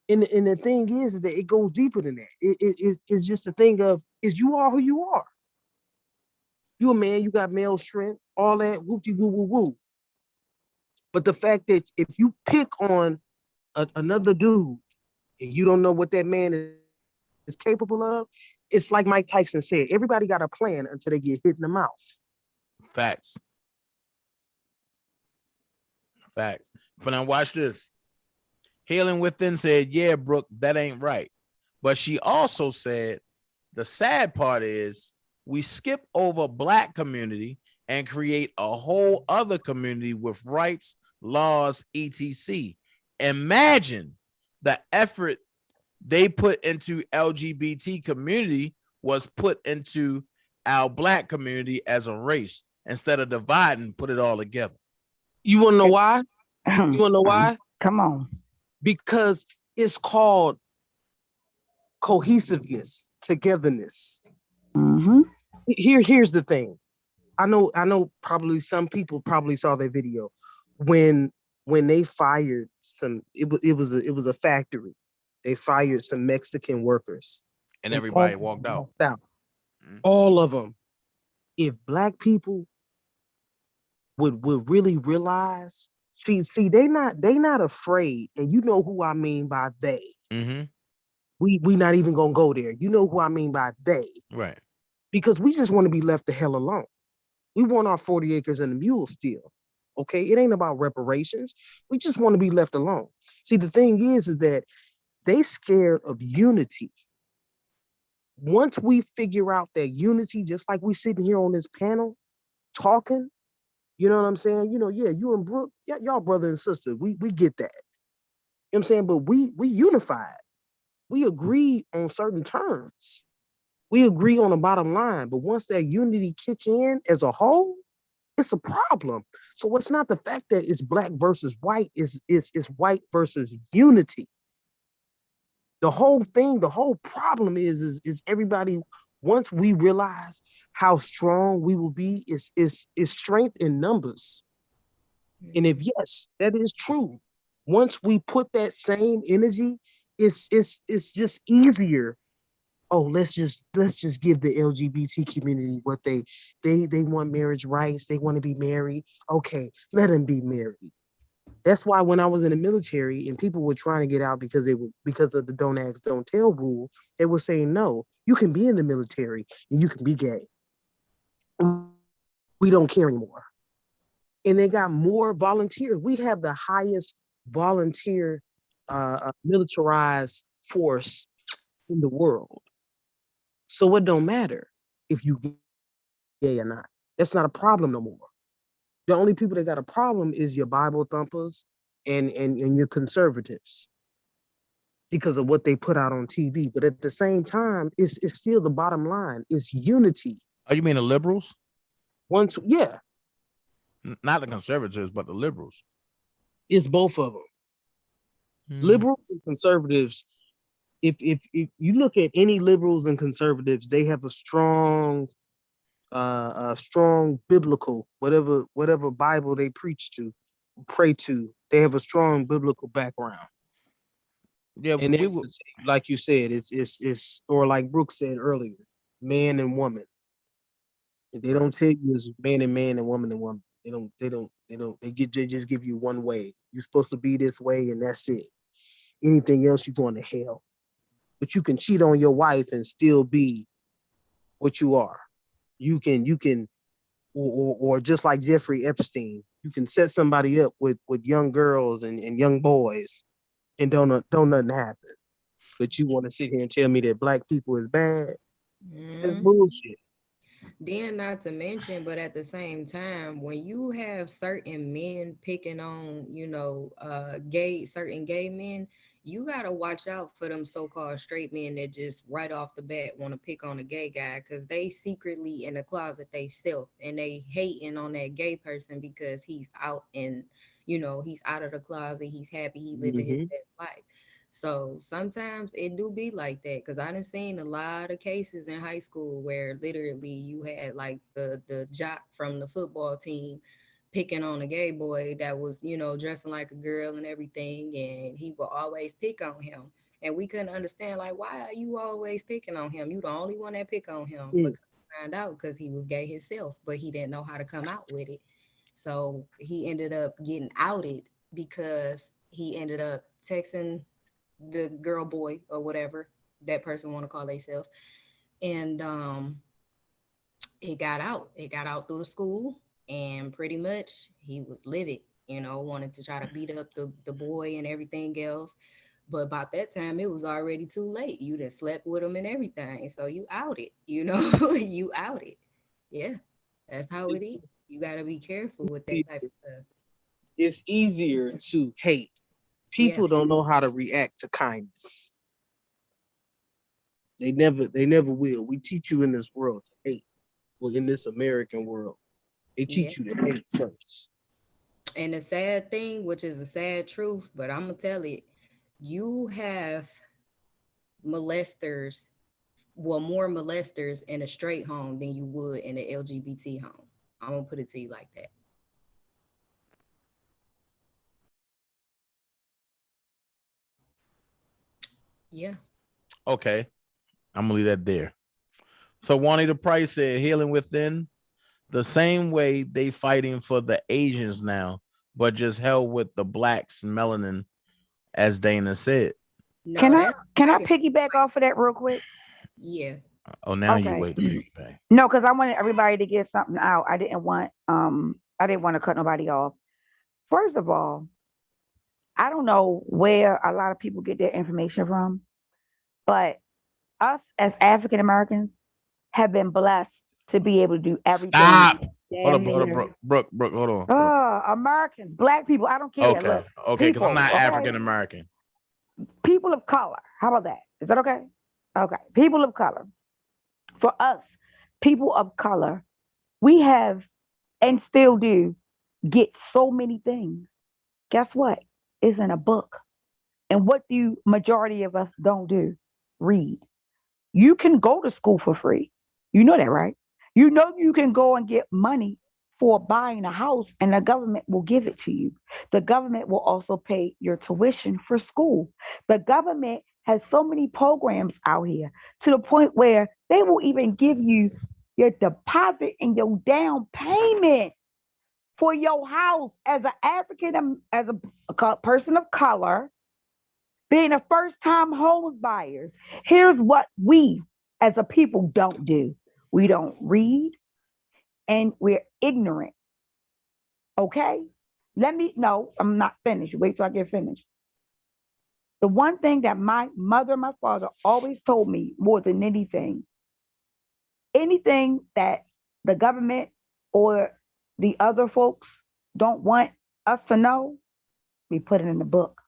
And the thing is that it goes deeper than that. It's just the thing of, is you are who you are. You a man, you got male strength, all that, whoopty woo woo woo. But the fact that if you pick on another dude and you don't know what that man is capable of, it's like Mike Tyson said, everybody got a plan until they get hit in the mouth. Facts. Facts. For now, watch this. Healing Within said, yeah, Brooke, that ain't right. But she also said, the sad part is we skip over black community and create a whole other community with rights, laws, etc. Imagine the effort they put into LGBT community was put into our black community as a race, instead of dividing, put it all together. You want to know why? You want to know why? Come on. Because it's called cohesiveness, togetherness. Mm-hmm. Here's the thing. I know probably some people probably saw that video when they fired some, it was a factory. They fired some Mexican workers. And everybody walked out. Mm-hmm. All of them. If black people would really realize, see, they not afraid, and you know who I mean by they. Mm-hmm. We not even gonna go there. You know who I mean by they. Right. Because we just want to be left the hell alone. We want our 40 acres and a mule still. Okay, it ain't about reparations. We just want to be left alone. See, the thing is that they scared of unity. Once we figure out that unity, just like we sitting here on this panel talking, you know what I'm saying? Yeah, you and Brooke, y'all brother and sister. We get that. You know what I'm saying? But we unified. We agree on certain terms. We agree on the bottom line. But once that unity kick in as a whole, it's a problem. So it's not the fact that it's black versus white, it's white versus unity. The whole thing, the whole problem is everybody, once we realize how strong we will be, is strength in numbers. And if yes, that is true. Once we put that same energy, it's just easier. Oh, let's just give the LGBT community what they want, marriage rights. They want to be married. Okay, let them be married. That's why when I was in the military and people were trying to get out because of the don't ask, don't tell rule, they were saying, no, you can be in the military and you can be gay. We don't care anymore. And they got more volunteers. We have the highest volunteer militarized force in the world. So it don't matter if you gay or not. That's not a problem no more. The only people that got a problem is your Bible thumpers and your conservatives, because of what they put out on TV. But at the same time, it's still the bottom line. It's unity. Oh, you mean the liberals? Yeah. Not the conservatives, but the liberals. It's both of them. Liberals and conservatives. If you look at any liberals and conservatives, they have a strong strong biblical, whatever Bible they preach to, pray to. They have a strong biblical background. Yeah, And we then, would. like you said, it's or like Brooke said earlier, man and woman. If they don't tell you it's man and woman and woman. They just give you one way. You're supposed to be this way, and that's it. Anything else, you're going to hell. But you can cheat on your wife and still be what you are. You can, or just like Jeffrey Epstein, you can set somebody up with young girls and young boys, and don't nothing happen. But you want to sit here and tell me that black people is bad? That's Mhm. bullshit. Then not to mention, but at the same time, when you have certain men picking on, certain gay men, you gotta watch out for them so-called straight men that just right off the bat want to pick on a gay guy because they secretly in the closet they self and they hating on that gay person because he's out and he's out of the closet, he's happy, he living his Hmm. best life. So sometimes it do be like that because I done seen a lot of cases in high school where literally you had like the jock from the football team picking on a gay boy that was, dressing like a girl and everything, and he would always pick on him. And we couldn't understand like why are you always picking on him? You the only one that pick on him. But find out because he was gay himself, but he didn't know how to come out with it. So he ended up getting outed because he ended up texting the girl boy or whatever that person want to call themselves, and it got out through the school, and pretty much he was livid, wanted to try to beat up the boy and everything else. But about that time it was already too late. You done slept with him and everything, so you outed. You outed. Yeah, that's how it is. You got to be careful with that type of stuff. It's easier to hate. Yeah. People don't know how to react to kindness. They never will. We teach you in this world to hate. Well, in this American world, they Yeah. teach you to hate first. And the sad thing, which is a sad truth, but I'm gonna tell it, you have molesters, well, more molesters in a straight home than you would in an LGBT home. I'm gonna put it to you like that. Yeah. Okay, I'm gonna leave that there. So Juanita Price said, "Healing within the same way they fighting for the Asians now, but just hell with the blacks and melanin, as Dana said." No, Can I that's can I fighting. piggyback off of that real quick? Yeah. Oh, now you Okay. wait to piggyback. No, because I wanted everybody to get something out. I didn't want to cut nobody off. First of all, I don't know where a lot of people get their information from, but us as African Americans have been blessed to be able to do everything Stop. Hold damn up, hold up, near. Brooke, hold on. Hold Americans, black people, I don't care. Okay, Look, okay, because I'm people, not okay? African American. People of color. How about that? Is that okay? Okay. People of color. For us, people of color, we have and still do get so many things. Guess what? It's in a book. And what do majority of us don't do? Read. You can go to school for free. You know that, right? You know you can go and get money for buying a house and the government will give it to you. The government will also pay your tuition for school. The government has so many programs out here to the point where they will even give you your deposit and your down payment for your house as an as a person of color, being a first time home buyers. Here's what we as a people don't do: we don't read and we're ignorant. Okay? No, I'm not finished. Wait till I get finished. The one thing that my mother and my father always told me more than anything that the government or the other folks don't want us to know, we put it in the book.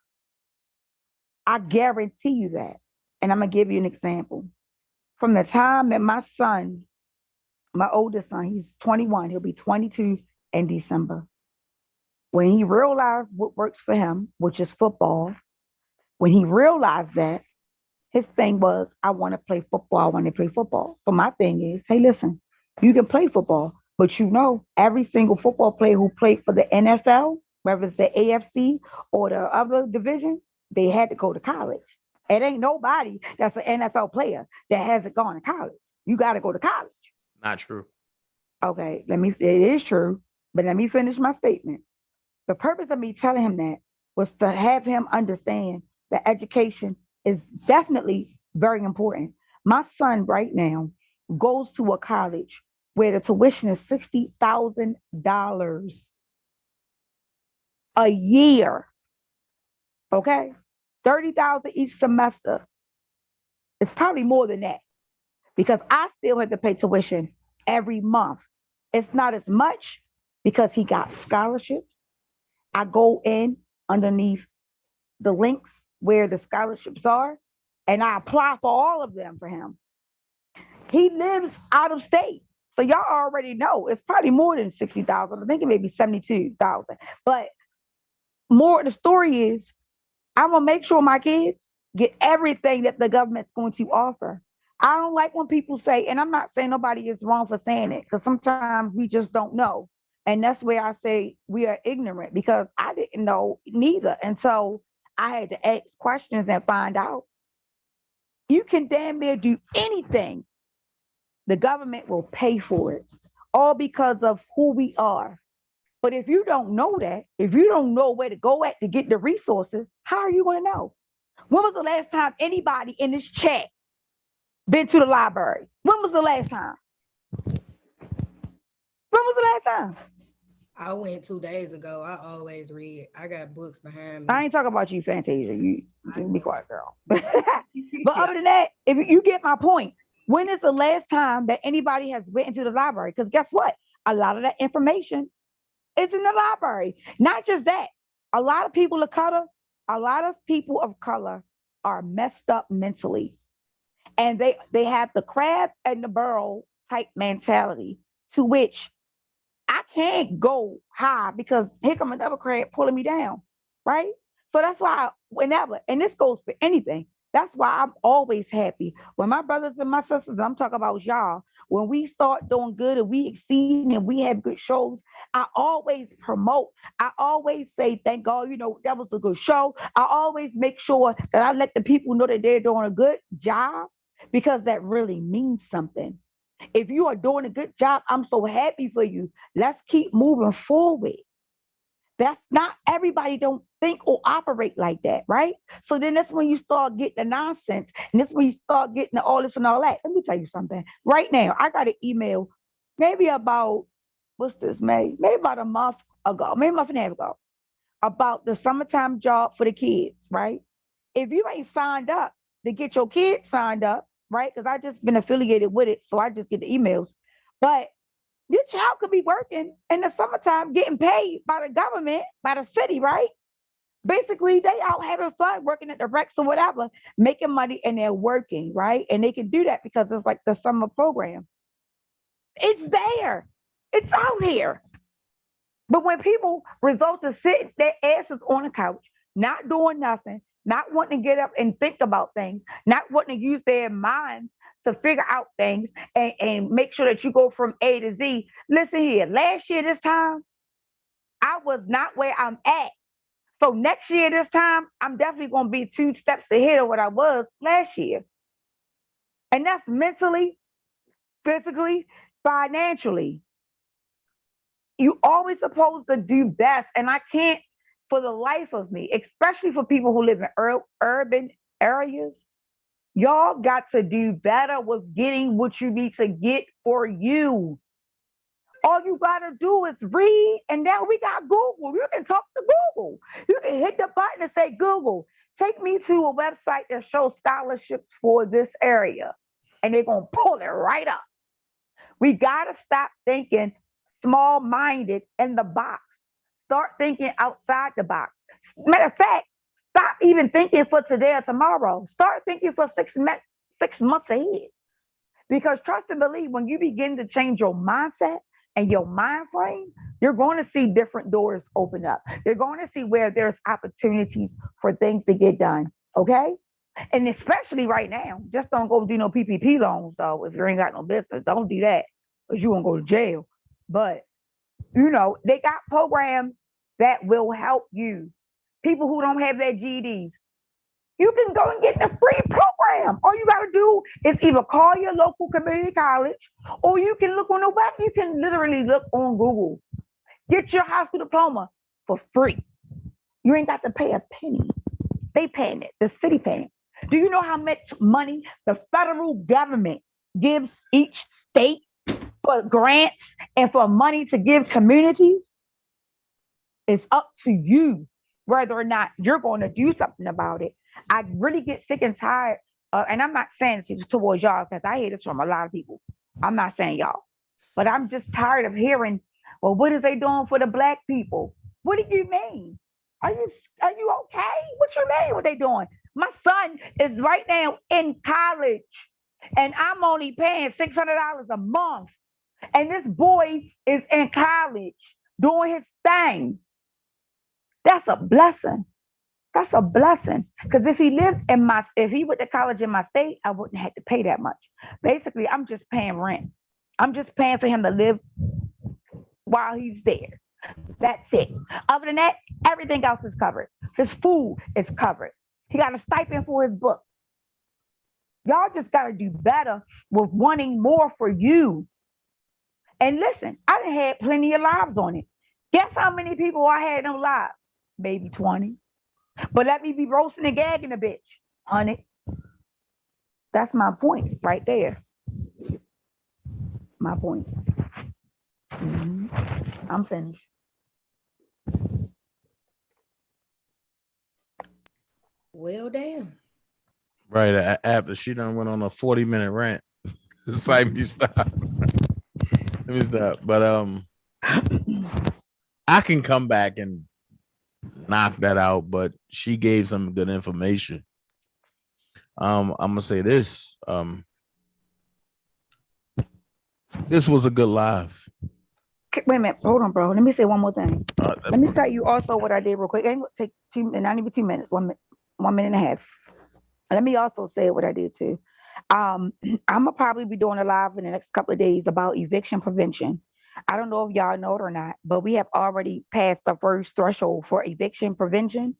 I guarantee you that. And I'm going to give you an example. From the time that my son, my oldest son, he's 21, he'll be 22 in December. When he realized what works for him, which is football, when he realized that, his thing was, I want to play football. I want to play football. So my thing is, hey, listen, You can play football, but every single football player who played for the NFL, whether it's the AFC or the other division, they had to go to college. It ain't nobody that's an NFL player that hasn't gone to college. You got to go to college. Not true. Okay, it is true, but let me finish my statement. The purpose of me telling him that was to have him understand that education is definitely very important. My son right now goes to a college where the tuition is $60,000 a year. Okay, 30,000 each semester. It's probably more than that because I still have to pay tuition every month. It's not as much because he got scholarships. I go in underneath the links where the scholarships are, and I apply for all of them for him. He lives out of state. So y'all already know it's probably more than 60,000. I think it may be 72,000. But more the story is I'm gonna make sure my kids get everything that the government's going to offer. I don't like when people say, and I'm not saying nobody is wrong for saying it, because sometimes we just don't know. And that's where I say we are ignorant because I didn't know neither. And so I had to ask questions and find out. You can damn near do anything. The government will pay for it, all because of who we are. But if you don't know that, if you don't know where to go at to get the resources, how are you going to know? When was the last time anybody in this chat been to the library? When was the last time? When was the last time? I went 2 days ago. I always read. I got books behind me. I ain't talking about you, Fantasia. You be quiet, girl. But other than that, if you get my point, when is the last time that anybody has went to the library? Because guess what? A lot of that information is in the library. Not just that. A lot of people of color are messed up mentally. And they have the crab and the barrel type mentality to which I can't go high because here come another crab pulling me down, right? So that's why whenever, and this goes for anything, that's why I'm always happy when my brothers and my sisters, I'm talking about y'all, when we start doing good and we exceed and we have good shows, I always promote. I always say, thank God, that was a good show. I always make sure that I let the people know that they're doing a good job because that really means something. If you are doing a good job, I'm so happy for you. Let's keep moving forward. That's not everybody don't think or operate like that, right? So then that's when you start getting the nonsense. And that's when you start getting the all this and all that. Let me tell you something. Right now, I got an email maybe about, what's this, May? Maybe about a month ago, maybe a month and a half ago, about the summertime job for the kids, right? If you ain't signed up to get your kids signed up, right? Because I just been affiliated with it, so I just get the emails. But your child could be working in the summertime, getting paid by the government, by the city, right? Basically, they out having fun, working at the Rex or whatever, making money, and they're working, right? And they can do that because it's like the summer program. It's there. It's out here. But when people result to sit their asses on the couch, not doing nothing, not wanting to get up and think about things, not wanting to use their minds to figure out things and make sure that you go from A to Z. Listen here, last year this time, I was not where I'm at. So next year this time, I'm definitely going to be 2 steps ahead of what I was last year. And that's mentally, physically, financially. You always supposed to do best. And I can't, for the life of me, especially for people who live in urban areas, y'all got to do better with getting what you need to get for you. All you got to do is read, and now we got Google. You can talk to Google. You can hit the button and say, Google, take me to a website that shows scholarships for this area. And they're going to pull it right up. We got to stop thinking small-minded in the box. Start thinking outside the box. Matter of fact, stop even thinking for today or tomorrow. Start thinking for 6 months ahead. Because trust and believe, when you begin to change your mindset and your mind frame, you're going to see different doors open up. You're going to see where there's opportunities for things to get done, okay? And especially right now, just don't go do no PPP loans, though. If you ain't got no business, don't do that. because you won't go to jail. But you know, they got programs that will help you. People who don't have their GEDs, you can go and get the free program. All you got to do is either call your local community college, or you can look on the web. You can literally look on Google. Get your high school diploma for free. You ain't got to pay a penny. They paying it. The city paying. Do you know how much money the federal government gives each state for grants and for money to give communities? It's up to you whether or not you're going to do something about it. I really get sick and tired, and I'm not saying it towards y'all because I hear this from a lot of people. I'm not saying y'all, but I'm just tired of hearing, well, what is they doing for the black people? What do you mean? Are you okay? What you mean? What they doing? My son is right now in college, and I'm only paying $600 a month, and this boy is in college doing his thing. That's a blessing. That's a blessing. Because if he went to college in my state, I wouldn't have to pay that much. Basically, I'm just paying rent. I'm just paying for him to live while he's there. That's it. Other than that, everything else is covered. His food is covered. He got a stipend for his books. Y'all just got to do better with wanting more for you. And listen, I done had plenty of lives on it. Guess how many people I had on live? Maybe 20. But let me be roasting and gagging a bitch. 100. That's my point right there. My point. I'm finished. Well, damn. Right after she done went on a 40-minute rant. It's like me stop. Let me stop. But I can come back and knock that out, but she gave some good information. I'm gonna say this. This was a good live. Wait a minute, hold on, bro. Let me say one more thing. Let me tell you also what I did real quick. It ain't gonna take not even 2 minutes, 1 minute and a half. Let me also say what I did too. I'm gonna probably be doing a live in the next couple of days about eviction prevention. I don't know if y'all know it or not, but we have already passed the first threshold for eviction prevention.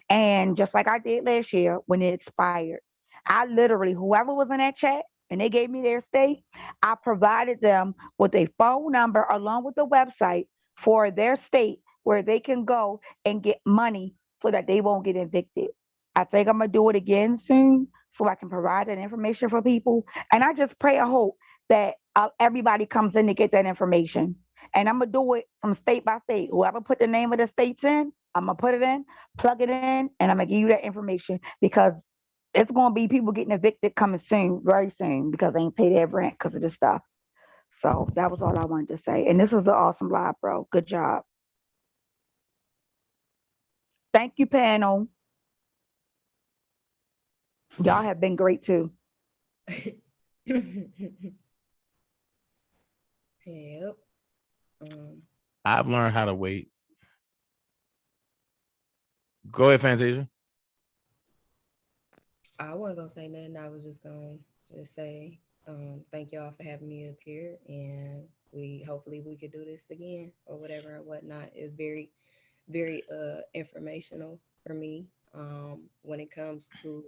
And just like I did last year when it expired, I literally, whoever was in that chat and they gave me their state, I provided them with a phone number along with the website for their state where they can go and get money so that they won't get evicted. I think I'm going to do it again soon so I can provide that information for people. And I just pray and hope that everybody comes in to get that information. And I'm going to do it from state by state. Whoever put the name of the states in, I'm going to put it in, plug it in, and I'm going to give you that information because it's going to be people getting evicted coming soon, very soon, because they ain't paid their rent because of this stuff. So that was all I wanted to say. And this was an awesome live, bro. Good job. Thank you, panel. Y'all have been great too. Yep. I've learned how to wait. Go ahead, Fantasia. I wasn't gonna say nothing. I was just gonna say thank y'all for having me up here, and hopefully we could do this again or whatever and whatnot. It's very, very informational for me when it comes to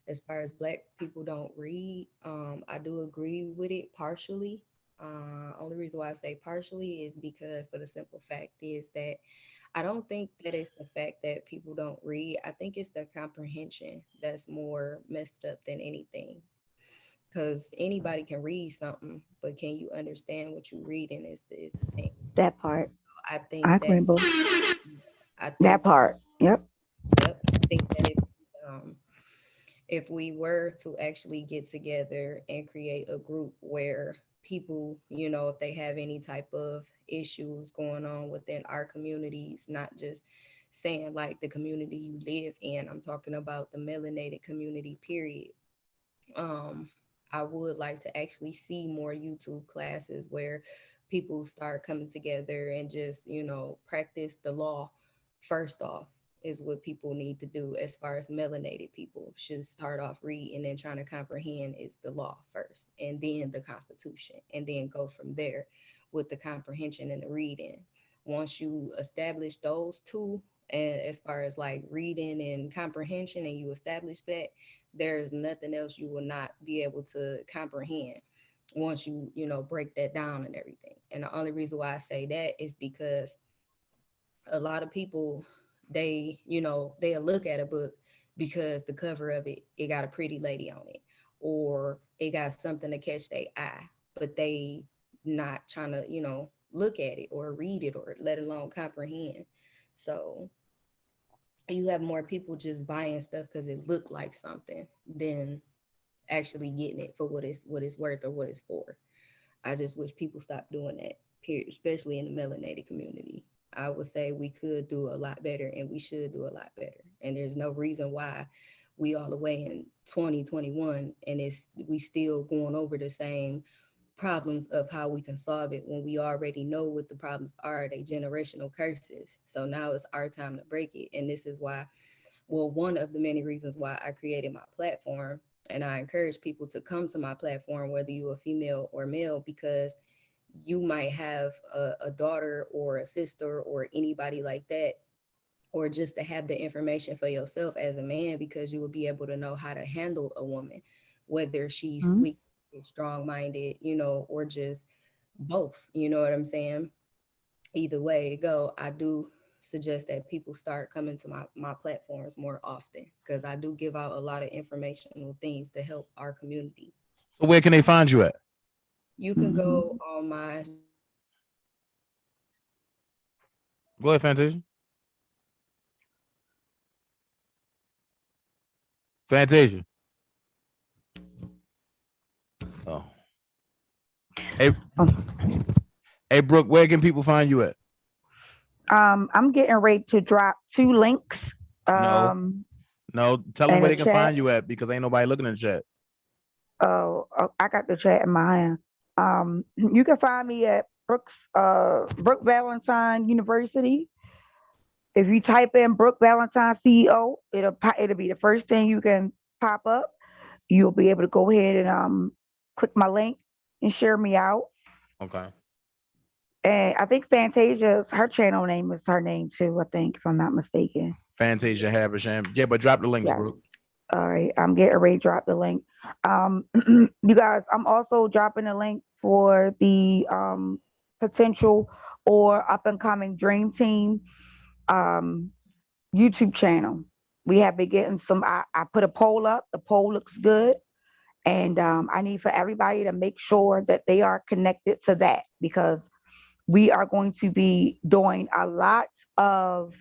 as far as Black people don't read. I do agree with it partially. Only reason why I say partially is because for the simple fact is that I don't think that it's the fact that people don't read. I think it's the comprehension that's more messed up than anything. Because anybody can read something, but can you understand what you're reading is the thing. That part. I think I that agree, bro. I think That part. Yep. Yep. I think that if we were to actually get together and create a group where people, if they have any type of issues going on within our communities, not just saying like the community you live in, I'm talking about the melanated community, period. I would like to actually see more YouTube classes where people start coming together and just, practice the law first off is what people need to do. As far as melanated people should start off reading and trying to comprehend is the law first, and then the Constitution, and then go from there with the comprehension and the reading. Once you establish those two, and as far as like reading and comprehension, and you establish that, there's nothing else you will not be able to comprehend once you know, break that down and everything. And the only reason why I say that is because a lot of people, they, you know, they'll look at a book because the cover of it got a pretty lady on it, or it got something to catch their eye, but they not trying to, you know, look at it or read it or let alone comprehend. So you have more people just buying stuff because it looked like something than actually getting it for what it's worth or what it's for. I just wish people stopped doing that, period, especially in the melanated community. I would say we could do a lot better, and we should do a lot better. And there's no reason why we all the way in 2021 and we still going over the same problems of how we can solve it when we already know what the problems are. They generational curses. So now it's our time to break it. And this is why, well, one of the many reasons why I created my platform, and I encourage people to come to my platform, whether you're a female or male, because you might have a daughter or a sister or anybody like that, or just to have the information for yourself as a man, because you will be able to know how to handle a woman, whether she's weak, strong-minded, you know, or just both. You know what I'm saying? Either way it go, I do suggest that people start coming to my platforms more often, because I do give out a lot of informational things to help our community. So where can they find you at? You can go on my Go ahead, Fantasia. Fantasia. Oh. Hey, hey, Brooke, where can people find you at? I'm getting ready to drop 2 links. No, tell them in where the they can chat. find you at, because ain't nobody looking in the chat. Oh, I got the chat in my hand. You can find me at Brooke Valentine University. If you type in Brooke Valentine CEO, it'll be the first thing you can pop up. You'll be able to go ahead and click my link and share me out. Okay. And I think Fantasia's her channel name is her name too. I think, if I'm not mistaken. Fantasia Habersham. Yeah, but drop the links, Yes. bro. All right, I'm getting ready to drop the link. You guys, I'm also dropping a link for the potential or up and coming Dream Team YouTube channel. We have been getting some. I put a poll up. The poll looks good, and I need for everybody to make sure that they are connected to that, because we are going to be doing a lot of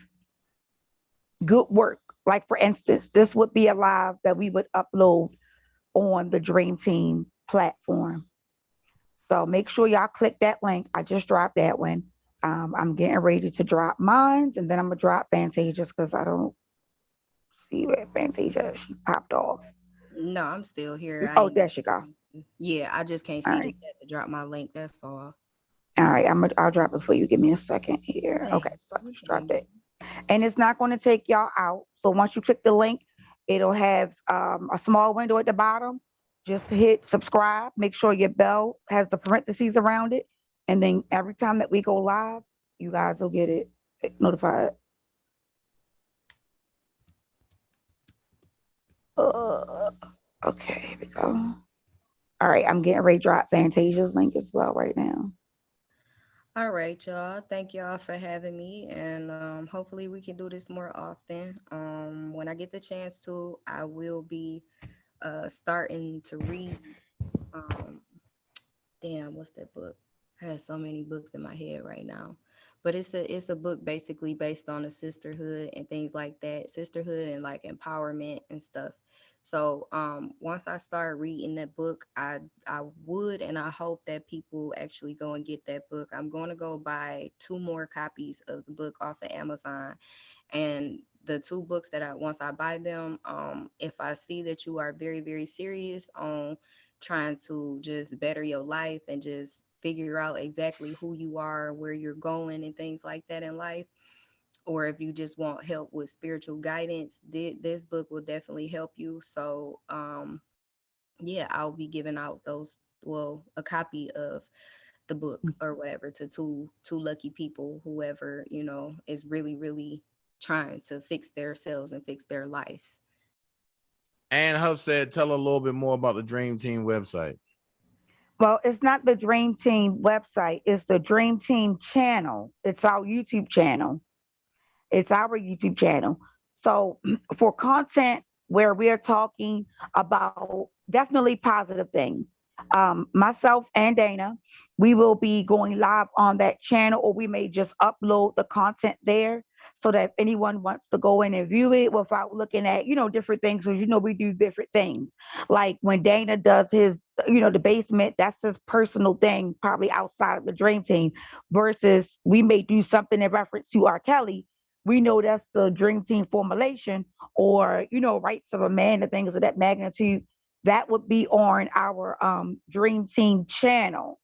good work. Like, for instance, this would be a live that we would upload on the Dream Team platform. So make sure y'all click that link. I just dropped that one. I'm getting ready to drop mine, and then I'm gonna drop Fantasia's, because I don't see where Fantasia, she popped off. No, I'm still here. Oh, there she go. Yeah, I just can't All see right. to drop my link. That's all. All right, I'll drop it for you. Give me a second here. Okay, so I just dropped it. And it's not going to take y'all out. So once you click the link, it'll have a small window at the bottom. Just hit subscribe. Make sure your bell has the parentheses around it. And then every time that we go live, you guys will get it notified. Okay, here we go. All right, I'm getting ready to drop Fantasia's link as well right now. All right, y'all. Thank y'all for having me, and hopefully we can do this more often. When I get the chance to, I will be starting to read. Damn, what's that book? I have so many books in my head right now, but it's a book basically based on a sisterhood and things like that, sisterhood and like empowerment and stuff. So once I start reading that book, I would, and I hope that people actually go and get that book. I'm going to go buy 2 more copies of the book off of Amazon, and the 2 books that once I buy them, if I see that you are very, very serious on trying to just better your life and just figure out exactly who you are, where you're going and things like that in life, or if you just want help with spiritual guidance, this book will definitely help you. So yeah, I'll be giving out a copy of the book or whatever to two lucky people, whoever, is really, really trying to fix themselves and fix their lives. And Huff said, tell a little bit more about the Dream Team website. Well, it's not the Dream Team website. It's the Dream Team channel. It's our YouTube channel. So for content where we're talking about definitely positive things, myself and Dana, we will be going live on that channel, or we may just upload the content there so that if anyone wants to go in and view it without looking at, different things, because, we do different things. Like when Dana does his, the basement, that's his personal thing, probably outside of the Dream Team, versus we may do something in reference to R. Kelly. We know that's the Dream Team formulation, or, rights of a man and things of that magnitude. That would be on our Dream Team channel.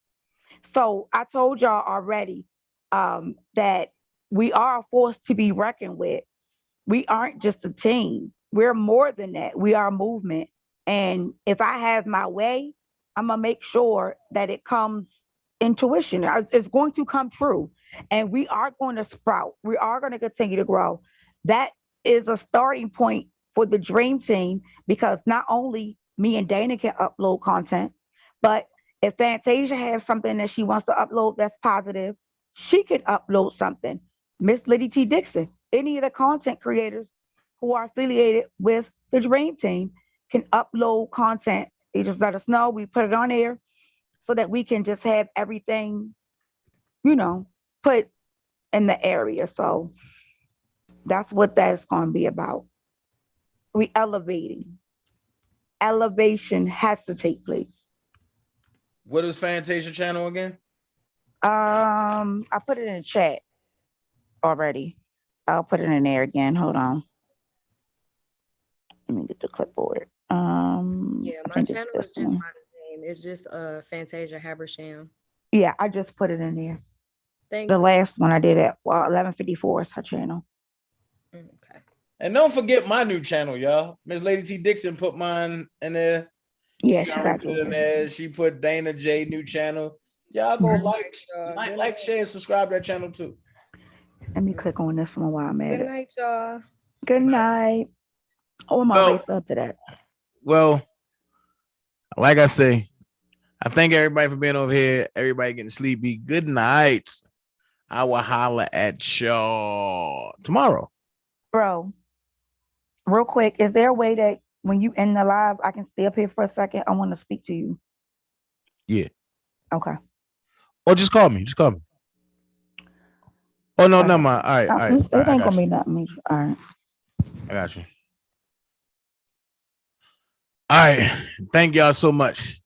So I told y'all already that we are a force to be reckoned with. We aren't just a team. We're more than that. We are a movement. And if I have my way, I'm going to make sure that it comes intuition. It's going to come true. And we are going to sprout. We are going to continue to grow. That is a starting point for the Dream Team, because not only me and Dana can upload content, but if Fantasia has something that she wants to upload that's positive, she could upload something. Miss Liddy T. Dixon, any of the content creators who are affiliated with the Dream Team can upload content. They just let us know. We put it on air so that we can just have everything, put in the area. So that's what that's going to be about. We elevating. Elevation has to take place. What is Fantasia channel again? I put it in the chat already. I'll put it in there again. Hold on. Let me get the clipboard. Yeah, my channel is just by the name. It's just Fantasia Habersham. Yeah, I just put it in there. Thank you. The last one I did at 11:54 is her channel. Okay. And don't forget my new channel, y'all. Miss Lady T. Dixon put mine in there. Yeah, she got it in there. She put Dana J new channel. Y'all go like, share, and subscribe to that channel too. Let me click on this one while I'm at it. Good night, y'all. Good night. Oh, my race up to that. Well, like I say, I thank everybody for being over here. Everybody getting sleepy. Good night. I will holler at y'all tomorrow. Bro, real quick, is there a way that when you end the live, I can stay up here for a second? I want to speak to you. Yeah. Okay. Or just call me. Oh, no, never mind. All right. It ain't going to be nothing. All right. I got you. All right. Thank y'all so much.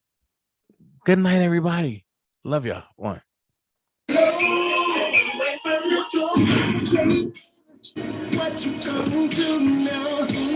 Good night, everybody. Love y'all. One. What you come to know?